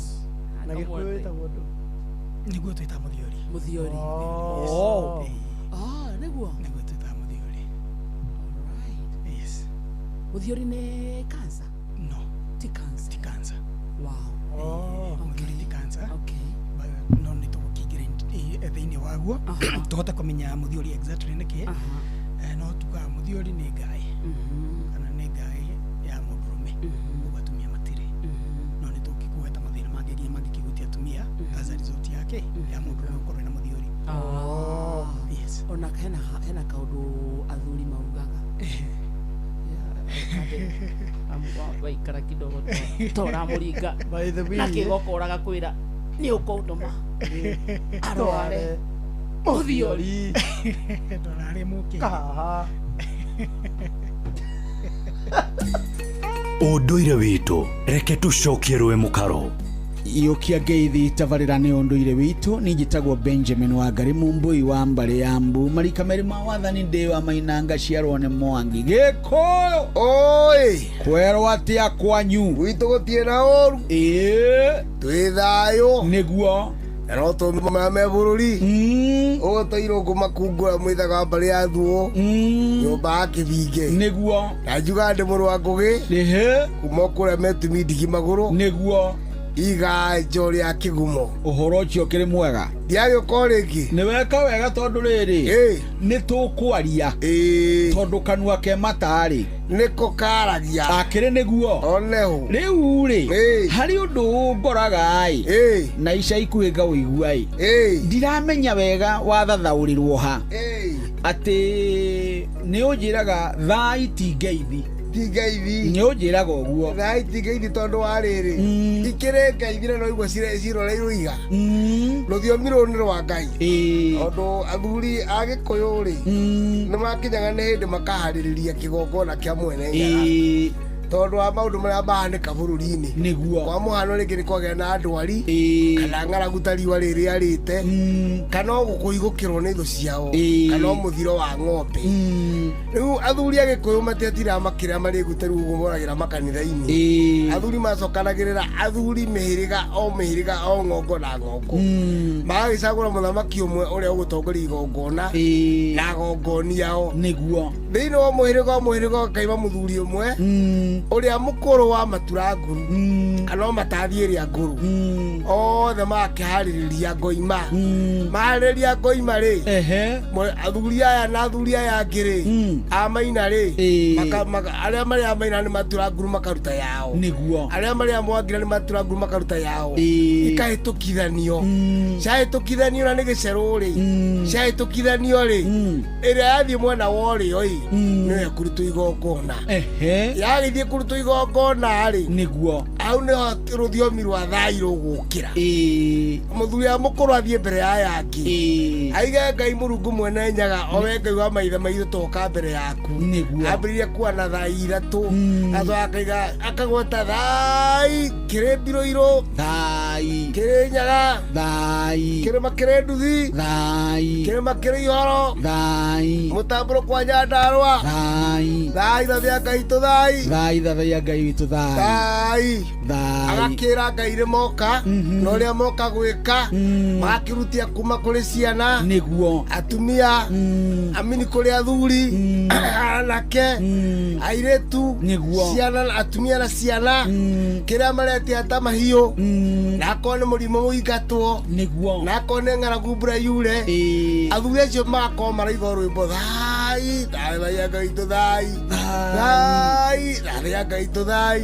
[SPEAKER 4] Na gikuyu etagwo ndu
[SPEAKER 18] niguo twita muthiori.
[SPEAKER 3] Muthiori. Niguo
[SPEAKER 18] twita muthiori.
[SPEAKER 3] Alright. Yes. Muthiori ni cancer?
[SPEAKER 18] No.
[SPEAKER 3] Ti cancer.
[SPEAKER 18] Ti cancer.
[SPEAKER 3] Wow.
[SPEAKER 18] Muthiori ti cancer.
[SPEAKER 3] Okay.
[SPEAKER 18] No ni tugukingire thĩinĩ waguo tũhote kũmenya muthiori exactly nĩkĩ. No tuga muthiori nĩ ngai kana nĩ ngai ya mũndũrũme ũguo atumia matirĩ. No nĩ tũkĩgweta mathĩna mangĩ nginya mangĩkĩhutia atumia as a result yake ya mũndũrũme gũkorwo na muthiori. Yes.
[SPEAKER 3] Ona hena kaũndũ athuri maugaga waikara kidogo toramũringa na kĩgoko ũragakwĩra nĩ ũkũndũma arware mũthiori
[SPEAKER 18] ndorare mũkĩ
[SPEAKER 2] ũndũire witũ reke tucokie rwe mũkaro
[SPEAKER 19] iũkia ngeithi tabarĩra nĩ ũndũire witũ nĩ njĩtagwo Benjamin Wangari Mumbui wa Mbale ya Mbu marika merĩ ma wathani ndĩ wa Mainanga ciarwo nĩ Mwangi gĩkũyũ oi kwerwo atĩa kwanyu gwitũ gũtirĩ na ũru twĩ thayũ nĩguo no tũmama me bũrũri ũgũtũirwo kũmakungũra mwĩthaga Mbale ya Thuo nyũmba ya Kĩbinge nĩguo na njuga ndĩ mũrũ wa Ngũgĩ kuma kũrĩa metumi ndigi magũrũ nĩguo iga njori ya Kĩgumo ũhoro ũcio kĩrĩ mwega ndiagĩũka rĩngĩ nĩ weka wega tondũ rĩrĩ nĩ tũkwaria tondũ kanua ke matarĩ nĩko karagia akĩrĩ nĩguo oneho rĩu rĩ harĩ ũndũ ngoraga na ica ikuhĩ ngaũigua ndiramenya wega wathathaũrĩrwo ha atĩ nĩ ũnjĩraga thaa itingeithi nĩ ũnjĩraga ũguo thaa itingeithi tondũ wa rĩrĩ ikĩrĩ ngeithire no igua ciroreirwo iga rũthiomi rũrũ nĩ rwa Ngai tondũ athuri a Gĩkũyũ rĩ nĩ makinyaga nĩ hĩndĩ makaharĩrĩria kĩgongona kĩa mwene Nyaga tondũ wa maũndũ marĩa mahanĩka bũrũri-inĩ nĩguo kwa mũhano rĩngĩ nĩ kwagĩa na ndwari kana ng'aragu ta riũa rĩrĩ arĩte kana gũkũigũkĩrwo nĩ thũ ciao kana mũthiro wa ng'ombe rĩu athuri a Gĩkũyũ matiatiraga makĩrĩa marĩgute rĩu gũmoragĩra makanitha-inĩ athuri macokanagĩrĩra athuri mĩhĩrĩga o ng'ongo na ng'ongo magagĩcagũra mũthamaki ũmwe ũrĩa ũgũtongoria igongona na gongoni yao nĩguo thĩinĩ wa mũhĩrĩga kaima mũthuri ũmwe ũrĩa mũkũrũ wa maturanguru kana matathiĩ ĩrĩa ngũrũ othe makĩharĩrĩria ngoima maharĩrĩria ngoima rĩ athuri aya na athuri aya angĩ rĩ amaina rĩ arĩa marĩ amaina nĩ maturanguru makaruta yao nĩguo arĩa marĩ amwangira nĩ maturanguru makaruta yao ikahĩtũkithanio ciahĩtũkithanio na nĩ gĩcerũ rĩ ciahĩtũkithanio rĩ ĩrĩa yathiĩ mwena wa ũrĩo no ya kurutwo igongona yagithie kurutwo igongona ri
[SPEAKER 18] niguo
[SPEAKER 19] au ne ruthiomi rwa thai rugukira muthuri amukuru athie mbere ya yangi aiga Ngai Murungu mwene nyaga owe Ngai wa maithe maitho toka mbere yaku
[SPEAKER 18] niguo
[SPEAKER 19] ambirie kuana thai iratu akaiga akagweta thai kire biroiro
[SPEAKER 18] thai
[SPEAKER 19] kire nyaga
[SPEAKER 18] thai
[SPEAKER 19] kire makire nduthi
[SPEAKER 18] thai
[SPEAKER 19] kire makire ihoro
[SPEAKER 18] thai
[SPEAKER 19] mutamburo kwa Nyandarua
[SPEAKER 18] thai
[SPEAKER 19] thai thathia Ngai tu thai
[SPEAKER 18] thai thathia Ngai witu thai
[SPEAKER 19] thai
[SPEAKER 18] thai
[SPEAKER 19] agakira Ngai moka no uria moka gwika makirutia kuma kuri ciana
[SPEAKER 18] niguo
[SPEAKER 19] atumia amini kuri athuri anake airetu ciana atumia na ciana kira marete ata mahiu na kone murimo muigatwo
[SPEAKER 18] niguo
[SPEAKER 19] na kone ng'aragu mbura yure athuri acio magako maraiga rwimbo thai thai Ngai tu thai thai Ngai tu thai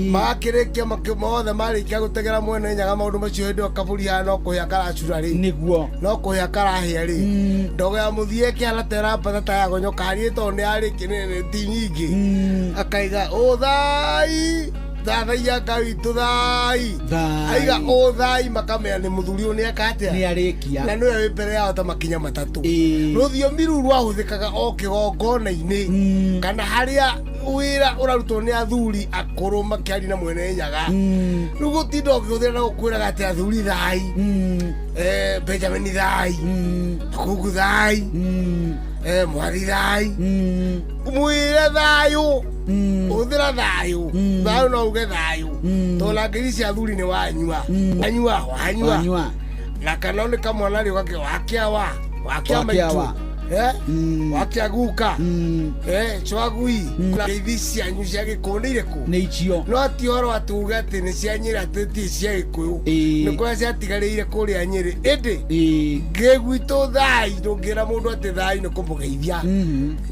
[SPEAKER 19] makirikia makimothe marikia gutegera mwene nyaga maundu macio hindi akaburia no kuhia karacura ri
[SPEAKER 18] niguo
[SPEAKER 19] no kuhia karahia ri ndogo ya muthie kiana tera patata ya gonyoka hari to ni ari kinene ti nyingi akaiga o thai thai Ngai tu thai aiga o thai makamea ni muthuri ni akatia
[SPEAKER 18] ni arikia
[SPEAKER 19] na no we mbere yao ta makinya matatu ruthiomi ru rwahuthikaga o kigongona-ini kana haria wira urarutwo ni athuri akuru makiari na mwene nyaga riu gutinda ukihũthĩra na gukwĩraga ati athuri thai Benjamin thai Kugu thai Mwathi thai mwire thayu uthira thayu thayu no uge thayu tola ngiri cia athuri ni wanyua wanyua na kana ni kamwana ri wakia maitu wakia guka chwagui hivi cianyu cia gikundire ku
[SPEAKER 18] ni icio
[SPEAKER 19] no atioro atuga ati ni cia Nyeri ati cia Gikuyu ni kwa cia tigarire kuria Nyeri indi ngegwito thai ndungira mundu ati thai ni kumugeithia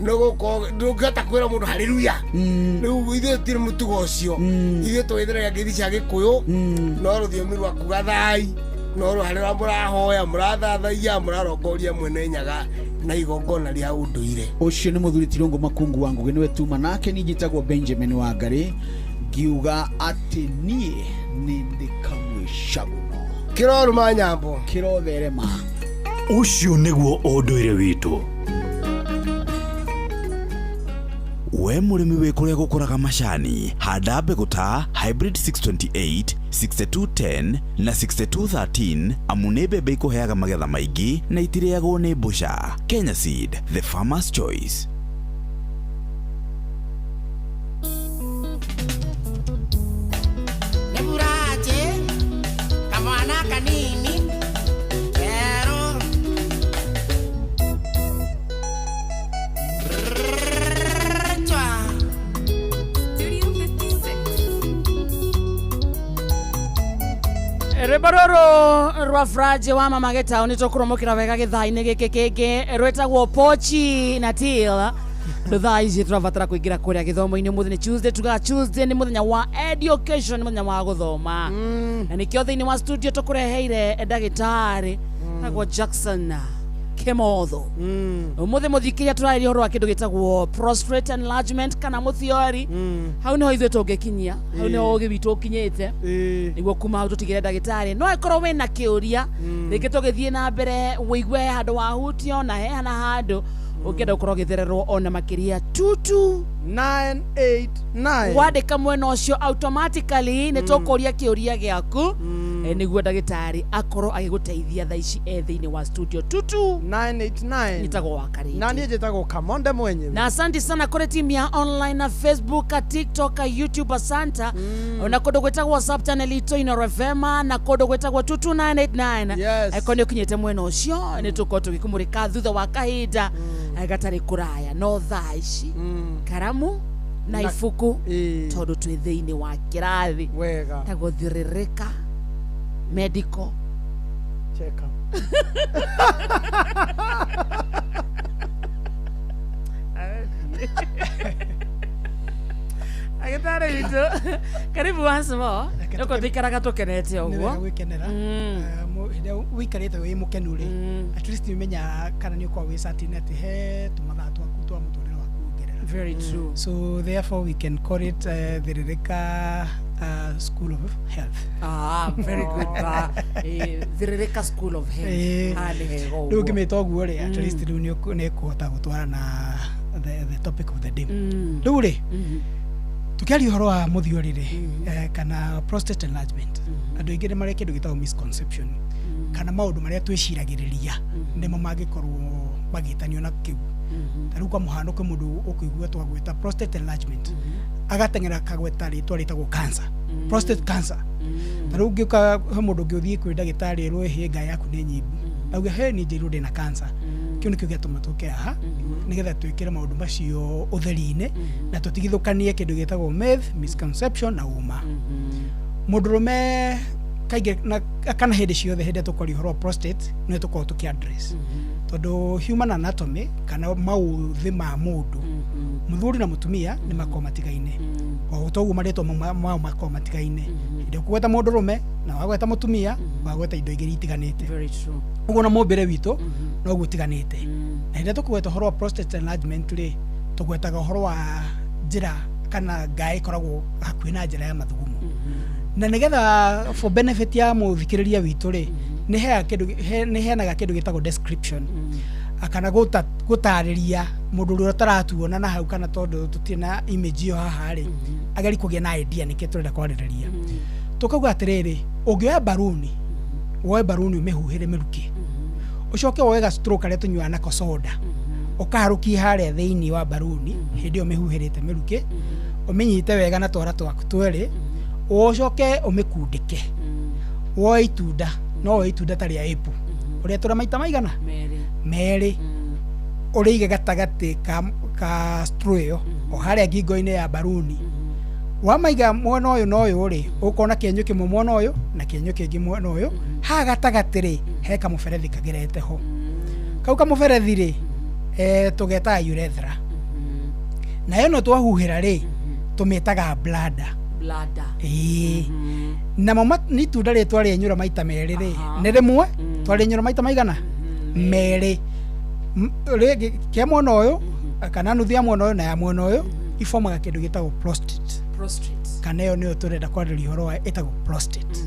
[SPEAKER 19] no guko ndungata kwira mundu haleluya riu ithe tiri mutugo ucio ithe twithiraga ngithi cia Gikuyu no ruthiomi rwa kuga thai no ruharira murahoya murathathaia murarongoria mwene nyaga na igongona ria unduire
[SPEAKER 18] ucio ni muthuri Tirungu Makungu wa Ngugi niwe tuma nake nijitagwo Benjamin Wangari ngiuga ati nie ni ndikamwishaguno
[SPEAKER 19] kiroru manyambo
[SPEAKER 18] kirotherema
[SPEAKER 2] ucio niguo unduire witu we murimi wikuria gukuraga macani handa mbegu ta hybrid 628 6210 na 6213 amu nĩ mbembe ikuheaga magetha maingĩ na itirĩagwo nĩ mbũca. Kenya Seed, the farmer's choice.
[SPEAKER 3] Rebaroro rwa Fraje wa Mama Getao nitokuromokira wega githai-ini giki kingi rwetagwo Pochi na Til thai ici turabatara kuingira kuria githomo-ini muthi ni Tuesday Tuesday ni muthenya wa education muthenya wa guthoma na nikio thiini wa studio tukureheire ndagitari tagwo Jackson Kemotho umuthi muthikiria turairia horo wa kindu gitagwo prostate enlargement kana muthiori hau niho ithuĩ tũngĩkinyia hau niho ũgĩ witũ ũkinyĩte nĩguo kuma hau tũtigĩre ndagĩtarĩ no ĩkorwo wĩna kĩũria rĩngĩ tũgĩthiĩ na mbere wĩigue handũ wahutio na hehana handũ ũngĩenda gũkorwo ũgĩthererwo ona makĩria
[SPEAKER 4] 229
[SPEAKER 3] wandĩka mwena ũcio automatically nĩ tũkũria kĩũria gĩaku nĩguo ndagĩtarĩ akorwo agĩgũteithia thaa ici thĩinĩ wa studio
[SPEAKER 4] 229
[SPEAKER 3] nitagwo Wakarĩte
[SPEAKER 4] na niĩ njĩtagwo Kamonde mwenyewe
[SPEAKER 3] na asante sana kũrĩ timu ya online na Facebook, TikTok, YouTube asanta na kũndũ gwĩtagwo WhatsApp channel itũ Inooro FM na kũndũ gwĩtagwo 22989 eko nĩ ũkinyĩte mwena ũcio nĩ tũkorwo tũgĩkũmũrĩka thutha wa kahinda gatarĩ kũraya no thaa ici karamu na ibuku tondũ twĩ thĩinĩ wa kĩrathi
[SPEAKER 4] wega
[SPEAKER 3] ta gũthiũrũrũka medical
[SPEAKER 4] check up
[SPEAKER 3] agitare witũ karibu once more nĩkũ tũikaraga tũkenete ũguo
[SPEAKER 18] nĩ gwikenera hĩndĩ wikarĩte wĩ mũkenu rĩ at least umenya kana nĩ ũkorwo wĩ certain atĩ he tũmathaa twaku twa mũtũrĩre
[SPEAKER 3] Very true.
[SPEAKER 18] So therefore we can call it the Rireka School of Health.
[SPEAKER 3] Very good. The Rireka School of Health.
[SPEAKER 18] Rĩu ngĩmĩta ũguo rĩ, at least rĩu nĩkũhota gũtwara na the topic of the day. Rĩu rĩ, tukiaria ũhoro wa mũthiori rĩ, kana prostate enlargement, andũ aingĩ nĩ marĩ kĩndũ gĩtagwo misconception, kana maũndũ marĩa twĩciragĩrĩria nĩmo mangĩkorwo magĩtanio na kĩu. Tarĩu kwa mũhano kwĩ mũndũ ũkũigua twagwĩta prostate enlargement, agateng'era kagweta rĩtwa rĩtagwo cancer, prostate cancer. Tarĩu ngĩũka he mũndũ ũngĩ ũthiĩ kwĩ ndagĩtarĩ erwo hĩnga yaku nĩ nyimbu, auge he niĩ njĩirwo ndĩna cancer. Kĩu nĩkĩo gĩatũma tũke haha nĩgetha twĩkĩre maũndũ macio ũtheri-inĩ na tũtigithũkanie kĩndũ gĩtagwo myth, misconception na uma. Mũndũrũme kaingĩ kana hĩndĩ ciothe hĩndĩ tũkwaria ũhoro wa prostate nĩ tũkorwo tũkĩ-address, tondũ human anatomy kana maũthĩ ma mũndũ, mũthuri na mũtumia nĩ makoragwo matigaine, o toguo marĩtwa mao makoragwo matigaine. Hĩndĩ ũkũgweta mũndũrũme na wagweta mũtumia wagweta indo igĩrĩ itiganĩte. Ũguo na mũmbĩre witũ noguo itiganĩte. Na hĩndĩ tũkũgweta ũhoro wa prostate enlargement rĩ, tũgwetaga ũhoro wa njĩra kana ngaĩ ĩkoragwo hakuhĩ na njĩra ya mathugumo. Na nĩgetha for benefit ya mũthikĩrĩria witũ rĩ, nĩ heanaga kĩndũ gĩtagwo description, kana gũtarĩria mũndũ ũrĩa ũtaratuona na hau, kana tondũ tũtirĩ na image ĩyo haha rĩ, ageri kũgĩa na idea nĩkĩĩ tũrenda kwarĩrĩria. Tukauga atĩrĩrĩ, ũngĩoya baruni, woe baruni ũmĩhuhĩre mĩrukĩ, ũcoke woe ga-stroke karĩa tũnyuaga nako soda, ũkaharũkie harĩa thĩinĩ wa baruni, hĩndĩ ĩyo ũmĩhuhĩrĩte mĩrukĩ, ũmĩnyite wega na twara twaku twĩrĩ, ũcoke ũmĩkundĩke. Woe itunda, no woe itunda ta rĩa apple, ũrĩatũra maita maigana? Merĩ. Ũrĩige gatagatĩ ka straw ĩyo o harĩa ngingo-inĩ ya baruni. Wamaiga mwena ũyũ na ũyũ rĩ, ũkona kĩenyũ kĩmwe mwena ũyũ na kĩenyũ kĩngĩ mwena ũyũ, haha gatagatĩ rĩ, he kamũberethi kagerete ho. Kau kamũberethi rĩ, tũgetaga urethra. Nayo no twahuhĩra rĩ, tũmĩtaga bladder. Namo nĩ itunda rĩ twarĩenyũra maita merĩ rĩ, nĩ rĩmwe twarĩenyũra maita maigana? Merĩ. Kĩa mwena ũyũ kana nuthu ya mwena ũyũ na ya mwena ũyũ ifomaga kĩndũ gĩtagwo prostate. Kana ĩyo nĩyo tũrenda kwarĩria ũhoro wa ĩtagwo prostate.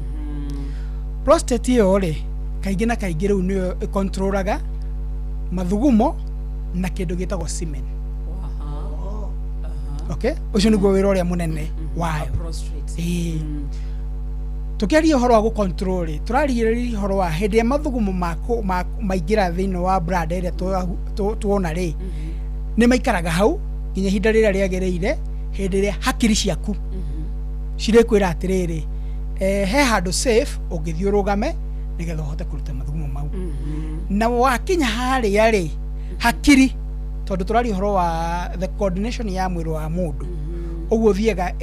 [SPEAKER 18] Prostate ĩyo rĩ, kaingĩ na kaingĩ rĩu nĩyo ĩkontrolaga mathugumo na kĩndũ gĩtagwo semen. Okay? Ũcio nĩguo wĩra ũrĩa mũnene wayo. Tukiaria ũhoro wa gũcontrol rĩ, tũrarigĩrĩria ũhoro wa hĩndĩ ya mathugumo maingĩra thĩinĩ wa bladder ĩrĩa tuona rĩ, nĩ maikaraga hau nginya ihinda rĩrĩa rĩagĩrĩire, hĩndĩ ĩrĩa hakiri ciaku cirĩkwĩra atĩrĩrĩ, he handũ safe ũngĩthiĩ ũrũgame nĩgetha ũhote kũruta mathugumo mau. Na wakinya harĩa rĩ, hakiri, tondũ tũraria ũhoro wa the coordination ya mwĩrĩ wa mũndũ, ũguo thiaga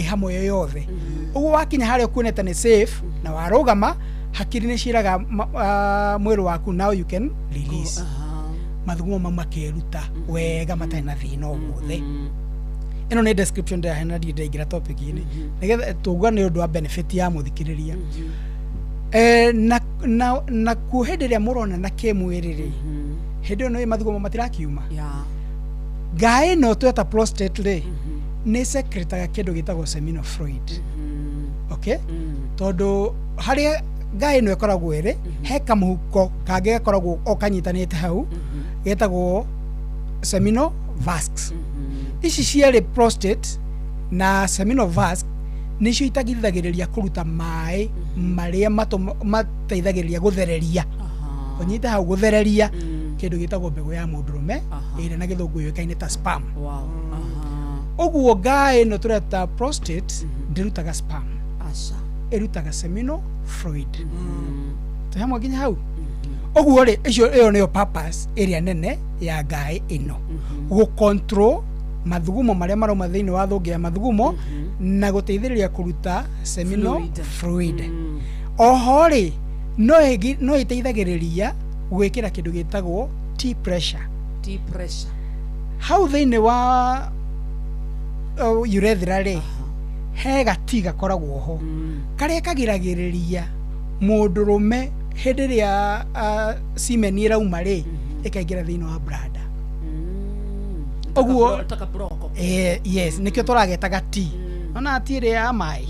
[SPEAKER 18] hamwe yothe. Ũguo wakinya harĩa kuoneta nĩ safe na warũgama, hakiri nĩ ciĩraga mwĩrĩ waku now you can release. Mathugumo mau makeruta wega matarĩ na thĩna o wothe. Ĩno nĩ description ndĩrahena ndaingĩra topic-inĩ nĩgetha tũuga nĩ ũndũ wa benefit ya mũthikĩrĩria. Na kuo hĩndĩ ĩrĩa mũrona na kĩmwĩrĩ rĩ, hĩndĩ ĩyo nĩ mathugumo matirakiuma. Ngaĩ ĩno tweta prostate rĩ, nĩ secretaga kĩndũ gĩtagwo seminal fluid. Okay? Tondũ harĩa ngaĩ ĩno ĩkoragwo ĩrĩ, he kamũhuko kangĩ gakoragwo o kanyitanĩte hau getagwo seminal vascs. Ici cierĩ prostate na seminal vasc nĩcio itagithagĩrĩria kũruta maĩ marĩa mateithagĩrĩria gũthereria. Ũnyite hau gũthereria kĩndũ gĩtagwo mbegũ ya mũndũrũme ĩrĩa na gĩthũngũ yũĩkaine ta sperm. Ũguo ngaĩ ĩno tũreta prostate ndĩrutaga sperm, ĩrutaga seminal fluid. Tũhamwe nginya hau. Ũguo rĩ, ĩyo nĩyo purpose ĩrĩa nene ya ngaĩ ĩno, gũcontrol mathugumo marĩa marauma thĩinĩ wa thũngĩ ya mathugumo na gũteithĩrĩria kũruta seminal fluid. Oho rĩ, no ĩteithagĩrĩria gwĩkĩra kĩndũ gĩtagwo T-pressure. Hau thĩinĩ wa urethra rĩ, he gati gakoragwo ho karĩa kagiragĩrĩria mũndũrũme hĩndĩ ĩrĩa semen ĩrauma rĩ, ĩkaingĩra thĩinĩ wa bladder.
[SPEAKER 3] oguo taka broko
[SPEAKER 18] yes nikio turagetaga T ona atire ya mai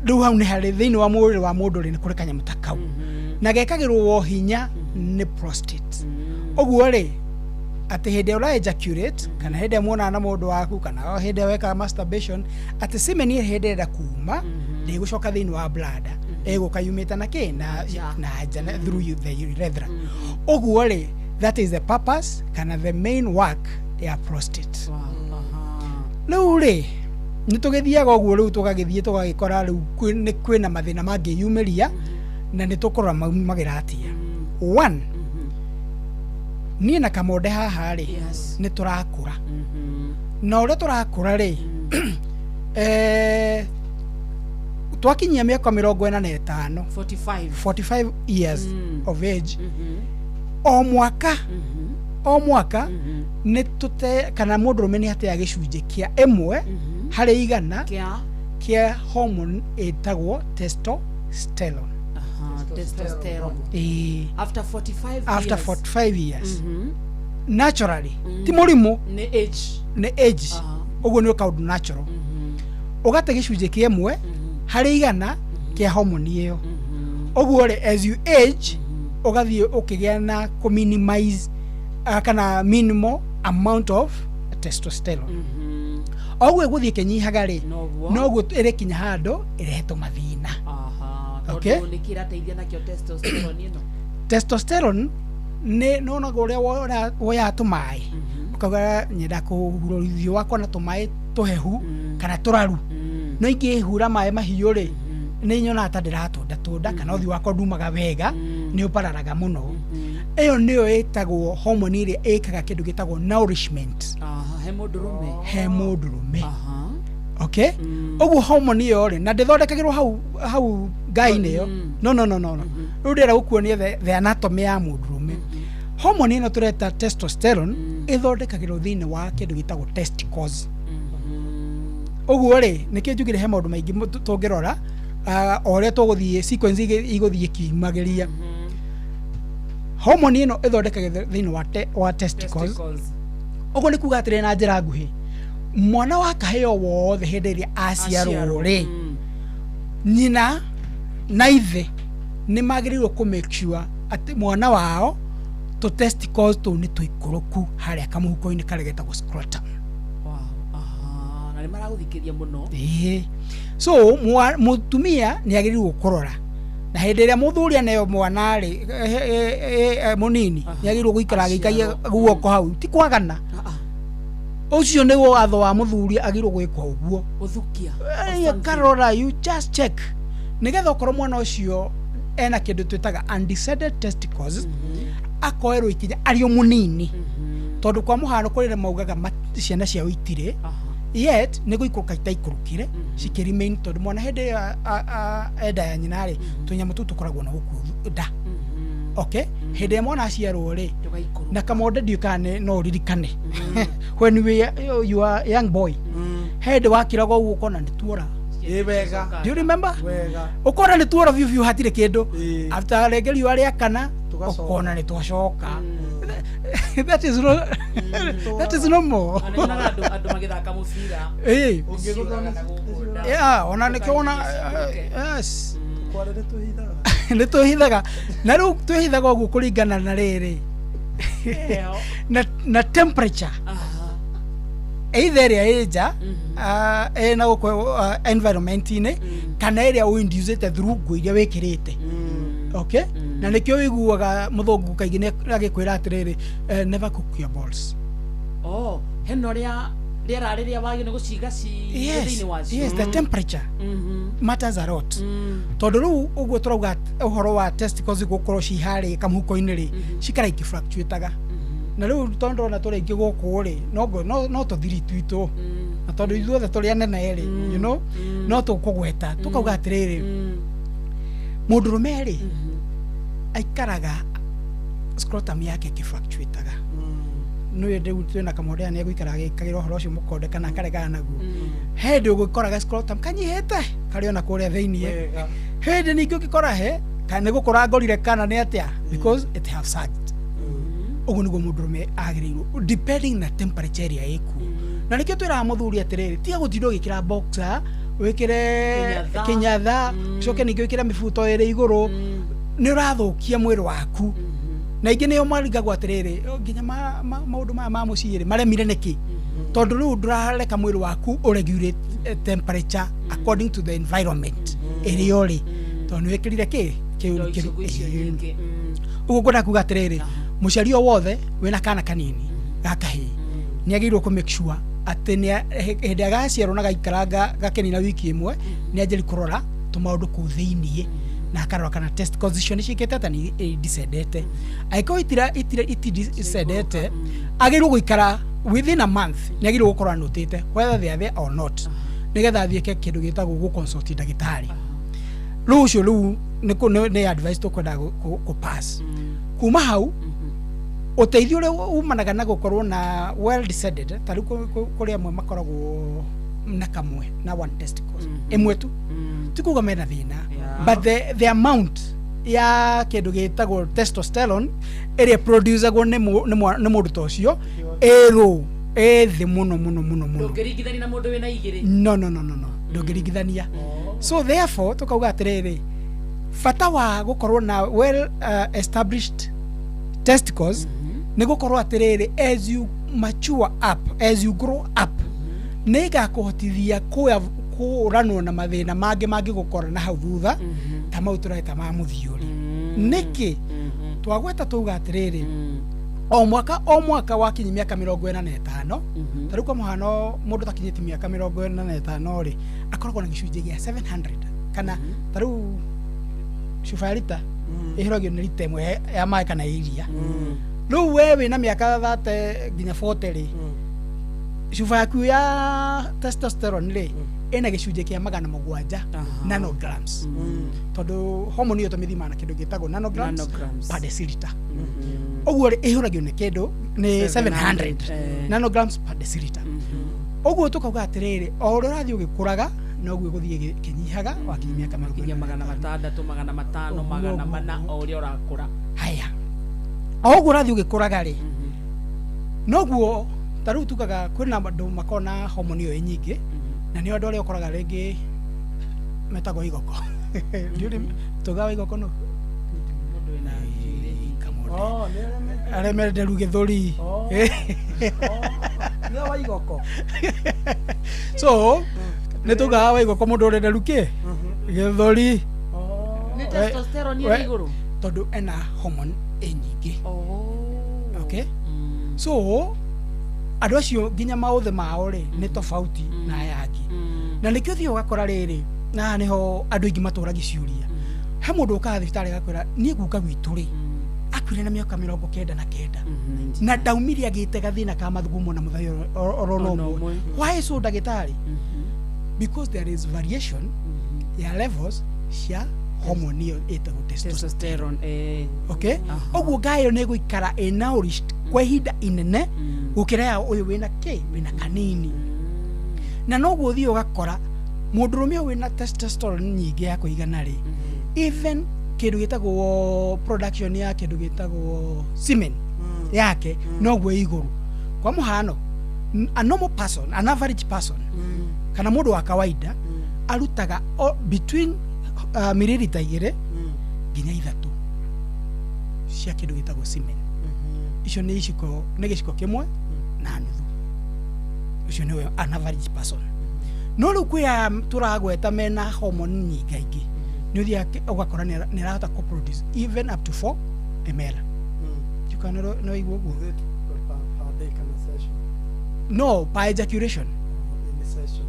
[SPEAKER 18] riu hau ni hari thiini wa mwiri wa mundu ri ni kuri kanyamu takau na gekagirwo wo hinya ni prostate oguo ri ati hinde ura ejaculate kana hinde muona na mundu waku kana hinde weka masturbation ati semen ni hinde da kuma ni gucoka thiini wa bladder egukayumita na ke na jana through the urethra oguo ri that is the purpose kana the main work ya prostate riu ri nitugithiaga oguo riu tugagithie tugagikora riu kwina mathina mangiyumiria na nitukora magira atia one ni na kamonde haha ri ni turakura na ore turakura ri twakinyia miaka 45 45 years of age o mwaka ni tute kana mundu rumeni hate ya gicunje kia emwe hari igana kia hormone etagwo testosterone.
[SPEAKER 3] Testosterone. After
[SPEAKER 18] 45 years naturally ti murimu ni age ugo ni kaundu natural ugate gicunje kia emwe hari igana kia hormone iyo ugo as you age ugathie ukigia na ku minimize kana minimal amount of testosterone ogwe guthie kinyihaga ri no gwo ire kinya hando irehetwo mathina okay
[SPEAKER 3] nikira teithia na kio testosterone ino
[SPEAKER 18] testosterone ne no na gore woya tumai ukaga nyenda kuhurithio wako na tumai tuhehu kana turaru no ingihura mai mahiu ri ni nyona atandiratonda kana uthi wako ndumaga wega ni upararaga muno eyo niyo etagwo hormone ire ekaga kindu gitagwo nourishment he mundurume okay oguo hormone iyo ri na ndithondekagirwo hau ngai-ini yo no riu ndira gukuonia the anatomy ya mundurume hormone ino tureta testosterone ithondekagirwo thiini wa kindu gitagwo testicles oguo ri nikio njugire he maundu maingi tungirora ore tuguthie sequence iguthie kimageria hormone ino ithondekagirwo thiini wa testicles oguo ni kuga atire na njira nguhi mwana wa kaheo wothe hinde iria aciarwo ri nyina na ithe ni magirirwo ku make sure ati mwana wao to testicles to ni tuikuruku haria kamuhuko-ini karegetagwo scrotum
[SPEAKER 3] na ni maraguthikiria muno
[SPEAKER 18] so mutumia ni agirirwo kurora na hinde iria muthuria nayo mwana ri munini ni agirirwo guikara gikaia guoko hau ti kwagana ucio ni watho wa muthuri agirwo gwikwa uguo
[SPEAKER 3] uthukia
[SPEAKER 18] karora you just check nigetha ukorwo mwana ucio ena kindu twitaga undecided testicles akoerwo ikinya ario munini tondu kwa muhano kurire maugaga ciana cia uitire yet ni guikuruka itaikurukire cikiremain tondu mwana hinde enda ya nyina ri tunyamu tu tukoragwo na guku da okay hinde mwana aciarwo ri na kamonde ndiukane no ririkane when you are young boy hinde wakirago uguo kona ni tuora
[SPEAKER 4] wega
[SPEAKER 18] do you remember
[SPEAKER 4] wega
[SPEAKER 18] ukona ni tuora view hatire kindu after regeli wale akana ukona ni twacoka that is no more
[SPEAKER 3] andu magithaka mubira
[SPEAKER 18] ona nikiona yes ni tuhithaga na riu tuhithaga uguo kuringana na riri na temperature either area ena uko environment ine kana area uinducete through ngo iria wikirite okay na nikio wiguaga muthungu kaingi ni agikwira atiriri never cook your balls
[SPEAKER 3] heno riera riria wagi ni guciga thiini wacio
[SPEAKER 18] yes the temperature matters a lot tondu riu uguo turauga uhoro wa testicles gukorwo cihari kamuhuko-ini ri cikara ikifluctuataga na riu tondu na turi ingi guku ri no tuthiri twitu na tondu ithuothe turi anene ri you know no tukugweta tukauga atiriri mundurume ri aikaraga scrotum yake ikifluctuataga no yende utena kamonde ni egwikara gikagira uhoro ucio mukonde kana karega naguo hende ugikoraga scrotum kanyihete kariona kuria thiini hende ningi ukikora he kana gukora ngorire kana ni atia because it have sagged uguo niguo mundurume agirirwo depending na temperature area iku na nikio twira muthuri atiriri tiga gutindo gikira boxer wikire kinyatha coke ningĩ wikire mibuto iri iguru ni urathukia mwiri waku na ingi niyo marigagwo atiriri nginya maundu ma muciiri maremire niki tondu riu ndurareka mwiri waku uregulate temperature according to the environment iri ori tondu wikirire ki uguo ngona kuga atiriri muciari o wothe wina kana kanini gakahi ni agirwo ku make sure ati ni hindi agaciarwo na gaikaranga gakenina wiki imwe ni anjeri kurora tumaundu ku thiini na akarora kana test condition cikite tani disendete aiko itira disendete agirwo guikara within a month ni agirwo gukorwa notite whether they are there or not nigetha thieke kindu gitagwo gu consult ndagitari rucio ru ni advice to kwenda ku pass kuma hau uteithio ule umanaga na gukorwo na well decided tari kuri amwe makoragwo na kamwe na one testicles imwe tu tikuga mena thina but the amount ya kindu gitagwo testosterone ere producer go ne mundu tocio ero ethi muno
[SPEAKER 3] ndungirigithania na mundu wina igiri
[SPEAKER 18] no ndungirigithania so therefore tukauga atiriri fata wa gukorwo na well established testicles ni gukorwo atiriri as you mature up as you grow up nega kuhotithia kuranwo na mathina mangi gukora na hau thutha ta mautura ta ma muthiuri niki twagweta tuga atiriri o mwaka wakinyi miaka 45 tari kwa muhano mundu takinyiti miaka 45 ri akoragwo na gicunje gia 700 kana taru shufarita ihirogio ni lita imwe ya mai kana iria riu wewe na miaka 30 nginya 40 ri shufa yaku ya testosterone ri ena gicunje kia 700 nanograms tondu hormone yo tumithimana kindu gitagwo nanograms per deciliter oguo ri ihirogio ni kindu ni 700 nanograms per deciliter oguo tukauga atiriri o uri rathi ugikuraga no gwe guthie kinyihaga wakinya miaka
[SPEAKER 3] 600 500 400 o uri urakura
[SPEAKER 18] haya oguo rathi ugikuraga ri no guo taru tukaga kwina andu makona hormone yo nyingi na ni andu uri ukoraga ringi metago igoko ndiuri tugawa igoko no mundu wina aremerde githuri
[SPEAKER 4] ndio wa igoko
[SPEAKER 18] so netugawa igoko mundu urenda ruke githuri
[SPEAKER 3] ni testosterone ni iguru
[SPEAKER 18] tondu ena hormone nyingi okay so andu acio nginya mauthe mao ri ni tofauti na yangi na nikio thio gakora riri na niho andu ingi matura giciuria he mundu uka thibitari gakwira ni guka gwitu ri akwire na miaka 99 na daumiria agite gathina ka mathugumo na muthayo orono why so dagitari because there is variation ya levels cia hormone yo eta
[SPEAKER 3] testosterone
[SPEAKER 18] okay oguo gayo ne guikara nourished kwa hinda inene gukira ya uyu wina wina kanini na noguo thio gakora mundurume wina testosterone nyingi ya kuigana ri even kindu gitagwo production ya kindu gitagwo semen yake noguo iguru kwa muhano a normal person an average person kana mundu wa kawaida arutaga between mililita 2 nginya 3 cia kindu gitagwo semen icio ni giciko kimwe na nuthu icio ni an average person no riu kwia turagweta mena hormone nyingi ni uthia ugakora ni rahota ku produce even up to 4 ml you can no igwo go no by ejaculation
[SPEAKER 4] in the session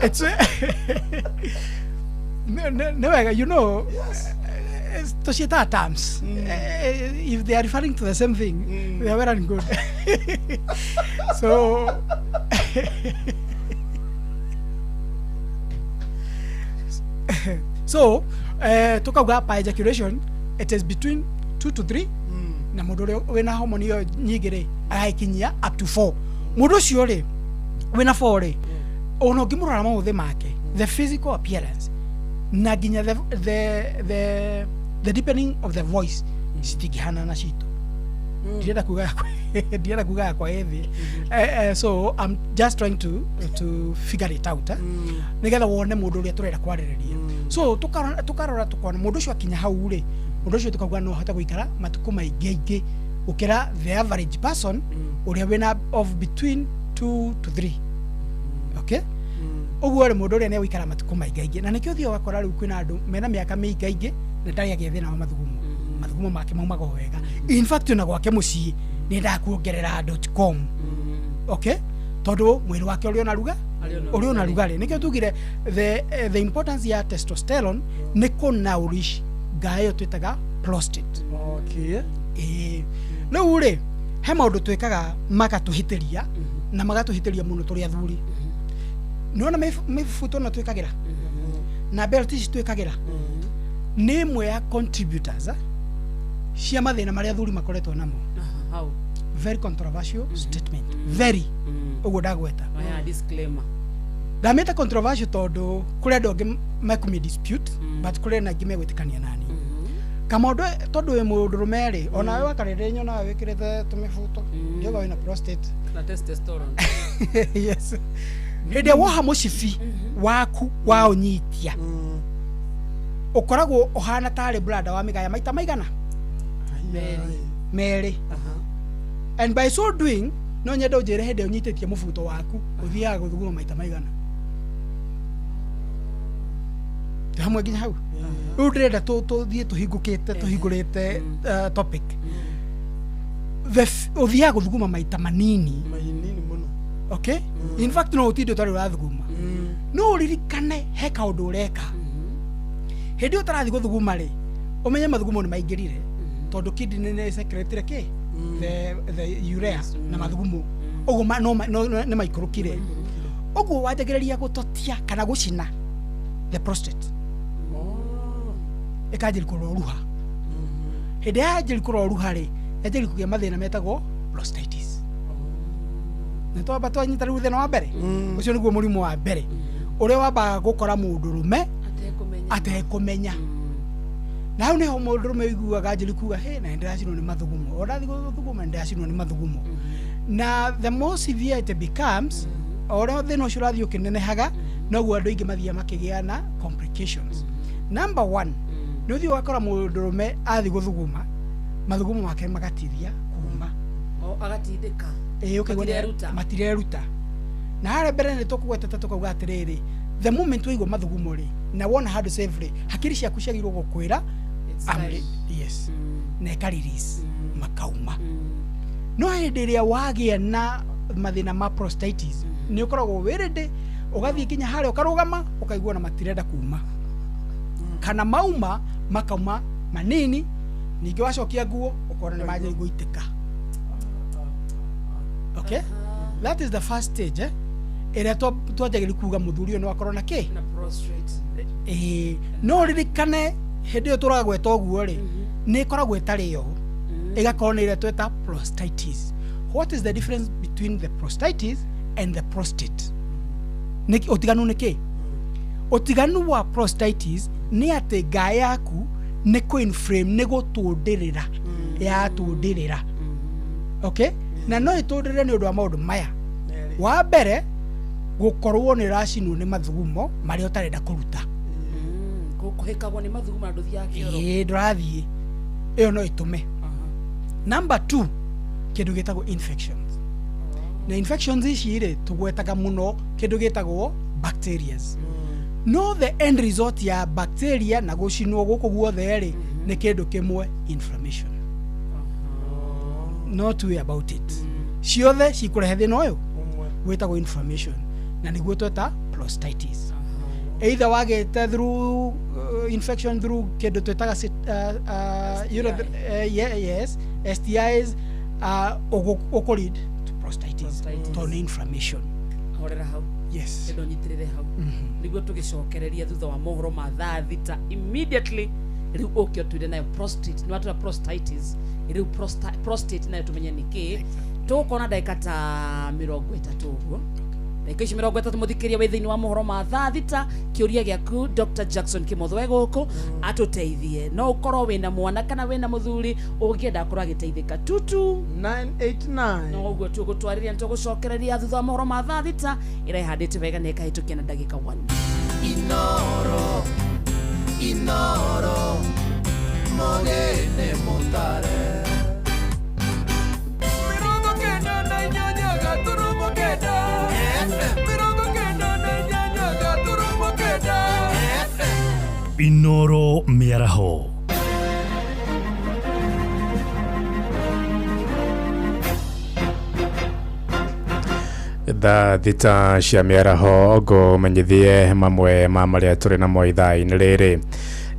[SPEAKER 18] it's no, you know, Toshita terms. If they are referring to the same thing, they are very good. So, talk about by ejaculation, it is between 2 to 3 na mundu ri wina hormone yo nyingi ri agaikinyia up to 4 mundu cio ri wina 4 ri ono ngimurora mauthe make the physical appearance na ginya the deepening of the voice citingihana na citu ndienda kuga kwa hivi so I'm just trying to figure it out nigetha wone mundu uria turenda kwaririria so tukarora tukona mundu ucio akinya hau ri mundu ucio tukauga no hota guikara matuku maingi ukira the average person uria wina of between 2 to 3 okay uguo ri mundu uria ne wikara matuku maingi na nikio thio wakora riu kwina andu mena miaka maingi na ndari agethina wa mathugumo make maumaga wega in fact na gwake mucii ni ndakuongerera .com okay tondu mwiri wake uri ona rugari nikio tugire the importance ya testosterone ni kunaurish gayo twitaga prostate
[SPEAKER 4] okay
[SPEAKER 18] no uri he maundu twikaga magatuhitiria na magatuhitiria muno turi athuri nona mifuto na twikagira na belt twikagira ni imwe ya contributors cia mathina maria athuri makoretwo namo
[SPEAKER 3] how
[SPEAKER 18] very controversial statement very ugo dagweta
[SPEAKER 3] maya disclaimer
[SPEAKER 18] dameta controversial tondu kuri andu angi mekumi dispute but kuri na angi megwitikania nani kama ndo tondu we mundurume ri ona we wakarire nyona wikirite tumifuto ndio wina prostate
[SPEAKER 3] na testosterone
[SPEAKER 18] yes hede waha mucibi waku wa unyitia ukoragwo ohana tare brother wa migaya maita maigana meri and by so doing no nyenda ujere hede unyitetie mufuto waku uthiaga guthuguma maita maigana hamwe ginya hau urenda to thie tuhingurite topic uthiaga guthuguma maita manini
[SPEAKER 4] muno
[SPEAKER 18] okay in fact no utindo tari urathuguma no uririkane he kaundu ureka hindi utarathi guthuguma ri umenye mathugumo ni maingirire tondu kidney ne secretary ke the urea na mathugumo ugo no ni maikurukire ugo wategereria gutotia kana gucina the prostate ekajiri kuroruha hindi ajiri kuroruha ri ajiri kugia mathina metagwo prostatitis neto abatwa nyita ru thina wa mbere ucio niguo murimu wa mbere uria wambaga gukora mundurume atekumenya na hau niho mundurume wiguaga ajiri kuga he na ndiracinwo ni mathugumo orathi guthuguma ndiracinwo ni mathugumo na the more severe it becomes ora thina ucio rathi ukinenehaga noguo andu ingi mathia makigia na complications number 1 ni uthi wakora mundurume athi guthuguma mathugumo make magatithia kuma
[SPEAKER 3] agatindika
[SPEAKER 18] matireruta na hare mbere ni tukugwetete tukauga atiriri the moment wigo mathugumo ri na wona handu safely hakiri ciaku ciagirwo gukwira yes na ka release makauma no hindi ria wagia na mathina ma prostatitis ni ukoragwo wirinde ugathie kinya hare ukarugama ukaigua na matirenda kuma kana mauma makauma manini ningi wacokia nguo ukora ni maje guitika okay that is the first stage ere twajagiri kuga muthuri no akorona ke
[SPEAKER 3] na prostrate
[SPEAKER 18] no ririkane hindi yo turagweta oguo ri ni koragwo etari yo igakorona ire tweta prostatitis what is the difference between the prostatitis and the prostate niki otiganu niki otiganu wa prostatitis ni ate gae yaku ni ko inflame ni gutundirira ya tundirira okay na no itundire ni undu wa maundu maya wa mbere gukorwo ni racinwo ni mathugumo mari utarenda kuruta
[SPEAKER 3] gukuhikagwo ni mathugumo andu thia kioro
[SPEAKER 18] ndirathie iyo no itume number 2 kindu gitagwo infections na infections ici ri tugwetaga muno kindu gitagwo bacteria no the end result ya bacteria na gucinwo guku guothe ri ni kindu kimwe inflammation not way about it ciothe cikurehe thina uyu gwitagwo inflammation na niguo tweta prostatitis either wagete through infection through kindu twetaga yes STIs okorid to prostatitis to inflammation
[SPEAKER 3] horera hau
[SPEAKER 18] yes
[SPEAKER 3] ndo nyitirire hau niguo tugicokereria thutha wa mohoro ma thaa thita immediately riu ukio twire nayo prostate ni watu wa prostatitis riu prostate nayo tumenye niki tukona dakika ta 30 uguo dakika ici 30 muthikiria we thiini wa mohoro ma thaa thita kiuria giaku Dr. Jackson Kimothwe guku atuteithie no ukorwo wina mwana kana wina muthuri ungienda kura giteithika tutu
[SPEAKER 4] 989
[SPEAKER 3] no uguo tugutwariria ntugucokereria thutha wa mohoro ma thaa thita ira ihandite wega na ikahitukia na dakika 1
[SPEAKER 1] Inoro Mogene Montare Mirongo kenda na nyanya gaturumo kenda Mirongo kenda na nyanya gaturumo kenda
[SPEAKER 20] Inoro Miaraho
[SPEAKER 5] Thaa thita cia mĩaraho ngũmenyithie mamwe ma marĩa tũrĩ namo ithaa-inĩ rĩrĩ.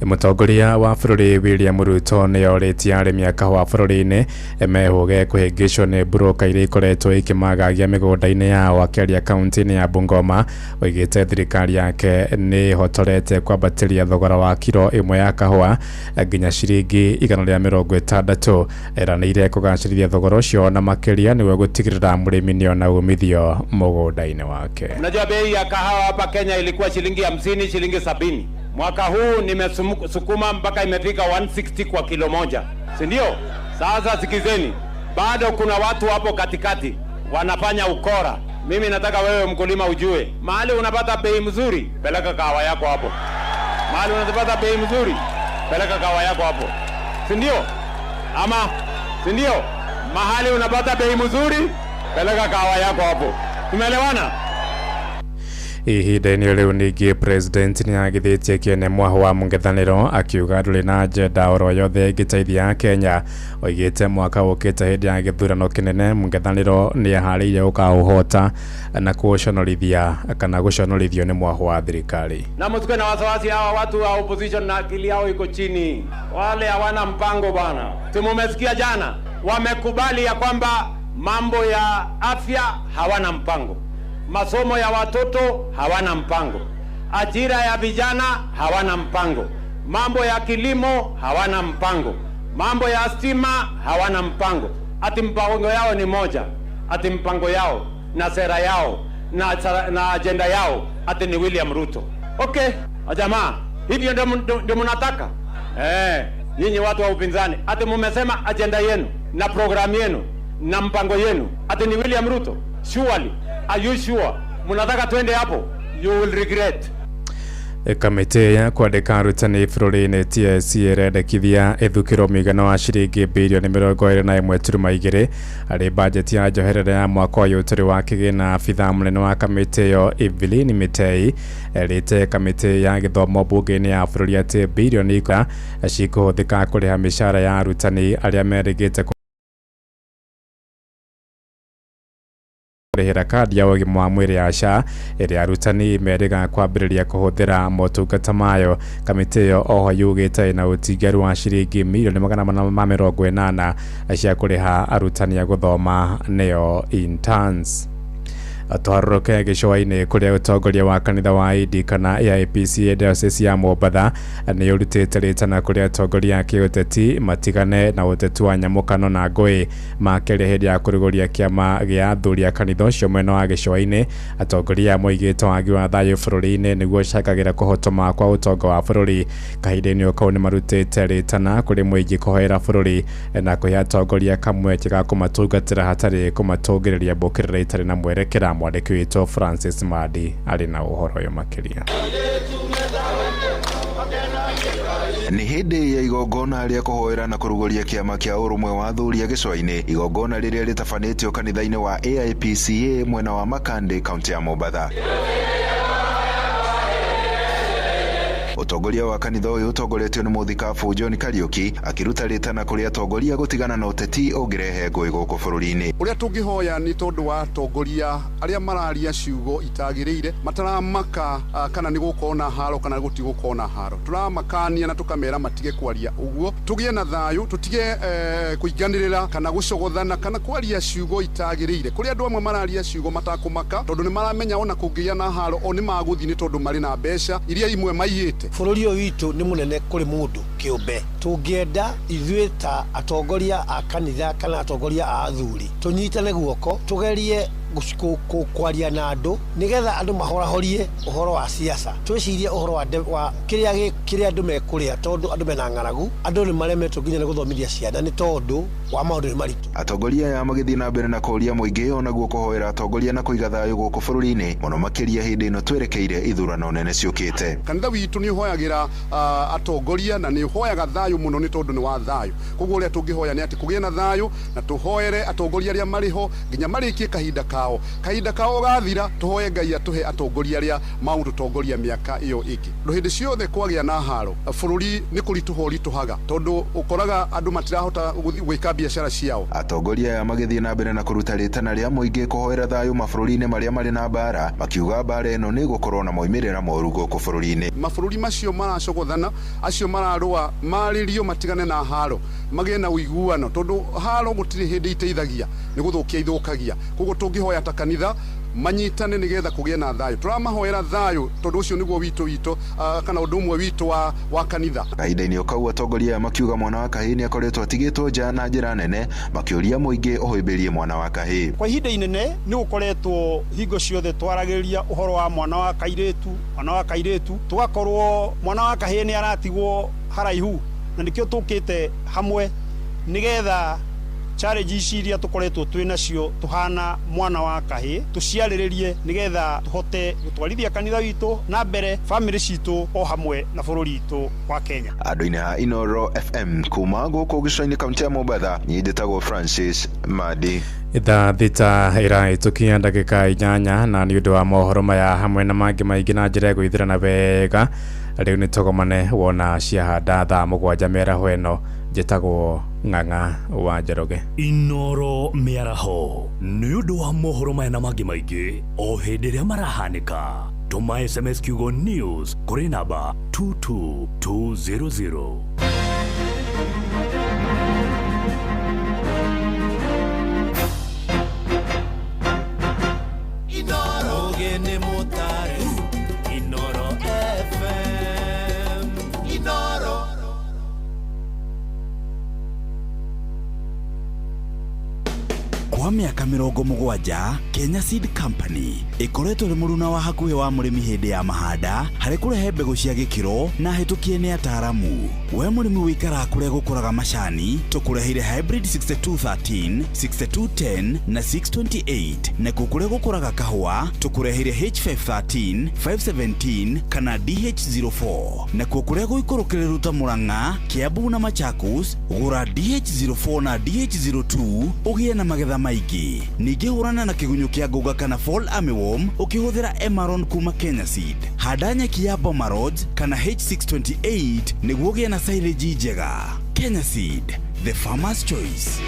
[SPEAKER 5] Mũtongoria wa bũrũri William Ruto nĩ orĩtie arĩmi a kahũa bũrũri-inĩ mehũge kũhĩngĩcwo nĩ broka iria ikoretwo ikĩmagagia mĩgũnda-inĩ yao, akĩaria kaunti-inĩ ya Bungoma. Oigĩte thirikari yake nĩ ĩhotorete kwambatĩria thogora wa kiro ĩmwe ya kahũa nginya ciringi 160. Eranĩire kũgacĩrithia thogora ũcio na makĩria nĩguo gũtigĩrĩra mũrĩmi nĩona umithio mũgũnda-inĩ wake.
[SPEAKER 21] Unajua bei ya kahawa hapa Kenya ilikuwa shilingi 50, shilingi 70. Mwaka huu nimesukuma mpaka imefika 160 kwa kilo moja, si ndio? Sasa sikizeni, bado kuna watu hapo katikati wanafanya ukora. Mimi nataka wewe mkulima ujue, mahali unapata bei mzuri, peleka kahawa yako hapo. Mahali unapata bei mzuri, peleka kahawa yako hapo, si ndio? Ama si ndio? Mahali unapata bei mzuri, peleka kahawa yako hapo. Tumeelewana?
[SPEAKER 5] Ihinda-inĩ rĩu ningĩ president nĩ agithĩtie kĩene mwaho wa mũng'ethanĩro akiuga ndũrĩ na njenda oro yothe ĩngĩteithia Kenya. Oigĩte mwaka ũkĩte hĩndĩ ya gĩthurano kĩnene mũng'ethanĩro nĩ aharĩirie gũkaũhota na kũũconorithia kana gũconorithio nĩ mwaho wa thirikari.
[SPEAKER 21] Na msikuwe na wasiwasi, hawa watu wa opposition na akili yao iko chini, wale hawana mpango bwana. Tumumesikia jana wamekubali ya kwamba mambo ya afya hawana mpango, masomo ya watoto hawana mpango, ajira ya vijana hawana mpango, mambo ya kilimo hawana mpango, mambo ya stima hawana mpango. Ati mpango yao ni moja, ati mpango yao na sera yao na agenda yao ati ni William Ruto. Okay, jamaa, hivyo ndio mnataka? Nyinyi watu wa upinzani, ati mumesema agenda yenu na programu yenu na mpango yenu ati ni William Ruto. Surely, are you sure? Munataka twende hapo? You will regret.
[SPEAKER 5] Kamĩtĩ ya kwandĩka arutani bũrũri-inĩ TSC ĩrendekithia ĩthukĩrwo mũigana wa ciringi birioni 21.2 harĩ bajeti ya njoherera ya mwaka ũyũ tũrĩ wa kĩgĩna. Abitha mũnene wa kamĩtĩ ĩyo Evelyn Mitei erĩte kamĩtĩ ya gĩthomo bunge-inĩ ya bũrũri atĩ birioni cikũhũthĩka kũrĩha mĩcara ya arutani arĩa merĩgĩte rĩhĩra kandi ya ũgima wa mwĩrĩ ya SHA ĩrĩa arutani merĩga kwambĩrĩria kũhũthĩra motungata mayo. Kamĩtĩ ĩyo oho yugĩte ĩna ũtiganu wa ciringi mirioni 480 cia kũrĩha arutani a gũthoma nĩyo interns. Twaroroke gĩcũa-inĩ kũrĩa ũtongoria wa kanitha wa AID kana AIPC Diocese ya Mombatha nĩ ũrutĩte rĩtana kũrĩa atongoria a kĩũteti matigane na ũteti wa nyamũkano na ngũĩ makĩria hĩndĩ ya kũrugũria kĩama gĩa athuri a kanitha ũcio mwena wa gĩcũa-inĩ. Atongoria moigĩte wagi wa thayũ bũrũri-inĩ nĩguo ũcangagĩra kũhotoma kwa ũtonga wa bũrũri. Kahinda-inĩ kau nĩ marutĩte rĩtana kũrĩ mũingĩ kũhoera bũrũri na kũhe atongoria kamweke ga kũmatungatĩra hatarĩ kũmatũngĩrĩria mbũkĩrĩra itarĩ na mwerekera. Mwandĩki witũ Francis Madi arĩ na ũhoro ũyũ makĩria.
[SPEAKER 6] Nĩ hĩndĩ ya igongona rĩa kũhoera na kũrugũria kĩama kĩa ũrũmwe wa athuri a gĩcũa-inĩ, igongona rĩrĩa rĩtabanĩtio kanitha-inĩ wa AIPCA mwena wa Makande, kaunti ya Mombatha. Utongoria wa kanitha ũyũ ũtongoretio nĩ mũthikabu John Kariuki akiruta rĩtana kũrĩ atongoria gũtigana na ũteti ũngĩrehe ngũĩ gũkũ bũrũri-inĩ.
[SPEAKER 22] Ũrĩa tũngĩhoya nĩ tondũ wa atongoria arĩa mararia ciugo itagĩrĩire, mataramaka kana nĩ gũkorwo na haro kana gũtigũkorwo na haro. Tũramakania na tũkamera matige kwaria ũguo, tũgĩe na thayũ, tũtige kũinganĩrĩra kana gũcogothana kana kwaria ciugo itagĩrĩire. Kũrĩ andũ amwe mararia ciugo matakũmaka tondũ nĩ maramenya ona kũngĩgĩa na haro o nĩ magũthiĩ nĩ tondũ marĩ na mbeca iria imwe maiyĩte.
[SPEAKER 9] bururi witu ni munene kuri mundu kiumbe tungienda ithuĩ ta atongoria a kanitha kana atongoria a athuri tunyitane guoko tugerie kwaria na andu nigetha andu mahorahorie uhoro wa siasa twicirie uhoro wa kiria andu mekuria tondu andu mena ng'aragu andu ni maremetwo nginya ni guthomithia ciana ni tondu wa maundu ni maritu.
[SPEAKER 6] Atongoria ya magithii na mbere na kuria muingi ona guo kuhoera atongoria na kuiga thayu guku bururi-ini muno makiria hindi ino twerekeire ithurano nene ciukite.
[SPEAKER 22] Kanitha witu ni hoyagira atongoria na ni hoyaga thayu muno ni tondu ni wa thayu koguo uria tungihoya ni ati kugie na thayu na tuhoere atongoria aria mariho nginya marikie kahinda kao gathira tuhoye Ngai atuhe atongoria aria maundu tongoria miaka iyo iki hindi ciothe kwagia na haro bururi ni kurituhori tuhaga tondu ukoraga andu matirahota gwika biashara ciao.
[SPEAKER 6] Atongoria ya magithii na mbere na kuruta ritana ria muingi kuhoera thayu mabũrũri-inĩ maria mari na mbara makiuga mbara ino ni gukorwo na moimirira moru guku bũrũri-inĩ.
[SPEAKER 22] Mabũrũri macio maracogothana acio mararũa maririo matigane na haro magie na uiguano tondu haro gutiri hindi iteithagia ni guthukia ithukagia koguo tungihoya ta kanitha manyitane nigetha kugie na thayu turamahoera thayu tondu ucio niguo witu kana undu umwe witu wa kanitha.
[SPEAKER 6] Kahinda-inĩ ukau atongoria makiuga mwana wa kahii ni akoretwo atigitwo nja na njira nene makiuria muingi uhuibirie mwana wa kahii.
[SPEAKER 20] Kwa ihinda inene ni ukoretwo hingo ciothe twaragiriria uhoro wa mwana wa kairetu tugakorwo mwana wa kahii ni aratigwo haraihu na nikio tukite hamwe nigetha challenges iria tukoretwo twinacio tuhana mwana wa kahii tuciariririe nigetha tuhote gutwarithia kanitha witu na mbere family citu o hamwe na bururi witu wa Kenya.
[SPEAKER 6] Andu-ini ha Inoro FM kuma guku gicua-ini kaunti ya Mombatha ni nditagwo Francis Madi.
[SPEAKER 5] Itha thita iraitukia ndagika 8 na ni undu wa mohoro maya hamwe na mangi maingi na njira gwithirana wega riu ni togomane wona ciahanda thaa 7 mĩaraho ĩno njĩtagwo Ng'ang'a wa Njoroge.
[SPEAKER 23] Inoro mĩaraho nĩ ũndũ wa mohoro maya na mangi maingi o hĩndĩ ĩrĩa marahanĩka tũma SMS kiugo news kũrĩ namba 22200.
[SPEAKER 1] Inoro gene motare Inoro FM Inoro.
[SPEAKER 2] Kwa miaka 70 Kenya Seed Company ikoretwo ri muruna wa hakuhi wa murimi hindi ya mahanda hari kurehe mbegu cia gikiro na hitukie ni ataramu. We murimi wikara kure gukuraga macani tukureheire hybrid 6213 6210 na 628 na kukure gukuraga kahua tukureheire H513 517 kana DH04 na kukure guikurukireru ta Murang'a Kiambu na Machakos gura DH04 na DH02 ugie na magetha maigi. Ningi hurana na kigunyo kia nguga kana fall armyworm ukihuthira Emaron kuma Kenya Seed. Handa nyeki ya Bomarod kana H628 niguo gie na silage njega. Kenya Seed, the farmer's choice.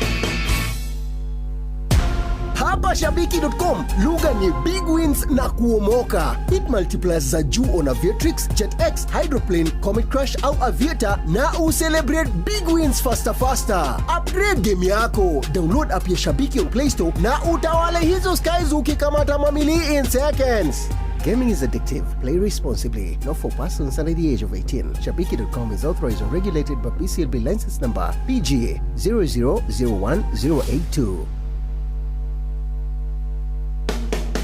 [SPEAKER 24] Hapa Shabiki.com, lugha ni big wins na kuomoka. Hit multipliers za juu on Aviatrix, JetX, Hydroplane, Comet Crush au Aviator na ucelebrate big wins faster. Upgrade game yako. Download app ya Shabiki on Play Store na utawale hizo skies ukikamata mamili in seconds. Gaming is addictive. Play responsibly. Not for persons under the age of 18. Shabiki.com is authorized or regulated by BCLB license number PGA 0001082.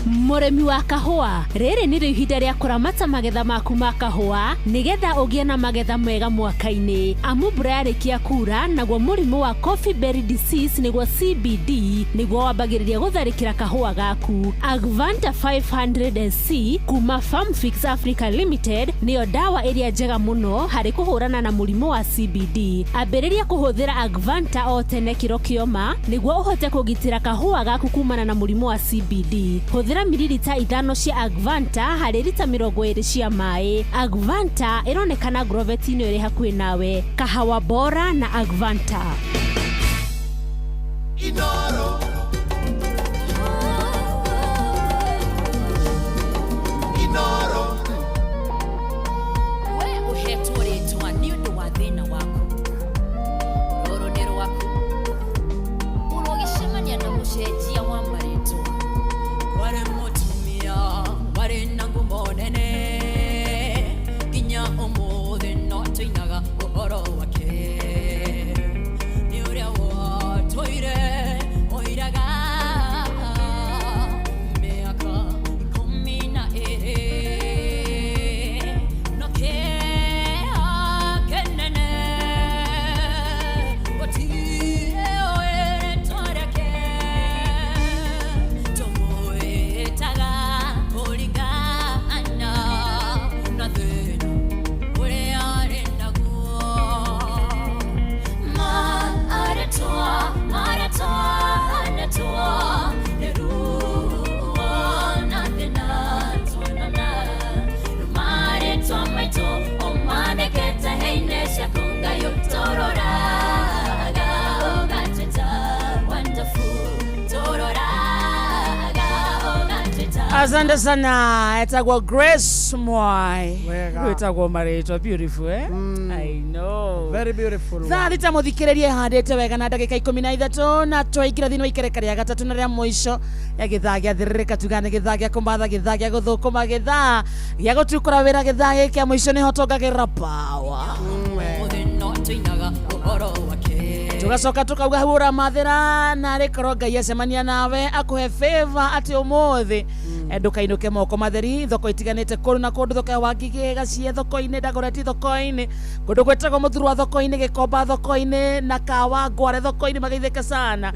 [SPEAKER 16] Muremi wa kahua riri ni ihinda ria kuramata magetha maku ma kahua nigetha ugie na magetha mega mwaka-ini. Amu mbura yarikia kura naguo murimu wa coffee berry disease niguo CBD niguo wambagiriria gutharikira kahua gaku. Agvanta 500SC kuma Farm Fix Africa Limited niyo dawa iria njega muno hari kuhurana na murimu wa CBD. Ambiriria kuhuthira Agvanta o tene kiro kioma niguo uhote kugitira kahua gaku kumana na murimu wa CBD. Huthira mililita 5 cia Agvanta hari lita 20 cia mai. Agvanta ironekana Grovet-ini iri hakuhi nawe. Kahawa bora na Agvanta.
[SPEAKER 1] Inoro Inoro
[SPEAKER 25] we uhetwo ritwa ni undu wa thina waku ruru ni rwaku urogicemania na mucenjia wa maritwa wari mutumia wari na ngumo nene nginya umu
[SPEAKER 3] Asante sana. Etagwa Grace Mwai.
[SPEAKER 4] Wega.
[SPEAKER 3] Etagwa Marito. Beautiful, eh? I know.
[SPEAKER 4] Very beautiful.
[SPEAKER 3] Thalitha muthikiririe handite wega na ndagika 13 na twaingira thini wa ikereka ria gatatu na ria muico ya githaa gia thiririka tugane githaa gia kumatha githaa gia guthukuma githaa gia gutukura wira githaa giki kia muico ni hotongagira power. Tugacoka tukauga hura mathira na rikoro Ngai acemania nawe akuhe favor ati umuthi ndukainũke moko matheri thoko itiganite kũndũ na kũndũ thoko ya Wangigĩ Gacie thoko-inĩ Dagoretti thoko-inĩ kũndũ gwĩtagwo Mũthurwa thoko-inĩ Gĩkomba thoko-inĩ na Kawa Ngware thoko-inĩ mageithĩke sana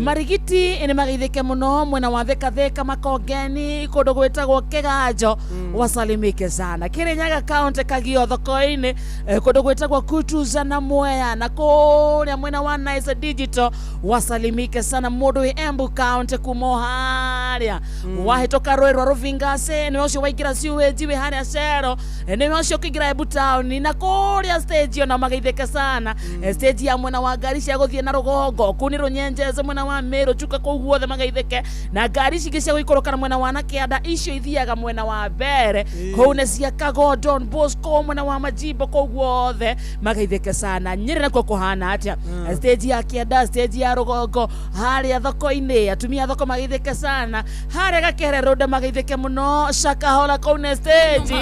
[SPEAKER 3] Marigiti nĩ mageithĩke mũno mwena wa Thika Makongeni kũndũ gwĩtagwo Kĩganjo wasalimike sana Kirinyaga County Kagio thoko-inĩ kũndũ gwĩtagwo Kutuza na Mwea na kũrĩa mwena wa Nice Digital wasalimike sana mũndũ wĩ Embu County kumo harĩa wahĩtũka rũĩ rwa Rũvingase nĩ ũcio waingĩra sewage wĩ harĩa Cero nĩ ũcio ũkĩingĩra Embu Town na kũrĩa stage ona mageithĩke sana stage ya mwena wa ngari cia gũthiĩ na rũgongo kũu nĩ Rũnyenjeze mwena wa Meru Chuka kũu guothe mageithĩke na ngari cingĩ cia gũikũrũka mwena wa Nakĩanda icio ithiaga mwena wa mbere kũu nĩ cia Kago Don Bosco mwena wa Majimbo kũu guothe mageithĩke sana Nyĩrĩ nakuo kũhana atĩa stage ya Kĩanda stage ya rũgongo harĩa thoko-inĩ atumia thoko mageithĩke sana harĩa Gakere Road mageithĩke mũno Shakahola kũu nĩ stage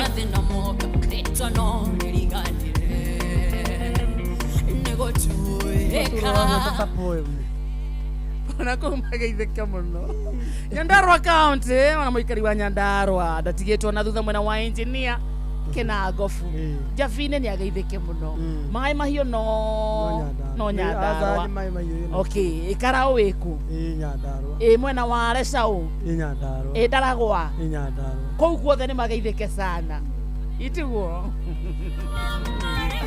[SPEAKER 3] ona kũu mageithĩke mũno Nyandarua County ona mũikari wa Nyandarua ndatigĩtwo na thutha mwena wa engineer Kĩnangobu Javine nĩ ageithĩke mũno maĩ mahiũ no Nyandarua okay ikara wĩku Nyandarua mwena wa Resau Nyandarua Ndaragwa Nyandarua kũu guothe nĩ mageithĩke sana itiguo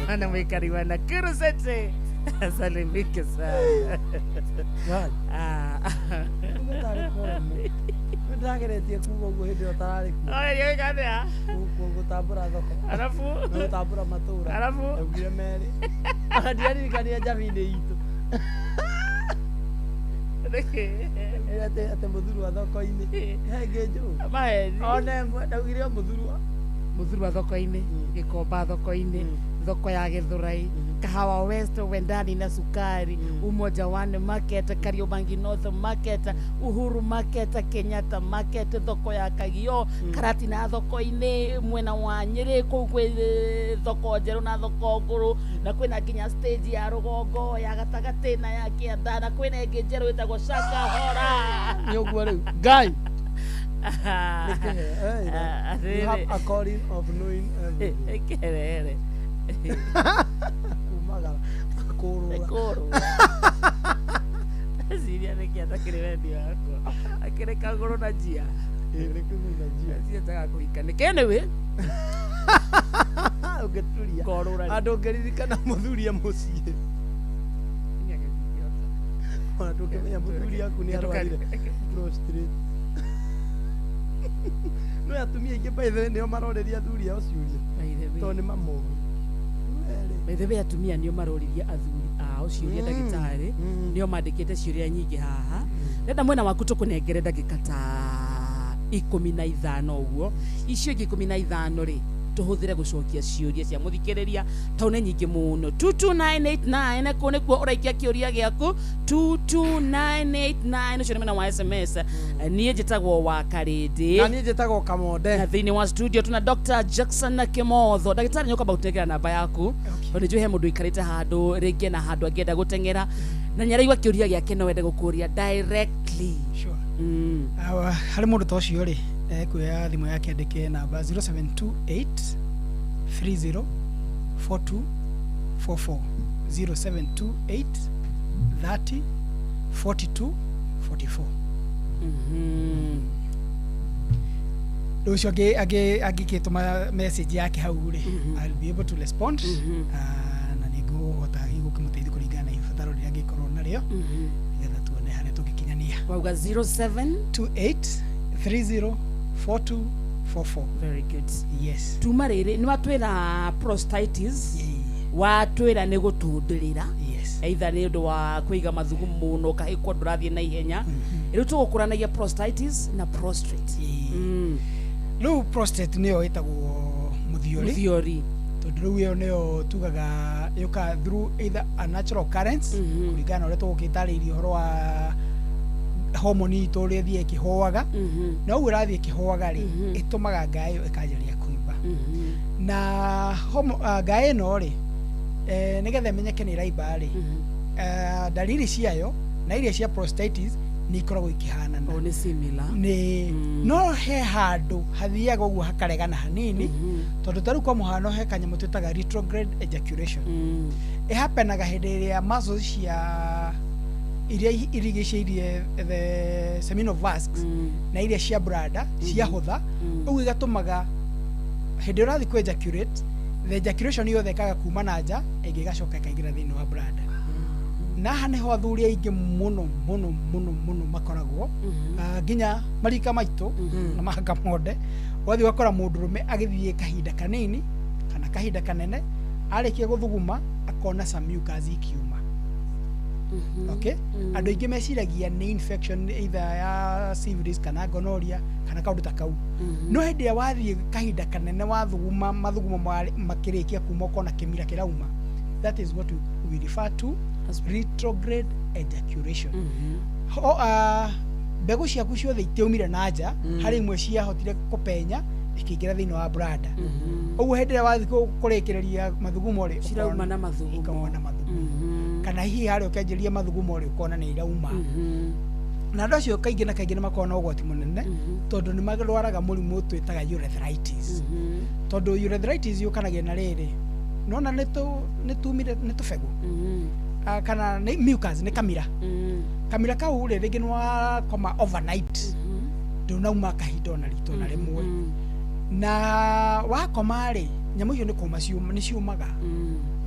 [SPEAKER 3] ana mũikari wa Nakuru City salimike sana ndageretie kuuga ũguo hĩndĩ ĩyo tararĩ kuo gũtambũra thoko arabu gũtambũra matũra arabu augire merĩ ndiaririkania Javine itũ ate Mũthurwa thoko-inĩ hengĩ njũĩ ona ndaugire Mũthurwa thoko-inĩ Gĩkomba thoko-inĩ thoko ya Gĩthũrai Kahawa West Wendani na Sukari Umoja One Market Kariobangi North Market Uhuru Market Kenyatta Market thoko ya Kagio Karati na thoko-inĩ mwena wa Nyĩrĩ kũu kwĩ thoko njerũ na thoko ngũrũ na kwĩna nginya stage ya rũgongo ya gatagatĩ na ya Kĩanda na kwĩna ĩngĩ njerũ ĩtagwo Shakahora nĩ ũguo rĩu Ngai you have a calling of knowing everything kumagara kũrũra Siria nĩ Kĩanda kĩrĩ wendi wako akĩrĩ kagũrũ na njia nĩ kũgũ na njia ciendaga kũhika nĩ kene ũngĩturia andũ ngĩririkana mũthuri mũciĩ ona tũkĩmenya mũthuri aku nĩ arwarire prostrate no atumia aingĩ baithe nĩo maroreria athuri ao ciũria tondũ nĩ mamũĩ baithe atumia nĩo maroriria athuri ao ciũria ndagĩtarĩ nĩo mandĩkĩte ciũria nyingĩ haha nenda mwena waku tũkũnengere ndagĩka ta 15 ũguo icio ingĩ 15 rĩ tuhũthĩre gũcokia ciũria cia mũthikĩrĩria taune nyingĩ mũno 22989 kũ nĩkuo ũraikia kĩũria gĩaku 22989 ũcio nĩ mwena wa SMS niĩ njĩtagwo wa Karĩndĩ na niĩ njĩtagwo Kamonde na thĩinĩ wa studio tuna Dr. Jackson Kĩmotho ndagĩtarĩ nĩ ũkamba gũtengera namba yaku tondũ njũĩ he mũndũ ikarĩte handũ rĩngĩ na handũ angĩenda gũtengera na nĩaraigua kĩũria gĩake no wende gũkũria directly
[SPEAKER 18] harĩ mũndũ ta ũcio rĩ kuya thimũ yake andĩke namba 0728 30 42 44 0728 30 42 44 Ũcio angĩkĩtũma message yake hau rĩ I'll be able to respond na nĩngũhota gũkĩmũteithia kũringana na ibataro rĩrĩa angĩkorwo narĩo nĩgetha tuone harĩa tũngĩkinyania wauga 0728 30 4244 very good yes tuma rĩrĩ nĩ watwĩra prostatitis watwĩra nĩ gũtũndĩrĩra yes either nĩ ũndũ wa kũiga mathugumu mũno kahĩkwo ndũrathiĩ na ihenya rĩu tũgũkũranagia prostatitis na prostrate Riu prostate niyo itagwo muthiori tondu riu iyo niyo tugaga yuka through either a natural occurrence kuringana na uria tugukitariria horo wa hormone itu uria thie kihoaga na uguo irathie kihoaga ri itumaga ngaa iyo ikanjaria kuimba na ngaa ino ri nigetha menyeke ni raimba ri dalili ciayo na iria cia prostatitis ni ikoragwo ikihanana
[SPEAKER 3] ni similar
[SPEAKER 18] ni no he handu hathiaga uguo hakaregana hanini tondu taru kwa muhano he kanyamu twitaga retrograde ejaculation ihapenaga hindi iria muscles cia iria irigiceirie the seminal vascs na iria cia bladder cia hutha uguo igatumaga hindi urathi ku ejaculate the ejaculation yothe ikaga kuma na nja ingigacoka ikaingira thiini wa bladder na hane ho athuri aingi muno makoragwo nginya marika maitu na mahaka monde wathi wakora mundurume agithie kahinda kanini kana kahinda kanene arikia guthuguma akona some mucus ikiuma okay andu aingi meciragia ni infection either ya syphilis kana gonorrhea kana kaundu ta kau no hindi ya wathi kahinda kanene wathuguma mathugumo makirikia kuma ukona kimira kirauma that is what we refer to as retrograde ejaculation mbegu ciaku ciothe itiumire na nja hari imwe ciahotire kupenya ikiingira thiini wa bladder uguo hindi ria wathi kurikireria mathugumo ri
[SPEAKER 3] cirauma na mathugumo
[SPEAKER 18] kana hihi hari ukianjiria mathugumo ri ukona ni irauma na andu acio kaingi na kaingi nimakona ugwati munene tondu ni marwaraga murimu twitaga urethritis tondu urethritis yukanagia na riri nona ni tufegu kana ni mucus ni kamira kau ri ringi nwa koma overnight ndunauma kahinda na rito na rimwe na wakoma ri nyamu icio ni kuma ni ciumaga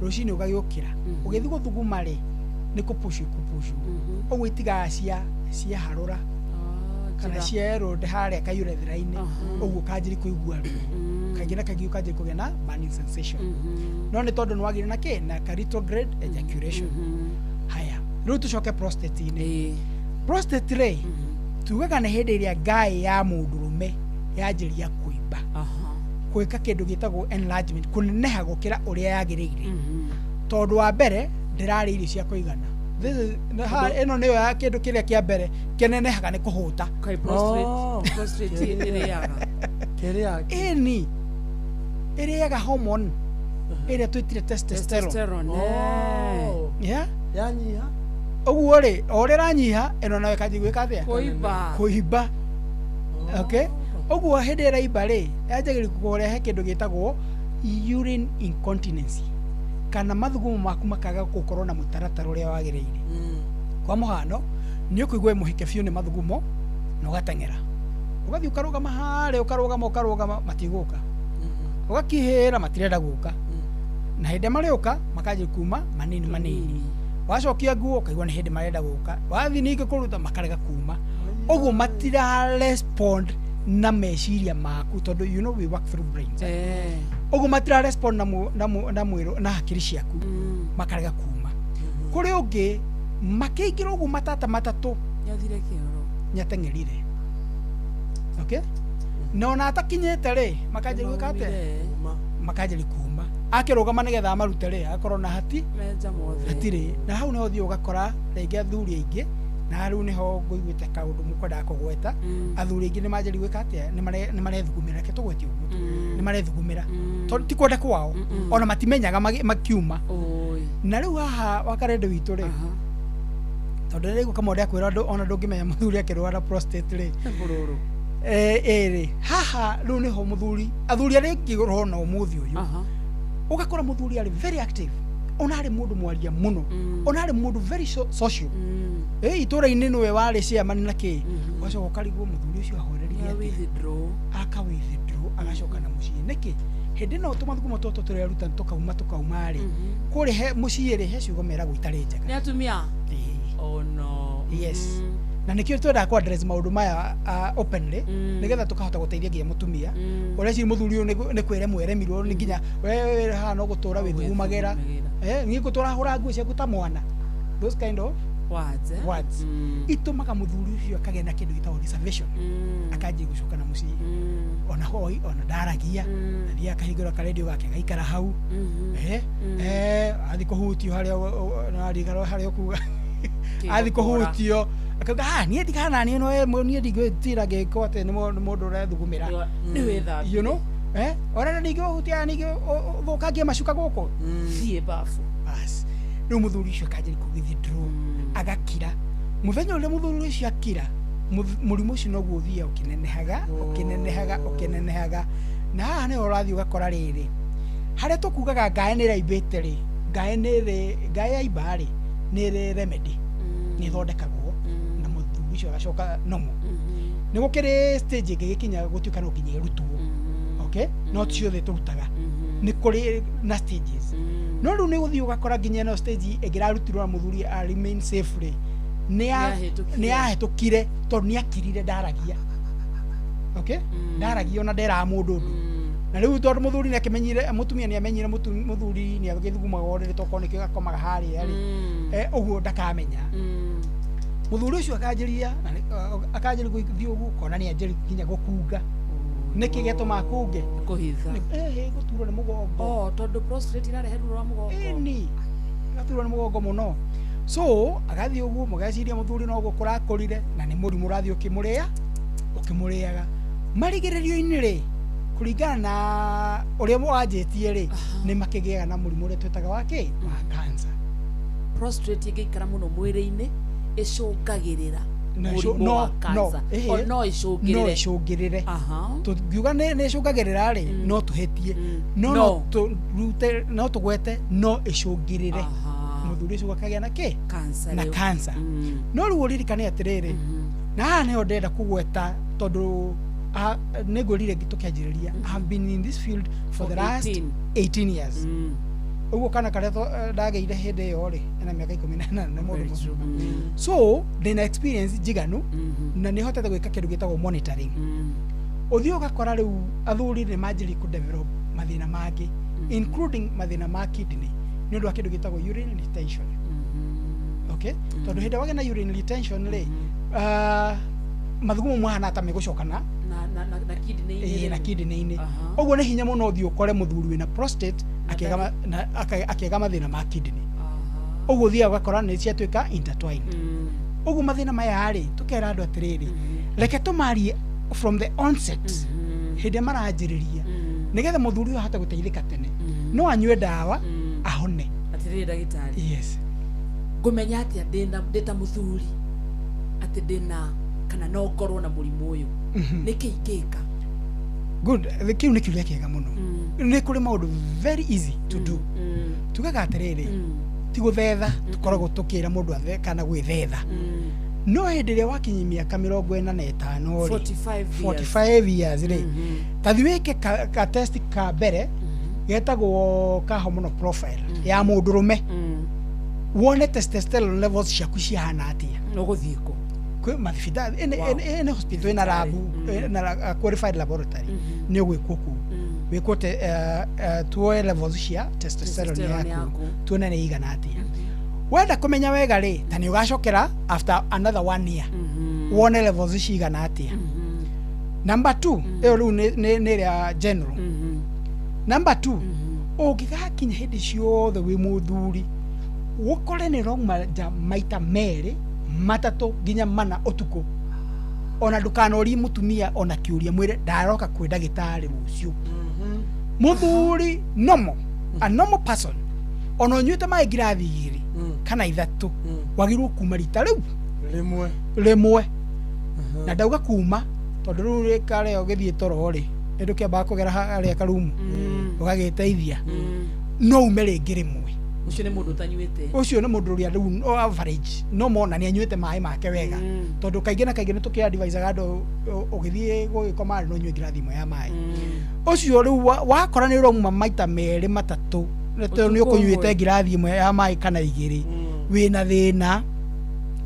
[SPEAKER 18] rucini ugagiukira ugithi guthuguma ri ni kupushu uguo itiga cia harura kana cia erode haria kayurethraini uguo kanjiri kuigua kaingĩ na kaingĩ ukanjia kugĩa na burning sensation no ni tondu nwagire na ke na retrograde ejaculation haya riu tucoke prostate ini prostate ri tugaga na hindi iria ngai ya mundurume yanjiria kuimba kwika kindu gitagwo enlargement kuneneha gukira uria yagiriire tondu wa mbere ndirari irio cia kuigana ino niyo ya kindu kiria kia mbere kinenehaga ni kuhuta
[SPEAKER 3] prostate
[SPEAKER 18] iriaga ini iriaga hormone iria twitire testosterone
[SPEAKER 4] yanyiha
[SPEAKER 18] uguo ri ore ranyiha ino nawe kanji gwika atia kuimba okay uguo hindi iraimba ri yanjagiri kurehe kindu gitagwo urine incontinency kana mathugumo maku makaga gukorwo na mutaratara uria wagiriire kwa muhano ni ukuigwa muhike biu ni mathugumo na ugatengera ugathi ukarugama hare ukarugama matiguka ugakihira matirenda guka na hindi mariuka makaje kuma manini wacokia nguo ukaigwa ni hindi marenda guka wathi ningi kuruta makarega kuma uguo matira respond na meciria maku tondu you know we work through brains uguo matira respond na mwiro na hakiri ciaku makarega kuma kuri ungi makiingira uguo matatu
[SPEAKER 3] yathire kioro
[SPEAKER 18] nyatengerire okay no na atakinyete ri makajiri gwikate makajiri kuma akirugama nigetha amarute ri akorwo na hati
[SPEAKER 3] menja mothe
[SPEAKER 18] hatiri na hau no thio ugakora rĩngĩ athuri aingĩ na rĩu niho ngũiguĩte kaũndũ mũkwendaga kũgweta athuri aingĩ nĩ manjĩri gwĩka atĩa nĩ marethugumĩra ke tũgweti ũguo nĩ marethugumĩra tondũ ti kwenda kwao ona matimenyaga makiuma na rĩu haha wakarende witũ rĩ tondu rĩu kama ũrĩa kwĩra andũ ona ndũngĩmenya mũthuri akĩrwara prostate rĩ rĩ haha rĩu nĩho mũthuri athuri arĩa aingĩ ũrona ũmũthĩ ũyũ ugakora mũthuri arĩ very active ona arĩ mũndũ mwaria mũno ona arĩ mũndũ very social itũra-inĩ nĩwe warĩ ciamani na kĩ ũgacoka ũkarigwo mũthuri ũcio ahoreria aka withdraw agacoka na mũciĩ nĩkĩ hĩndĩ ĩno tũmathugumo tũtũ tũreruta tũkauma rĩ kũrĩ mũciĩ rĩ he ciugo meragwo itarĩ njega
[SPEAKER 3] nĩ atumia oh no
[SPEAKER 18] yes na nikio twenda ku address maundu maya openly nigetha tukahota guteithia nginya mutumia uria ci muthuri uyu ni kwire mweremirwo ni nginya we ha no gutura withugumagera ni gutura hura nguo ciaku ta mwana those kind of
[SPEAKER 3] words
[SPEAKER 18] itumaga muthuri ucio akagĩa na kĩndũ gĩtagwo reservation akanjia gũcoka na mũciĩ ona hoi ona ndaragia athia akahingũra karedio gake gaikara hau athi kũhutio harĩa na rigaro harĩa kuga athi kũhutio akauga niĩ ndigana niĩ no niĩ ndigwĩtira ngĩko atĩ nĩ mũndũ ũrethugumĩra
[SPEAKER 3] nĩ wĩtha
[SPEAKER 18] you know ona ningĩ ũhutia ningĩ thũkangia macuka gũkũ
[SPEAKER 3] thiĩ bafu
[SPEAKER 18] bas rĩu mũthuri ũcio akanjia kũgithindrwo agakira mũthenya ũrĩa mũthuri ũcio akira mũrimũ ũcio noguo ũthiaga ũkĩnenehaga na haha nĩ ũrathiĩ ũgakora rĩrĩ harĩa tũkugaga ngaĩ nĩ raimbĩte rĩ ngaĩ ya imba rĩ nĩ rĩ remedy nĩ ĩthondekagwo na mũthuri ũcio agacoka nomo nĩ gũkĩrĩ stage ĩngĩ gĩkinya gũtuĩka no nginya ĩrutwo okay no ciothe tũrutaga nĩ kũrĩ na stages no rĩu nĩ gũthiĩ ũgakora nginya no stage ĩngĩrarutirwo na mũthuri remain safely nĩ yahĩtũkire tondũ nĩ akirire ndaragia okay ndaragia ona nderaga mũndũ ũndũ na rĩu tondũ mũthuri nĩ akĩmenyire mũtumia nĩ amenyire mũthuri nĩ agĩthugumaga orĩrĩ tokorwo nĩkĩo gakomaga harĩa rĩ ũguo ndakamenya mũthuri ũcio akanjĩria gũthiĩ ũguo kona nĩ anjĩri nginya gũkunga nĩkĩ gĩtũma kunge
[SPEAKER 3] kũhitha
[SPEAKER 18] gũturwo nĩ mũgongo
[SPEAKER 3] tondũ prostrate irarehe ruo rwa mũgongo
[SPEAKER 18] gaturwo nĩ mũgongo mũno so agathiĩ ũguo mũgeciria mũthuri no gũkũra akũrire na nĩ mũrimũ ũrathiĩ ũkĩmũrĩaga marigĩrĩrio-inĩ rĩ kũringana na ũrĩa wanjĩtie rĩ nĩ makĩgĩaga na mũrimũ ũrĩa twĩtaga wa cancer
[SPEAKER 3] prostrate ĩngĩikara mũno mwĩrĩ-inĩ ĩcũngagĩrĩra mũrimũ wa cancer no
[SPEAKER 18] ĩcũngĩrĩre tũngiuga nĩ ĩcũngagĩrĩra rĩ no tũhĩtie no tũgwete no ĩcũngĩrĩre mũthuri ũcio akagĩa na cancer no rĩu ũririkane atĩrĩrĩ na haha nĩho ndenda kũgweta tondũ nĩ ngwĩrire tũkĩanjĩrĩria I have been in this field for the last 18 years ũguo kana karĩa ndagĩire hĩndĩ ĩyo rĩ ena mĩaka 18 nĩ mũndũ so ndĩna experience njiganu na nĩ hotete gwĩka kĩndũ gĩtagwo monitoring ũthiĩ ũgakora rĩu athuri nĩ manjĩrĩ kũdevelop mathĩna mangĩ including mathĩna ma kidney nĩ ũndũ wa kĩndũ gĩtagwo urine retention okay tondũ hĩndĩ wagĩa na urine retention rĩ mathugumo mahana ta megũcokana na kidney-inĩ ũguo nĩ hinya mũno ũthiĩ ũkore mũthuri wĩna prostate akĩaga mathĩna ma kidney ũguo ũthiaga ũgakora nĩ ciatuĩka intertwined ũguo mathĩna maya rĩ tũkera andũ atĩrĩrĩ reke tũmarie from the onset hĩndĩ maranjĩrĩria nĩgetha mũthuri ũyũ ahote gũteithĩka tene no anyue ndawa ahone
[SPEAKER 3] atĩrĩrĩ ndagĩtarĩ
[SPEAKER 18] yes
[SPEAKER 3] ngũmenya atĩa ndĩta mũthuri atĩ ndĩna kana no ngorwo na mũrimũ ũyũ nĩkĩ ingĩka
[SPEAKER 18] good kĩu nĩ kĩũria kĩega mũno nĩ kũrĩ maũndũ very easy to do tugaga atĩrĩrĩ ti gũthetha tũkoragwo tũkĩra mũndũ athe kana gwĩthetha no hĩndĩ ĩrĩa wakinyia mĩaka 45 45 years rĩ tathi wĩke ka test ka mbere getagwo ka hormonal profile ya mũndũrũme wone testosterone levels ciaku cihana atĩa
[SPEAKER 3] no gũthiĩ kũ
[SPEAKER 18] kwĩ mathibitari ene hospital ina lab na qualified laboratory nĩ gwĩkwo kũ wĩkwo tuoe levels cia testosterone yaku tuone nĩ igana atĩa wenda kũmenya wega rĩ ta nĩ ũgacokera after another 1 year wone levels cigana atĩa number 2 ĩyo rĩu nĩ ĩrĩa general number 2 ũngĩgakinya hĩndĩ ciothe wĩ mũthuri ũkore nĩ rauma maita merĩ matatũ nginya mana ũtukũ ona ndũkanorie mũtumia ona kĩũria mwĩre ndaroka kwĩ ndagĩtarĩ rũciũ mũthuri normal a normal person ona ũnyuĩte maĩ ngirathi 2 kana 3 wagĩrĩirwo kuma rita rĩu rĩmwe na ndauga kuma tondũ rĩu rĩkarĩa ũgĩthiĩ toro rĩ nĩ ndũkĩambaga kũgera harĩa karumu ũgagĩteithia no ume rĩngĩ rĩmwe
[SPEAKER 3] ucio nĩ mũndũ ũtanyuĩte
[SPEAKER 18] ucio nĩ mũndũ ũrĩa rĩu average no mona nĩ anyuĩte maĩ make wega tondũ kaingĩ na kaingĩ nĩ tũkĩadvisaga andũ ũgĩthiĩ gũgĩkoma no nyue ngirathi ĩmwe ya maĩ ucio rĩu wakora nĩ ũrauma maita merĩ matatũ nĩ ũkũnyuĩte ngirathi ĩmwe ya maĩ kana 2 wĩna thĩna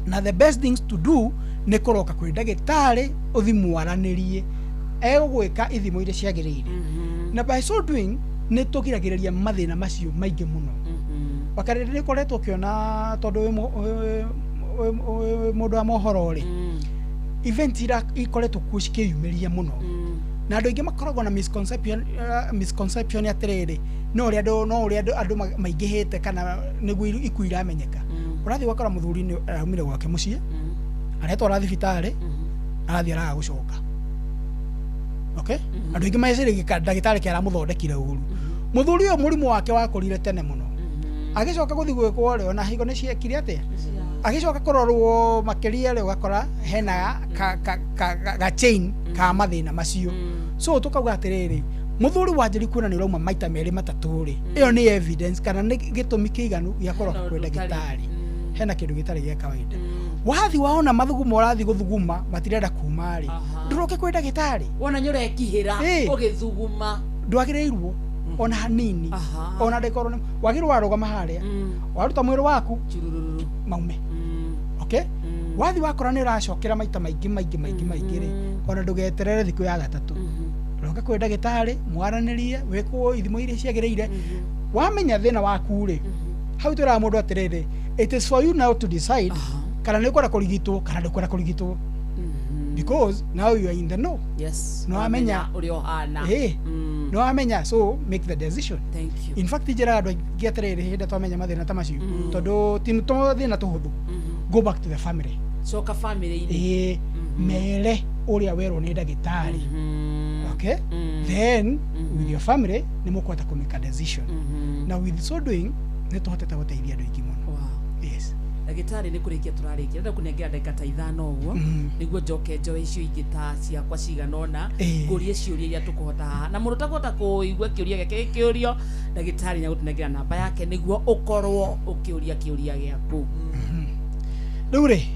[SPEAKER 18] na the best things to do nĩ kũroka kwĩ ndagĩtarĩ ũthimwo aranĩrie egũgwĩka ithimo iria ciagĩrĩire na by so doing nĩ tũgiragĩrĩria mathĩna macio maingĩ mũno wakarĩrĩ nĩ koretwo kĩona tondũ mundu wa mohoro ri event ira ikoretwo kushikiyumiria muno na andu ingi makoragwo na misconception atiriri no uri andu maingihite kana niguo iku iramenyeka urathi wakora muthuri ni aumire gwake mucie aretwo ra thibitari arathi ara gucoka okay andu ingi maiciri ndagitari kiara muthondekire uru muthuri uyo murimu wake wakorire tene muno agicoka guthi gwikwo ri ona higo ni ciekire atia agicoka kurorwo makiria ri ugakora hena ga chain ka mathina macio so tukauga atiriri muthuri wanjiri kuona ni urauma maita meri matatu ri iyo ni evidence kana ni gitumi kiiganu gia korwo kwenda gitari hena kindu gitari gia kawaida wathi waona mathugumo urathi guthuguma matirenda kuma ri nduroke kwenda gitari
[SPEAKER 3] wona nyore kihira ugithuguma
[SPEAKER 18] ndwagirirwo ona hanini ona dekoro wagirwo warugama haria waruta mwiri waku maume okay wathi wakora ni uracokera maita maingi ri ona ndugeterere thiku ya gatatu roka kwenda gitari mwaranirie wekwo ithimo iria ciagirire wamenya thina waku ri hau tira mundu atiriri it is for you now to decide kana ni kwenda kurigitwo kana ndikwenda kurigitwo because now you are in the know.
[SPEAKER 3] Yes.
[SPEAKER 18] No amenya
[SPEAKER 3] uri ohana.
[SPEAKER 18] No amenya, so make the decision.
[SPEAKER 3] Thank you.
[SPEAKER 18] In fact ijera ado getere heda to amenya mathina tamacio todo timuto thina to huthu go back to the family.
[SPEAKER 3] So ka family ini
[SPEAKER 18] mere uria wero ni ndagitari okay then with your family ni mukwata ku make a decision now with so doing ni tuhotete guteithia andu ingi muno. Yes.
[SPEAKER 3] Ndagitari ni kurikia turarikia nda kunengera ndagika ta 5 uguo niguo njoke njoe icio ingi ta ciakwa ciganona ngurie ciuria iria tukuhota na mundu takuhota kuigua kiuria gake kiurio ndagitari nya gutunengera namba yake niguo ukorwo ukiuria kiuria giaku
[SPEAKER 18] riu ri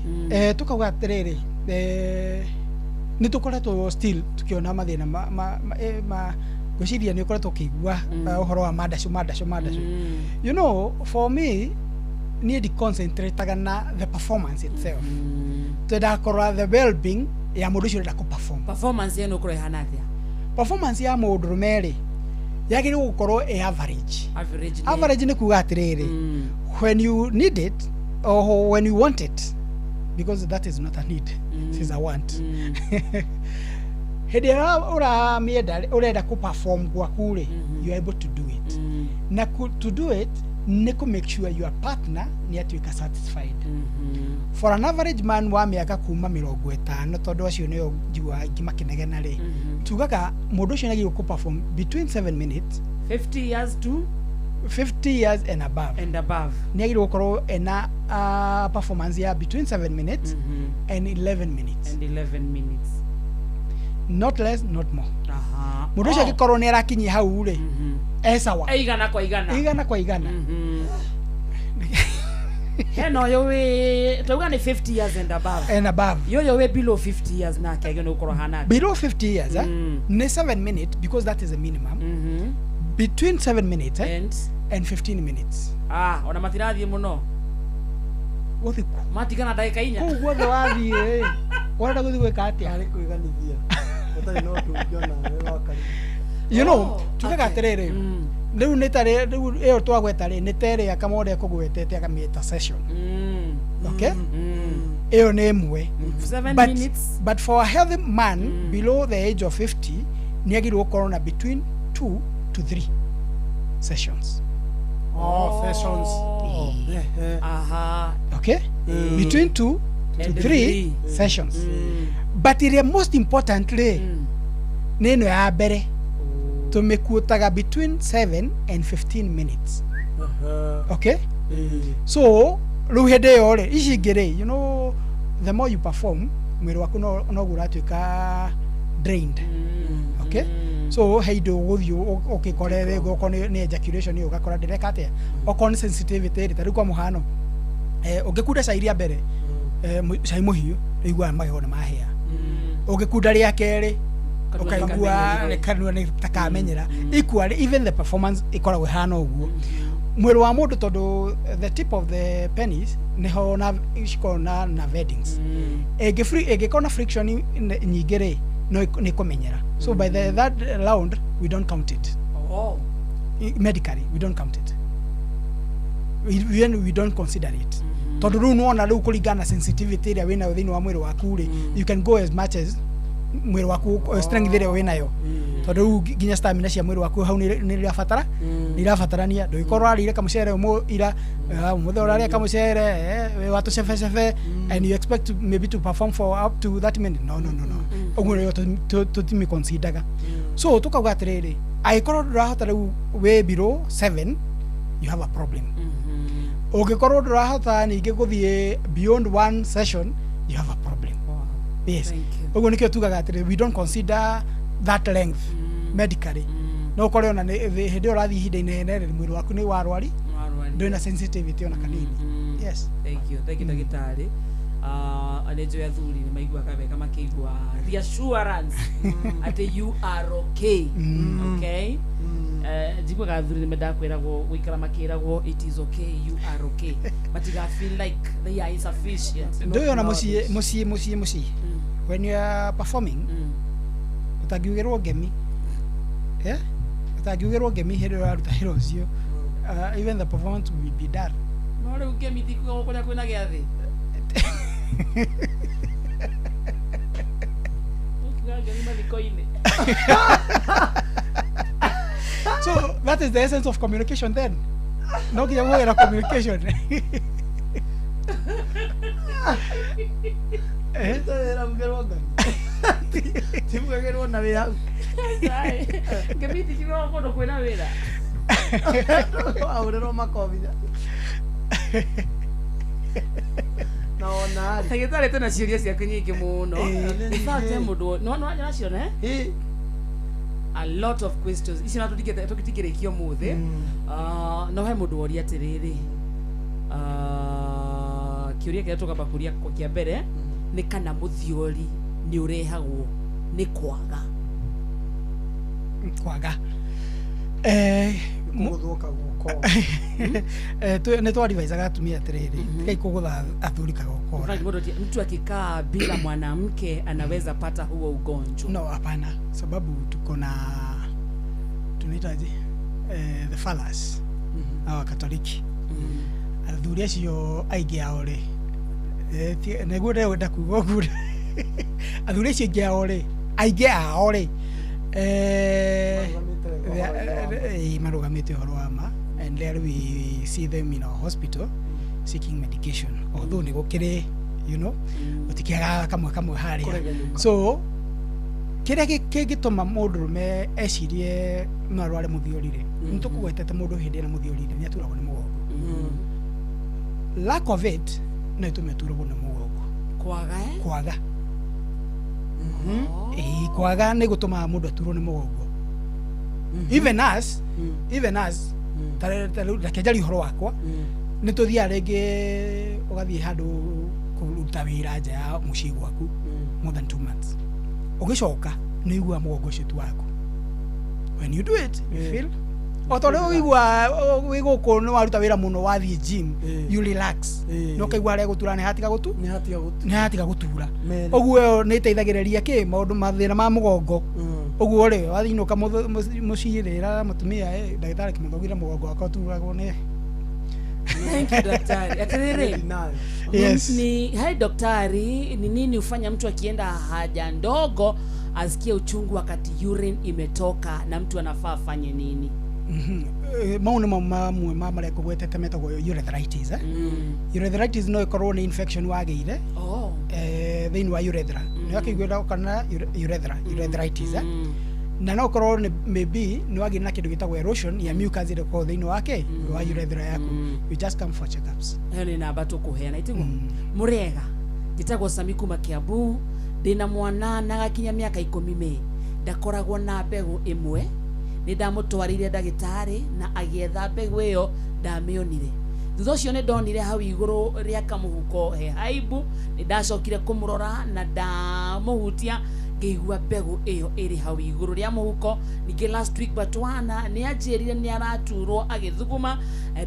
[SPEAKER 18] tukauga atiriri ni tukoretwo still tukiona mathina ma gwiciria ni ukoretwo ukigua uhoro wa madacu you know for me need concentrate na the performance itself to da korwa the well being ya mundu ucio da ku perform
[SPEAKER 3] performance yenu kuro ihana atia
[SPEAKER 18] performance ya mundu rumeri yagiri gukorwo average ni kuga atiriri when you need it or when you want it because that is not a need it is a want hedi ura mieda urenda ku perform kwa kule you are able to do it na to do it neko make sure your partner ni atuika satisfied for an average man wa miaka kuma 50 tondu acio ni njigua ngimakinegena ri tugaga mundu ucio nagi ku perform between 7 minutes
[SPEAKER 3] 50 years to
[SPEAKER 18] 50 years and above ni agirwo gukorwo ena performance ya between 7 minutes and 11 minutes not less not more mundu ucio gikorwo ni arakinyi hau ri esawa
[SPEAKER 3] igana kwa igana heno yo we tuga ni 50 years and above yo we below 50 years na kage no ukoro hana
[SPEAKER 18] below 50 years ni 7 minutes because that is the minimum between 7 minutes and 15 minutes
[SPEAKER 3] ona matirathi muno
[SPEAKER 18] wothiku
[SPEAKER 3] matigana dakika inya
[SPEAKER 18] ku gwothe wathi wanda guthi gwika atia
[SPEAKER 4] ari kuiganithia utari no tungiona wakari
[SPEAKER 18] you know tukaga atiriri riu nitare riu iyo twagweta ri nitere akamode kugwetete akamita session okay iyo ni imwe
[SPEAKER 3] 7 minutes
[SPEAKER 18] but for a healthy man below the age of 50 niagirwo corona between 2 to 3 sessions
[SPEAKER 4] sessions
[SPEAKER 18] okay between 2 to 3 sessions but the most importantly nino ya bere tumekutaga between 7 and 15 minutes okay so ruhede yore ishigire you know the more you perform mwiri waku no guratuika drained okay so heido guthio ukikorere goko ni ejaculation yo gakora direka atia o sensitivity tari kwa muhano ugikuda cairia mbere cai muhiu igwa magona mahia ugikuda ria keri ukaigua kanwa ni takamenyera equally even the performance ikoragwo hana uguo mwiri wa mundu tondu the tip of the penis niho na ishikona na weddings egikona friction nyingire no ni kumenyera so by that round we don't count it medically we don't count it we don't consider it tondu riu nuona riu kuringana sensitivity ria wina thini wa mwiri waku ri you can go as much as mwiri waku strength ria wina yo tondu riu ginya stamina cia mwiri waku hau ni irabatara ni irabatarania ndugikorwo arire kamucere mo ira muthorare kamucere we watu cefe and you expect to maybe to perform for up to that minute no oguo rio to timi consider so tukauga atiriri aikorwo ndurahota riu we below 7 you have a problem ugikorwo ndurahota ningi guthie beyond one session you have a problem yes oguo nikio tugaga atiri we don't consider that length medically no kore ona hindi urathi hinda inene mwiri waku ni warwari ndina sensitivity ona kanini yes
[SPEAKER 3] thank you ndagitari anejo ya thuri ni maigua kabeka makeigua reassurance ati you are okay okay jigwa ga thuri ni medakwiragwo gwikara makiragwo it is okay you are okay but you feel like they are insufficient
[SPEAKER 18] ndo na musi when you are performing utagiugerwo ngemi utagiugerwo ngemi hero aruta heroes you even the performance will be done
[SPEAKER 3] no le ngemi diko kwa kwena giathi
[SPEAKER 18] so that is the essence of communication then no kiya mo era communication
[SPEAKER 4] era mgeronga timu kagero na wira
[SPEAKER 3] ngemiti kiwa kono kwena wira
[SPEAKER 4] aurero makovida naona
[SPEAKER 3] ndagitari tena ciuria cia kinyingi muno in fact mundu no naciona a lot of questions ici na tukitikirikio muthe no he mundu woria atiriri kiuria kia tukamba kuria kia mbere ni kana muthiori ni urehagwo ni kwaga
[SPEAKER 18] muthuka guko ne to advise agatumia atiriri kai kugutha athuri kagokora
[SPEAKER 3] mtu akikaa bila mwanamke anaweza pata huo ugonjwa
[SPEAKER 18] no hapana sababu tuko na tunaitaje the fathers au katoliki athuri acio aige aore neguo ndenda kuga guo athuri acio aige aore aige aore marugamite horo ama and there we see them in our hospital seeking medication although ni gukire you know utikiaga kamwe hari so kire gituma mundu me ecirie marware muthiorire ntukugwetete mundu hindi na muthiorire ni aturagwo ni mugongo lack of it na tumeturagwo ni mugongo kwaga kwaga ni gutuma mundu aturwo ni mugongo even us takejari horo wakwa ni tuthia rege ugathie handu kuruta wira nja ya mucii gwaku more than 2 months ugicoka ni igua mugongo citu waku when you do it you feel otore igua wiguko no waruta wira muno wathie gym you relax no kaigua re gutura ni hatiga gutura oguo ni teithagiriria ki maundu mathina ma mugongo oguo ri wathinuka mucirira mutumia ndagitari kimuthogira mugongo wakwa turagwo ni
[SPEAKER 3] thank you daktari atiriri
[SPEAKER 18] yes
[SPEAKER 3] ni hai daktari ni nini ufanya mtu akienda haja ndogo asikie uchungu wakati urine imetoka na mtu anafaa afanye nini
[SPEAKER 18] mauna mamwe mamare kugwetete metagwo urethritis urethritis no ikorwo ni infection wageire thini wa urethra ni akigwira kana urethritis na no korwo ni maybe ni wagi na kindu gitagwo erosion ya mucus ile kwa thini wake wa urethra yaku you just come for checkups
[SPEAKER 3] hele na bato kuheana itigo murega gitagwo Samiku Makiambu ndina mwana na gakinya miaka 10 ndakoragwo na mbegu imwe ni ndamutwarire ndagitari na agietha mbegu iyo ndamionire thutha ucio ni ndonire hau iguru ria kamuhuko he haibu ni ndacokire kumurora na ndamuhutia ngeigua mbegu iyo iri hau iguru ria muhuko ninge last week batwana ni ajirire ni araturwo agithuguma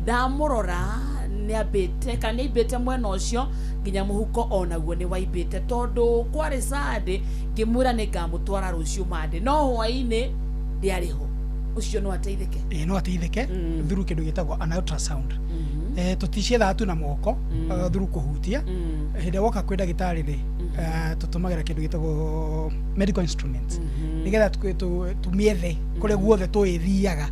[SPEAKER 3] ndamurora ni abete kana ibete mwena ucio nginya muhuko onaguo ni waibete tondu kwari sade ngimwira ni ngamutwara rucio mande no hwaini ndiariho ucio no ateithike
[SPEAKER 18] no ateithike through kindu gitagwo an ultrasound tuticietha tu na moko through kuhutia hinde woka kwenda gitari ri tutumagira kindu gitagwo medical instruments nigetha tumiethe kure guothe tuithiaga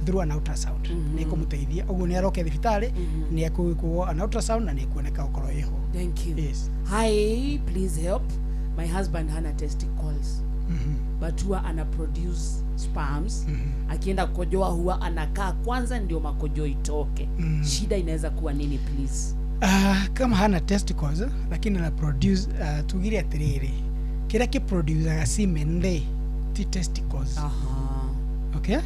[SPEAKER 18] through an ultrasound ni kumuteithia uguo ni aroke thibitari ni akuikwo an ultrasound na ni kuoneka ukoro iho.
[SPEAKER 3] Thank you.
[SPEAKER 18] Yes.
[SPEAKER 3] Hi, please help. My husband hana testicles. But huwa ana produce sperms. Akienda kukojoa huwa anakaa kwanza ndio makojo itoke. Shida inaweza kuwa nini please?
[SPEAKER 18] Kama hana testicles lakini ana produce tugire atiriri. Kira ki produce semen ti testicles. Okay?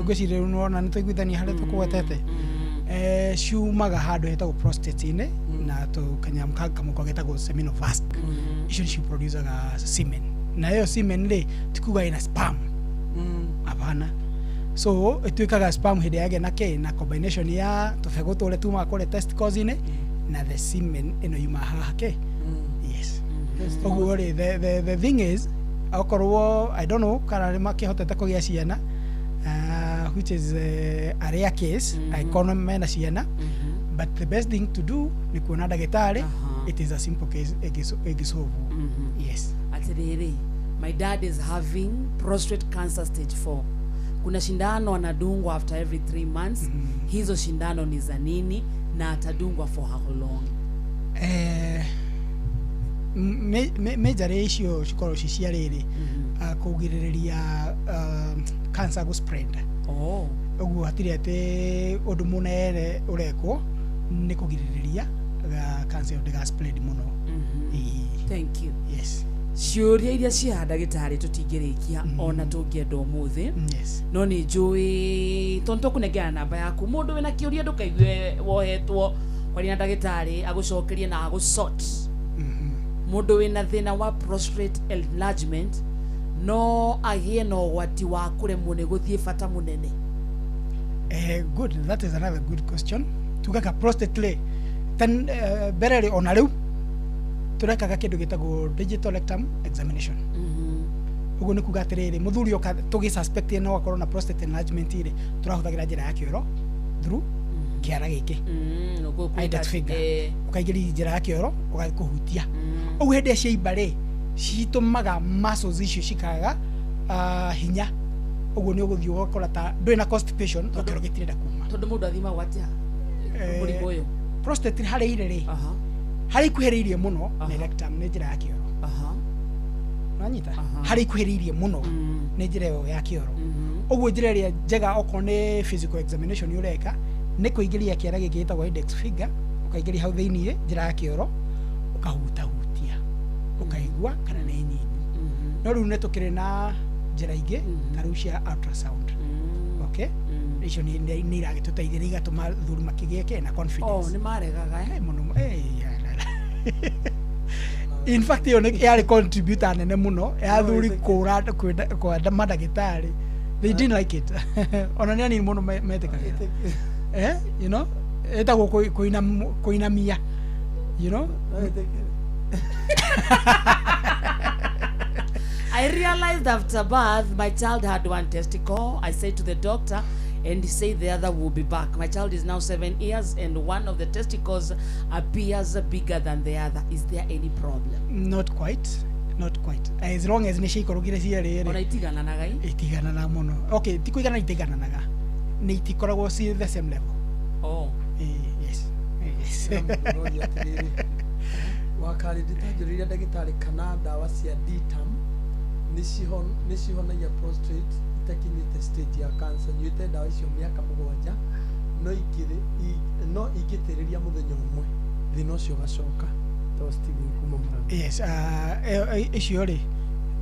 [SPEAKER 18] Gwicire unaona nitiguithania hare tukwetete. Ciumaga handu hetagwo prostate-ine na tukanyam kamuko getagwo seminal-vasc. Icio nicio producaga semen. Na hiyo semen ri tikuga ina sperm. Hapana. So ituikaga sperm hidi yake na combination ya tofego tole tuma kole testicles ine na the semen ino yuma hake. Yes. So the thing is akorwo I don't know kana makihotete kugia ciana which is a rare case economy na ciana but the best thing to do ni kuona dagitari. It is a simple case egisolve. Yes.
[SPEAKER 3] Atiriri, my dad is having prostate cancer stage 4. Kuna shindano anadungwa after every 3 months. Hizo shindano ni za nini na atadungwa for how long?
[SPEAKER 18] Major ratio shikoro ciciariri kugiriria cancer go spread. Uguo hatiri ate undu munene urekwo ni kugiriria cancer of the gas spread muno.
[SPEAKER 3] Thank you.
[SPEAKER 18] Yes.
[SPEAKER 3] Ciuria iria cia ndagitari tutingirikia ona tungienda umuthi.
[SPEAKER 18] Yes.
[SPEAKER 3] No ni njui tonto kunegea namba yaku mundu wina kiuria ndukaigue wohetwo kwari ndagitari agucokerie na agusort. Mundu wina thina wa prostate enlargement no agie no wati wa kuremwo ni guthie fata munene.
[SPEAKER 18] Good, that is another good question. Tugaka prostate le then berere ona riu turekaga kindu gitagwo digital rectum examination. Uguo ni kuga atiriri muthuri oka tugi suspect no akorwo na prostate enlargement ire turahuthagira njira ya kioro through kiara giki index finger ukaigiri njira ya kioro ugakuhutia uguo hende cia ibare citumaga muscles icio cikaga hinya uguo ni uguthio gukora ta ndwina constipation ukero gitirenda kuma
[SPEAKER 3] tondu mundu athima gwatia murimu uyu
[SPEAKER 18] prostate hari ire ri hari kuheririe muno ni rectum ni njira ya kioro nanyita hari kuheririe muno ni njira ya kioro uguo njira ria njega oko ni physical examination ureka ni kuingiria kiara giki gitagwo index finger ukaingiria hau thiini njira ya kioro ukahuta hutia ukaigua kana ni nyinyi no riu netukire na njira ingi ta riu cia ultrasound. Okay, icio ni iragituteithia igatuma thuri makigieke na confidence.
[SPEAKER 3] Ni maregaga
[SPEAKER 18] muno in fact yo ni yari contributor nene muno ya thuri kura kwenda madagitari. They didn't like it. Ona ni muno metikagira you know etagwo kuinamia you know.
[SPEAKER 3] I realized after birth my child had one testicle. I said to the doctor and he said the other will be back. My child is now 7 years and one of the testicles appears bigger than the other. Is there any problem?
[SPEAKER 18] Not quite. As long as nishikorugire ciari
[SPEAKER 3] ona itigana na gai
[SPEAKER 18] itigana na muno. Okay, tikuigana itigana naga ni itikoragwo ci the same level. Yes.
[SPEAKER 4] Wakari nditajuriria ndagitari kana ndawa cia D-term nicihonagia prostate itakinyite stage ya cancer nyuite ndawa icio miaka 7 no igitiriria muthenya umwe thina ucio gacoka Steven kuma muranga.
[SPEAKER 18] Yes, icio ri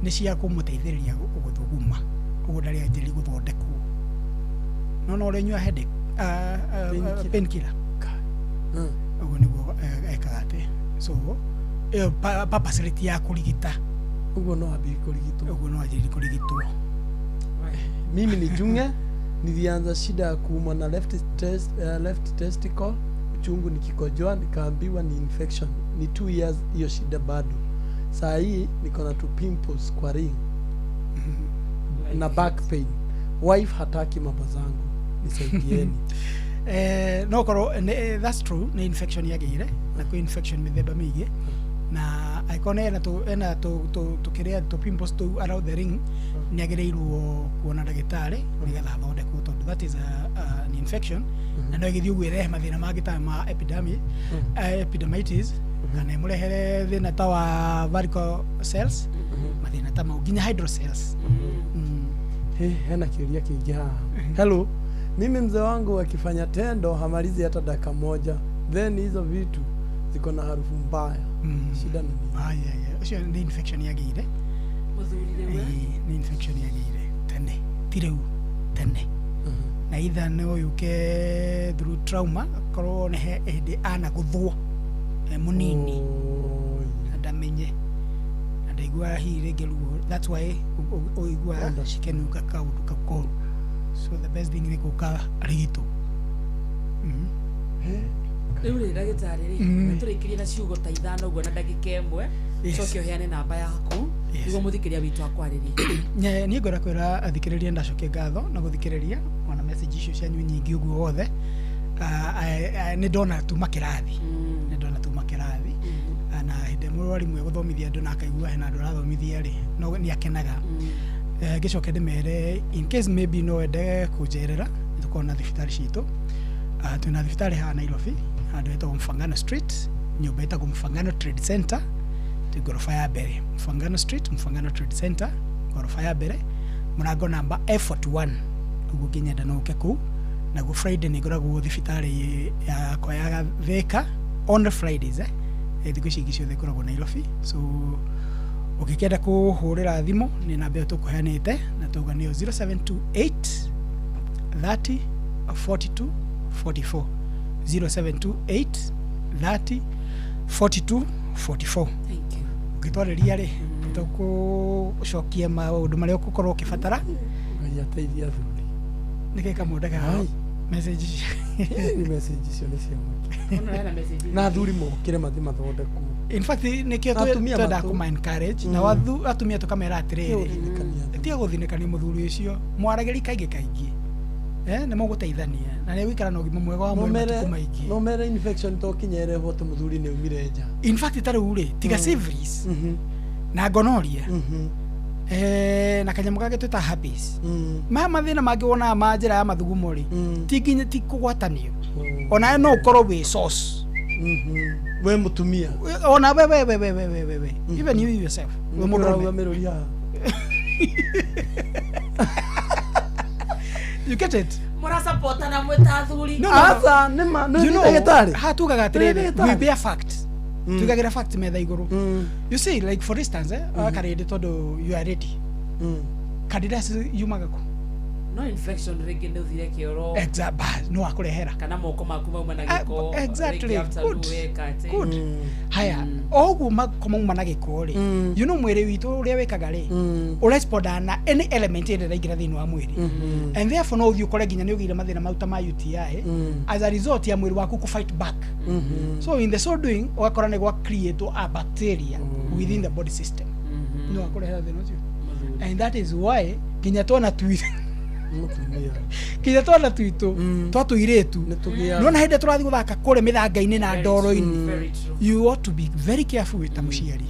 [SPEAKER 18] ni cia kumuteithiriria guthuguma uguo ndari ajiri guthondekwo no uri nyua headache painkiller uguo niguo ekagate so papacility ya kurigita
[SPEAKER 4] uguo no ambiri kurigitwo. Mimi ni Junge, nilianza shida ya kuumwa na left testicle, uchungu nikikojoa, nikaambiwa ni infection. Ni 2 years hiyo shida bado. Saa hii niko na 2 pimples kwa ring na back pain. Wife hataki mambo zangu, nisaidieni.
[SPEAKER 18] no korwo that's true ni infection yageire na ku infection mithemba mingi na aikone ena to kiria to pimples to around the ring ni agereirwo kuona ndagitari nigetha athondekwo tondu that is an infection na no igithio gwire mathina mangi ta ma epidermitis kana imurehere thina ta wa varicose cells mathina ta mau nginya hydrocells.
[SPEAKER 4] Hena kiuria kingi haha. Hello, mimi mzee wangu akifanya tendo hamalizi hata dakika moja, then hizo vitu ziko na harufu mbaya. Shida ni nini?
[SPEAKER 18] Ucio ni infection yageire muthurire we ni infection yageire tene tireu tene na either no yuke through trauma korwo ne hende ana guthwo munini ndamenye ndaigua hi regeruo. That's why oigua shikenuka kaundu kakoru. So the best thing ni kuka rigito.
[SPEAKER 3] Riu ri ndagitari ri turikirie na ciugo ta ithano guo na ndagika imwe coke oheane namba yaku niguo muthikiria witu akwaririe.
[SPEAKER 18] Ni ngora kwira athikiririe ndacoke ngatho na guthikiriria ona message icio cianyu nyingi uguo wothe. Ni ndona tu makirathi na hinde mwari mwe guthomithia andu na akaigua hena andu arathomithia ri no ni akenaga. Gicoke ndimere in case maybe no ende kujerera tukona thibitari citu. Tuna thibitari ha Nairobi andu etagwo Mfangano Street, nyumba etagwo Mfangano Trade Center, tigorofa ya mbere. Mfangano Street, Mfangano Trade Center, gorofa ya mbere, murango namba F41. Ugu kinyenda no uke ku na go Friday ni goragwo thibitari ya kwa ya Thika on Fridays thiku ici ciothe ikoragwo Nairobi. So ukikenda kuhurira thimu ni namba tukuheanite na tuga ni 0728 30 42 44 0728 30 42 44.
[SPEAKER 3] Thank you.
[SPEAKER 18] Ukitwareria ri tukucokia maundu maria ukukorwo ukibatara
[SPEAKER 4] ngateithia thuri
[SPEAKER 18] nikeka mundaka message
[SPEAKER 4] ni message cio ni cia mwiki na thuri mokire mathi mathondeku.
[SPEAKER 18] In fact nikio twenda kuma encourage na wathu atumia tukamera atiriri tia guthinikania muthuri ucio mwarageri kaingi ne muguteithania na ne wikara na ugima mwega wa mwĩrĩ kumaingi
[SPEAKER 4] no mere infection to kinyere hote muthuri ne umire nja.
[SPEAKER 18] In fact taru ri tiga syphilis na gonorrhea na kanyamũ kangĩ twĩta herpes mathĩna mangĩ wona ma njĩra ya mathugumo rĩ tinginya ti kũgwatanio ona no ũkorwo wĩ source
[SPEAKER 4] we mutumia
[SPEAKER 18] ona we even you yourself we
[SPEAKER 4] mũndũ
[SPEAKER 18] you get it.
[SPEAKER 3] Mura support na mweta thuri
[SPEAKER 4] asa nima no ndagĩtarĩ
[SPEAKER 18] hatugaga atirĩrĩ we bear fact tugagira fact metha iguru. You see like for instance akarĩndĩ tondũ you are ready kandidas yumaga ku
[SPEAKER 3] no infection rĩngĩ nĩ ũthire kĩoro
[SPEAKER 18] exactly no akurehera
[SPEAKER 3] kana moko maku mauma na gĩko
[SPEAKER 18] exactly good haya ogu makoma uma na gĩko rĩ you know mwĩrĩ witũ ũrĩa wĩkaga rĩ ũresponda na any element ĩrĩa ĩraingĩra thĩinĩ wa mwĩrĩ and therefore no ũthiĩ ũkore nginya nĩ ũgĩire mathĩna mau ta ma UTI as a result ya mwĩrĩ waku ku fight back. So in the so doing ũgakora nĩ gwa create a bacteria within the body system no akurehera thĩna ũcio and that is why nginya twana kinya twana twitu twatuiretu nona hinde turathi guthaka kure mithanga-ini na ndoro-ini you ought to be very careful with muciari.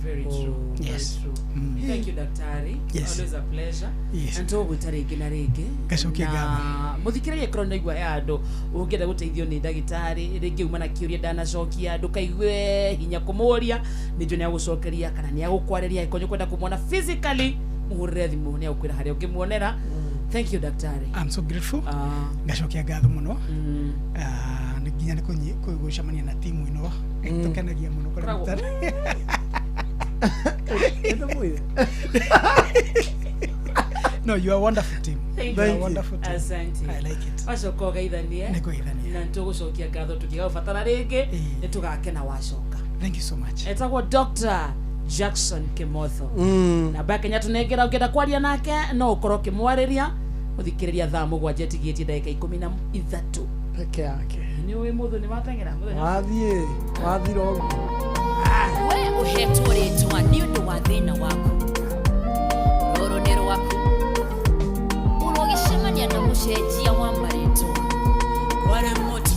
[SPEAKER 18] Yes.
[SPEAKER 3] Thank you daktari.
[SPEAKER 18] Yes.
[SPEAKER 3] Always a pleasure.
[SPEAKER 18] Yes.
[SPEAKER 3] And to gwitare ringi na ringi
[SPEAKER 18] gacokia ngatho
[SPEAKER 3] muthikiririe korwo naigua ya andu ungienda guteithio ni ndagitari ringi uma na kiuria ndanacokia ndukaigue hinya kumuria ninjo ni agucokeria kana ni agukwariria ikonyo kwenda kumwona physically muhurire thimu ni agukwira haria ungimuonera. Thank you daktari.
[SPEAKER 18] I'm so grateful. Gacokia ngatho muno nginya ni kugucamania na timu ino tukenagia muno kuri daktari. No, you are a wonderful team.
[SPEAKER 3] Thank
[SPEAKER 18] you.
[SPEAKER 3] You.
[SPEAKER 18] Wonderful team.
[SPEAKER 3] Asante.
[SPEAKER 18] I like it.
[SPEAKER 3] Wacoka geithanie.
[SPEAKER 18] Nĩ kũgeithania.
[SPEAKER 3] Na tugucokia ngatho tukigabatara ringi ni tugakena wacoka.
[SPEAKER 18] Thank you so much.
[SPEAKER 3] Etagwo Dr. Jackson Kimotho. Na baka nya tunengera ukenda kwaria nake no ukorwo kimwariria uthikiriria thaa mugwanja tigitie ndagika 13
[SPEAKER 4] peke yake.
[SPEAKER 3] Ni uwe muthu ni matengera muthenya.
[SPEAKER 4] Wathira
[SPEAKER 25] we uhetwo ritwa ni undu wa thina waku ruru ni rwaku urugicemania na mucenjia wa maritwa wale moto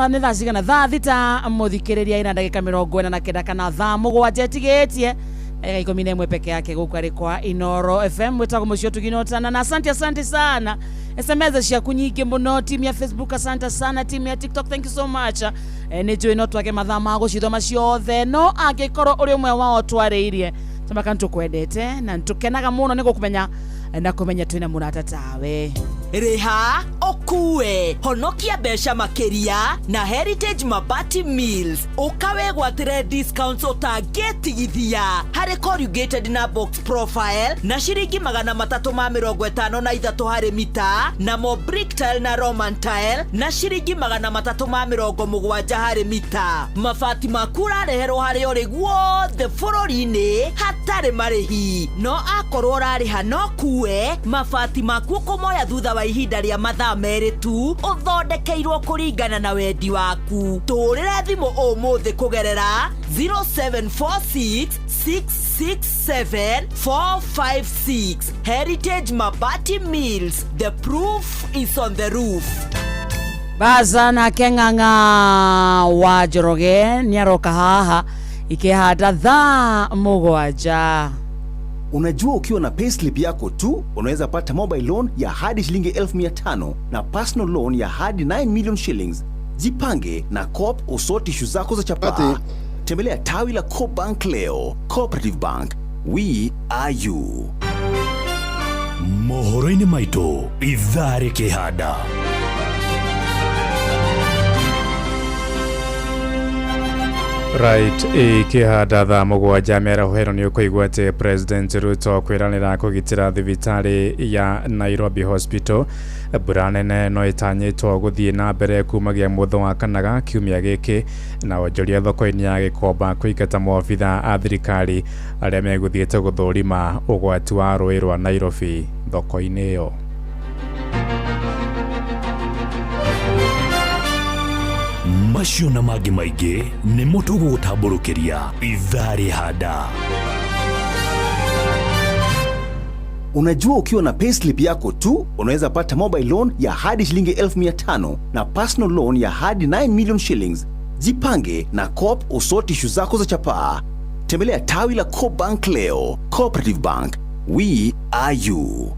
[SPEAKER 3] nä thaa cigana thaa thita må thikä rä ria ina ndagä ka 49 kana thaa må gwanja tigä tie 11 peke yake gå kwarä kwa Inoro FM wetagwo må cio tå ginotana na asante sana SMS cia kunyingä må no timu ya Facebook asante sana timu ya TikTok thank you so much nä njå no twage mathaa ma gå cithoma ciothe no angä korwo å rä å mwe wao twarä irie tambaka ntå kwendete na ntå kenaga må no nä gå kå menya na kå menya twä na må rata tawe
[SPEAKER 7] Reha okue honokia besha makeria na Heritage Mabati Mills ukawe gwatire discounts utagetigithia hari corrugated na box profile na shiringi 353 hari mita na mo brick tile na Roman tile na shiringi 370 hari mita mafati makura rehero hari ori guothe bururi-ini hatari marihi no akorwo rariha no kue mafati maku kumoya thutha wa ihinda ria mathaa merĩ tu uthondekeirwo kũringana na wendi waku tũrĩre thimũ ũmũthĩ kũgerera 0746667456 Heritage Mabati Mills the proof is on the roof.
[SPEAKER 3] Baza na Keng'ang'a wa Njoroge nĩaroka haha ikihanda thaa mũgwanja.
[SPEAKER 8] Unajua ukiwa na payslip yako tu unaweza pata mobile loan ya hadi shilingi 1500 na personal loan ya hadi 9 million shillings. Jipange na Coop usort issue zako za chapa. Tembelea tawi la Coop Bank leo. Cooperative Bank, we are you.
[SPEAKER 23] Mohoro-ini maitũ ithaa rĩkĩhanda.
[SPEAKER 5] Right, ikihanda thaa mũgwanja mĩaraho ĩno nĩ ũkũigua atĩ President Ruto kwĩranĩra kũgitĩra thibitarĩ ya Nairobi Hospital. Mbura nene no ĩtanyĩtwo gũthiĩ na mbere kumagia mũthĩ wa kanaga kiumia gĩkĩ na wonjoria thoko-inĩ ya Gĩkomba kũingata maobitha a thirikari arĩa megũthiĩte gũthũrima ũgwati wa rũĩ rwa Nairobi thoko-inĩ ĩyo.
[SPEAKER 23] Macio na mangĩ maingĩ nĩ mũtũgũgũtambũrũkĩria ithaa rĩhanda.
[SPEAKER 8] Unajua ukiwa na payslip yako tu unaweza pata mobile loan ya hadi shilingi 1500 na personal loan ya hadi 9 million shillings. Jipange na Coop usort issue zako za chapa. Tembelea tawi la Coop Bank leo. Cooperative Bank, we are you.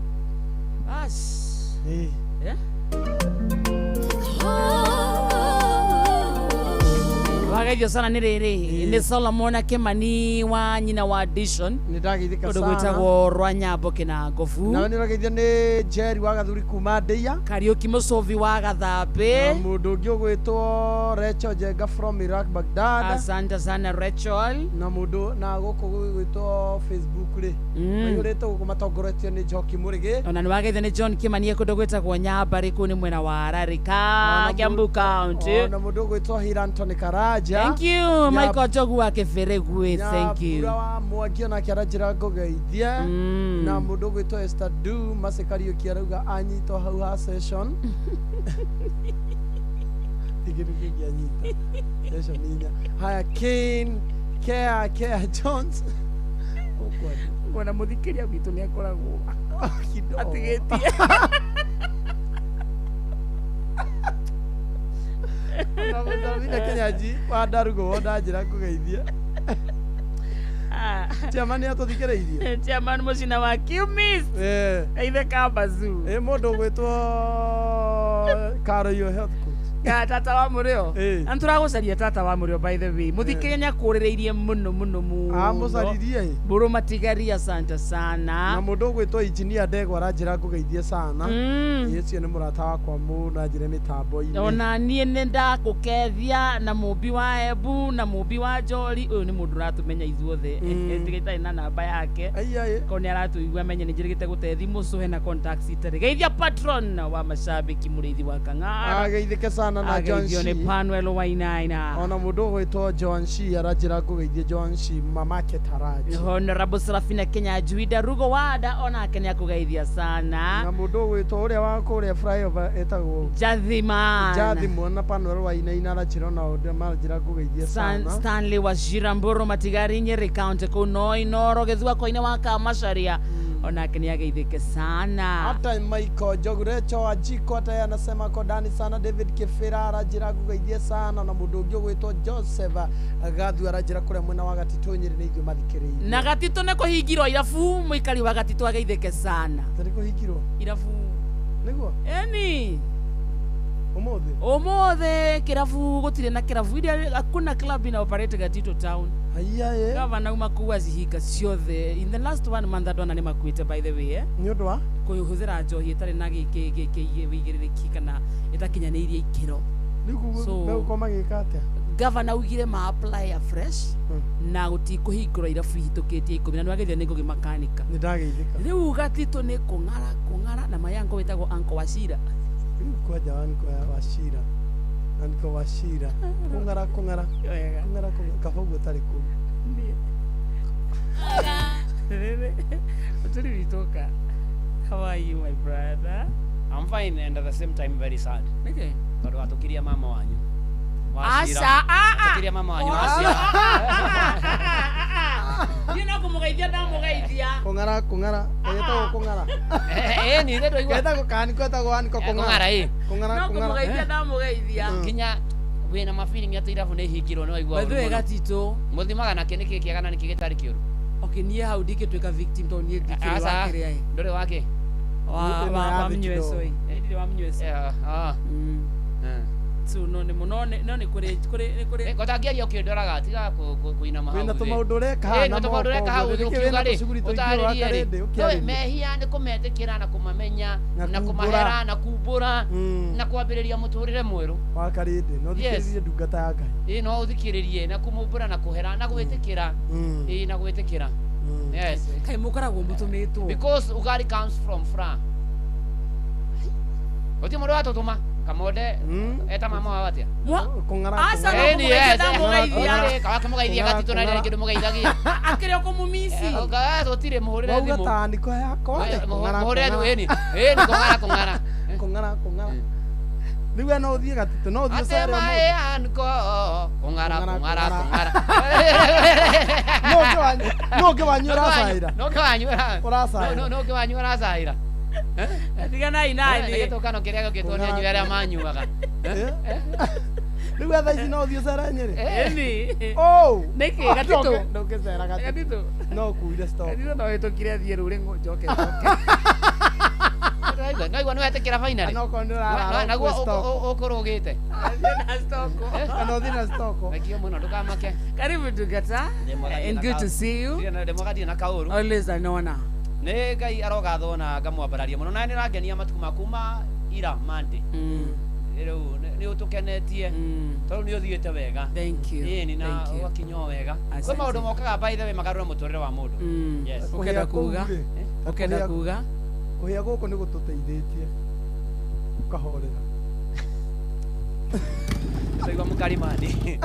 [SPEAKER 3] Wagaithio sana nĩ rĩrĩ nĩ Solomon Kimani wa nyina wa Dishon
[SPEAKER 4] nĩndagithika sana
[SPEAKER 3] gwĩtagwo Rwanyambo Kĩnangobu
[SPEAKER 4] na nĩũrageithio nĩ Jerry wa Gathuri kuma Ndeia
[SPEAKER 3] Kariuki Mũcobi wa Gathambĩ
[SPEAKER 4] na mũndũ ũngĩ ũgwĩtwo Rachel Jenga from Iraq Baghdad.
[SPEAKER 3] Asante sana Rachel
[SPEAKER 4] na mũndũ na gũkũ gwĩtwo Facebook rĩ ũrĩte gũkũ matongoretio nĩ Njoki Mũrĩgĩ
[SPEAKER 3] ona nĩwageithio nĩ John Kimani kũndũ gwĩtagwo Nyambarĩ kũu nĩ mwena wa Ararĩka Kiambu County
[SPEAKER 4] na mũndũ ũgwĩtwo Hira Anthony Karaja.
[SPEAKER 3] Thank you Michael Jogu wa Kĩbĩrĩgwi thank you
[SPEAKER 4] Nyambura wa Mwangi ona kĩaranjĩra ngũgeithie na mũndũ ũgwĩtwo Esther Du Macekariũki arauga anyitwo hau ha session tigĩrĩria anyita session inya haya Kane Kea Jones
[SPEAKER 3] mwana mũthikĩria witũ nĩ akoragwo atigĩtie
[SPEAKER 4] Mimi Kenyaji wa Darugo ndajira kugeithia. Chairman atothikireirie.
[SPEAKER 3] Chairman mucina wa Kiumis. Eithe Kambazu.
[SPEAKER 4] Mundu gwitwo Karoyo Health Coach.
[SPEAKER 3] Ya tata wa Murio. Anturagucaria tata wa Murio by the way. Muthikiriria kurireirie muno
[SPEAKER 4] mucaririe.
[SPEAKER 3] Buru matigaria asante sana.
[SPEAKER 4] Na mundu gwitwo Engineer Ndegwa aranjira kugeithia sana. Yesu ni murata wakwa muno ajire mitambo-ini.
[SPEAKER 3] Ona nie nenda gukethia na mubi wa Ebu na mubi wa Joli uyu ni mundu ratumenya ithuothe. Ndigitai na namba yake. Ko ni aratuigua menye njirigite gutethi mucuhe na contacts itari. Geithia patron wa mashabiki Muriithi wa Kang'ara.
[SPEAKER 4] Ageithike sana na John Shi.
[SPEAKER 3] Ni Panuel Wainaina.
[SPEAKER 4] Ona mundu gwitwo John Shi arajira kugeithia John Shi mamake Taraji.
[SPEAKER 3] Honorable Serafina Kenya Juida Rugo Wada ona Kenya kugeithia sana.
[SPEAKER 4] Na mundu gwitwo uria wa kuria flyover etagwo Jathima na Panuel Wainaina arajira na undu marajira kugeithia sana.
[SPEAKER 3] Stanley wa Shiramburu Matigari Nyeri County kuno Inoro gethua koine wa Kamasharia onake ni ageithike sana.
[SPEAKER 4] Hata Michael Jogurecho wa Jiko hata anasema ko ndani sana. David Kifira arajira gugeithie sana na mundu ungi gwitwo Joseph Gathu arajira kuria mwena wa Gatito Nyeri ni ithuĩ mathikĩrĩirie.
[SPEAKER 3] Na Gatito ne kuhingirwo irabu muikari wa Gatito ageithike sana.
[SPEAKER 4] Tari kuhingirwo
[SPEAKER 3] irabu
[SPEAKER 4] niguo
[SPEAKER 3] eni
[SPEAKER 4] Omothe
[SPEAKER 3] kirabu gutire na kirabu iria hakuna club ina operate Gatito town.
[SPEAKER 4] Aiya
[SPEAKER 3] Gavana umakuwa zihiga ciothe in the last 1 month andũ nĩ makuĩte by the way
[SPEAKER 4] ni ũndũ wa
[SPEAKER 3] kũhũthĩra njohi itarĩ na wĩigĩrĩrĩki kana ĩtakinyanĩirie ikĩro.
[SPEAKER 4] Rĩu koma gĩka atĩa?
[SPEAKER 3] Gavana augire ma apply afresh na gutikũhingũra irabu ihĩtũkĩtie 10 na nĩwagethia nĩ ngũgĩmakanika.
[SPEAKER 4] Nĩ ndageithĩka.
[SPEAKER 3] Rĩu Gatito nĩ kũng'ara na mayango wĩtagwo Uncle Wachira.
[SPEAKER 4] Kwaja wanko ya Wachira. Uncle Wachira. Kũng'ara. Kabogo tari ku.
[SPEAKER 3] How are you, my brother?
[SPEAKER 10] I'm fine and at the same time very sad.
[SPEAKER 3] Okay.
[SPEAKER 10] Tondũ atukiria mama wanyu.
[SPEAKER 3] Asha,
[SPEAKER 10] atukiria mama wanyu.
[SPEAKER 3] Nina kumugeithia ndamugeithia.
[SPEAKER 4] Kũng'ara. Etagwo kũng'ara.
[SPEAKER 10] Ni ndio igwa.
[SPEAKER 4] Etagwo kaniko etagwo waniko kũng'ara.
[SPEAKER 10] Kũng'ara.
[SPEAKER 3] No kumugeithia ndamugeithia.
[SPEAKER 10] Kinya wina mafeeling ati irabu nĩ hingirwo no igwa.
[SPEAKER 3] Wethu Gatito.
[SPEAKER 10] Muthimaga nake nĩ kĩega na nĩ kĩgĩtarĩ kĩũru.
[SPEAKER 3] Okay, niĩ hau ndingĩtuĩka victim to niĩ ndikĩrĩ wa kĩrĩa ĩ.
[SPEAKER 10] Ndũrĩ wake.
[SPEAKER 3] Wa mnyweso ĩ. Ndĩ wa mnyweso. So no nĩ kũrĩ
[SPEAKER 10] gotangiaria ũkĩndoraga tiga kũina mahau.
[SPEAKER 4] Wĩna tũmaũndũ ũreka haha na
[SPEAKER 10] tũmaũndũ ũreka hau ũkiuga rĩ ũtarĩrie rĩ mehia nĩ kũmetĩkĩra na kũmamenya na kũmahera na kumbũra na kwambĩrĩria mũtũrĩre mwerũ
[SPEAKER 4] wa karĩndĩ no thikĩrĩrie ndungata ya Ngai.
[SPEAKER 10] No ũthikĩrĩrie na kũmũmbũra na kũhera na gwĩtĩkĩra na gwĩtĩkĩra. Yes,
[SPEAKER 3] kai mũkoragwo mũtũmĩtwo
[SPEAKER 10] because Ugari comes from Fra. Oti mũndũ watũtũma Kamode eta mama wa watia
[SPEAKER 4] kũng'ara.
[SPEAKER 3] Asa no kumugeithia
[SPEAKER 10] kakamugeithia Gatito na rĩrĩa kĩndũ mũgeithagia
[SPEAKER 3] akĩrĩ kũmumisi
[SPEAKER 10] gũtirĩ mũhũrĩre thimũ.
[SPEAKER 4] Wauga ta andĩko yakwa
[SPEAKER 10] mũhũrĩre thimũ kũng'ara.
[SPEAKER 4] Rĩu no ũthiĩ Gatito no ũthiĩ Sare
[SPEAKER 10] mo kũng'ara.
[SPEAKER 4] No ũngĩwanyu ũracaĩra.
[SPEAKER 10] No ũngĩwanyu ũracaĩra.
[SPEAKER 3] Tigana inani.
[SPEAKER 10] Gĩtũkano kĩrĩa gĩkĩtwo nĩ anyui arĩa manyuaga.
[SPEAKER 4] Rĩu thaa ici no ũthiĩ Sare Nyeri.
[SPEAKER 3] Nĩkĩ Gatito?
[SPEAKER 4] Ndũngĩcera Gatito. No ũkuire stock.
[SPEAKER 3] Gatito no hĩtũkire thiĩ rũrĩ njoke.
[SPEAKER 10] No igua nĩwetĩkĩra finally. Naguo ũkũrũgĩte.
[SPEAKER 3] Na stock.
[SPEAKER 4] No thiĩ na stock.
[SPEAKER 10] Rekio mũno ndũkamake.
[SPEAKER 3] Karibu Ndungata. And good to see you.
[SPEAKER 10] Ndĩmũgathiĩ na kaũru.
[SPEAKER 3] Always anona.
[SPEAKER 10] Nĩ Ngai arogathwo na ngamwambararia mũno na nĩ rangenia matuku maku ma ira Monday. Rĩu nĩ ũtũkenetie tondũ nĩ ũthiĩte wega.
[SPEAKER 3] Thank you.
[SPEAKER 10] Ĩni na ũgakinywo wega. Kwĩ maũndũ mokaga by the way magarũra mũtũrĩre wa mũndũ. Yes.
[SPEAKER 3] Ũkenda kuga
[SPEAKER 4] kũhĩa gũkũ nĩ gũtũteithĩtie ũkahorera.
[SPEAKER 10] Ndaigua mũkarimani.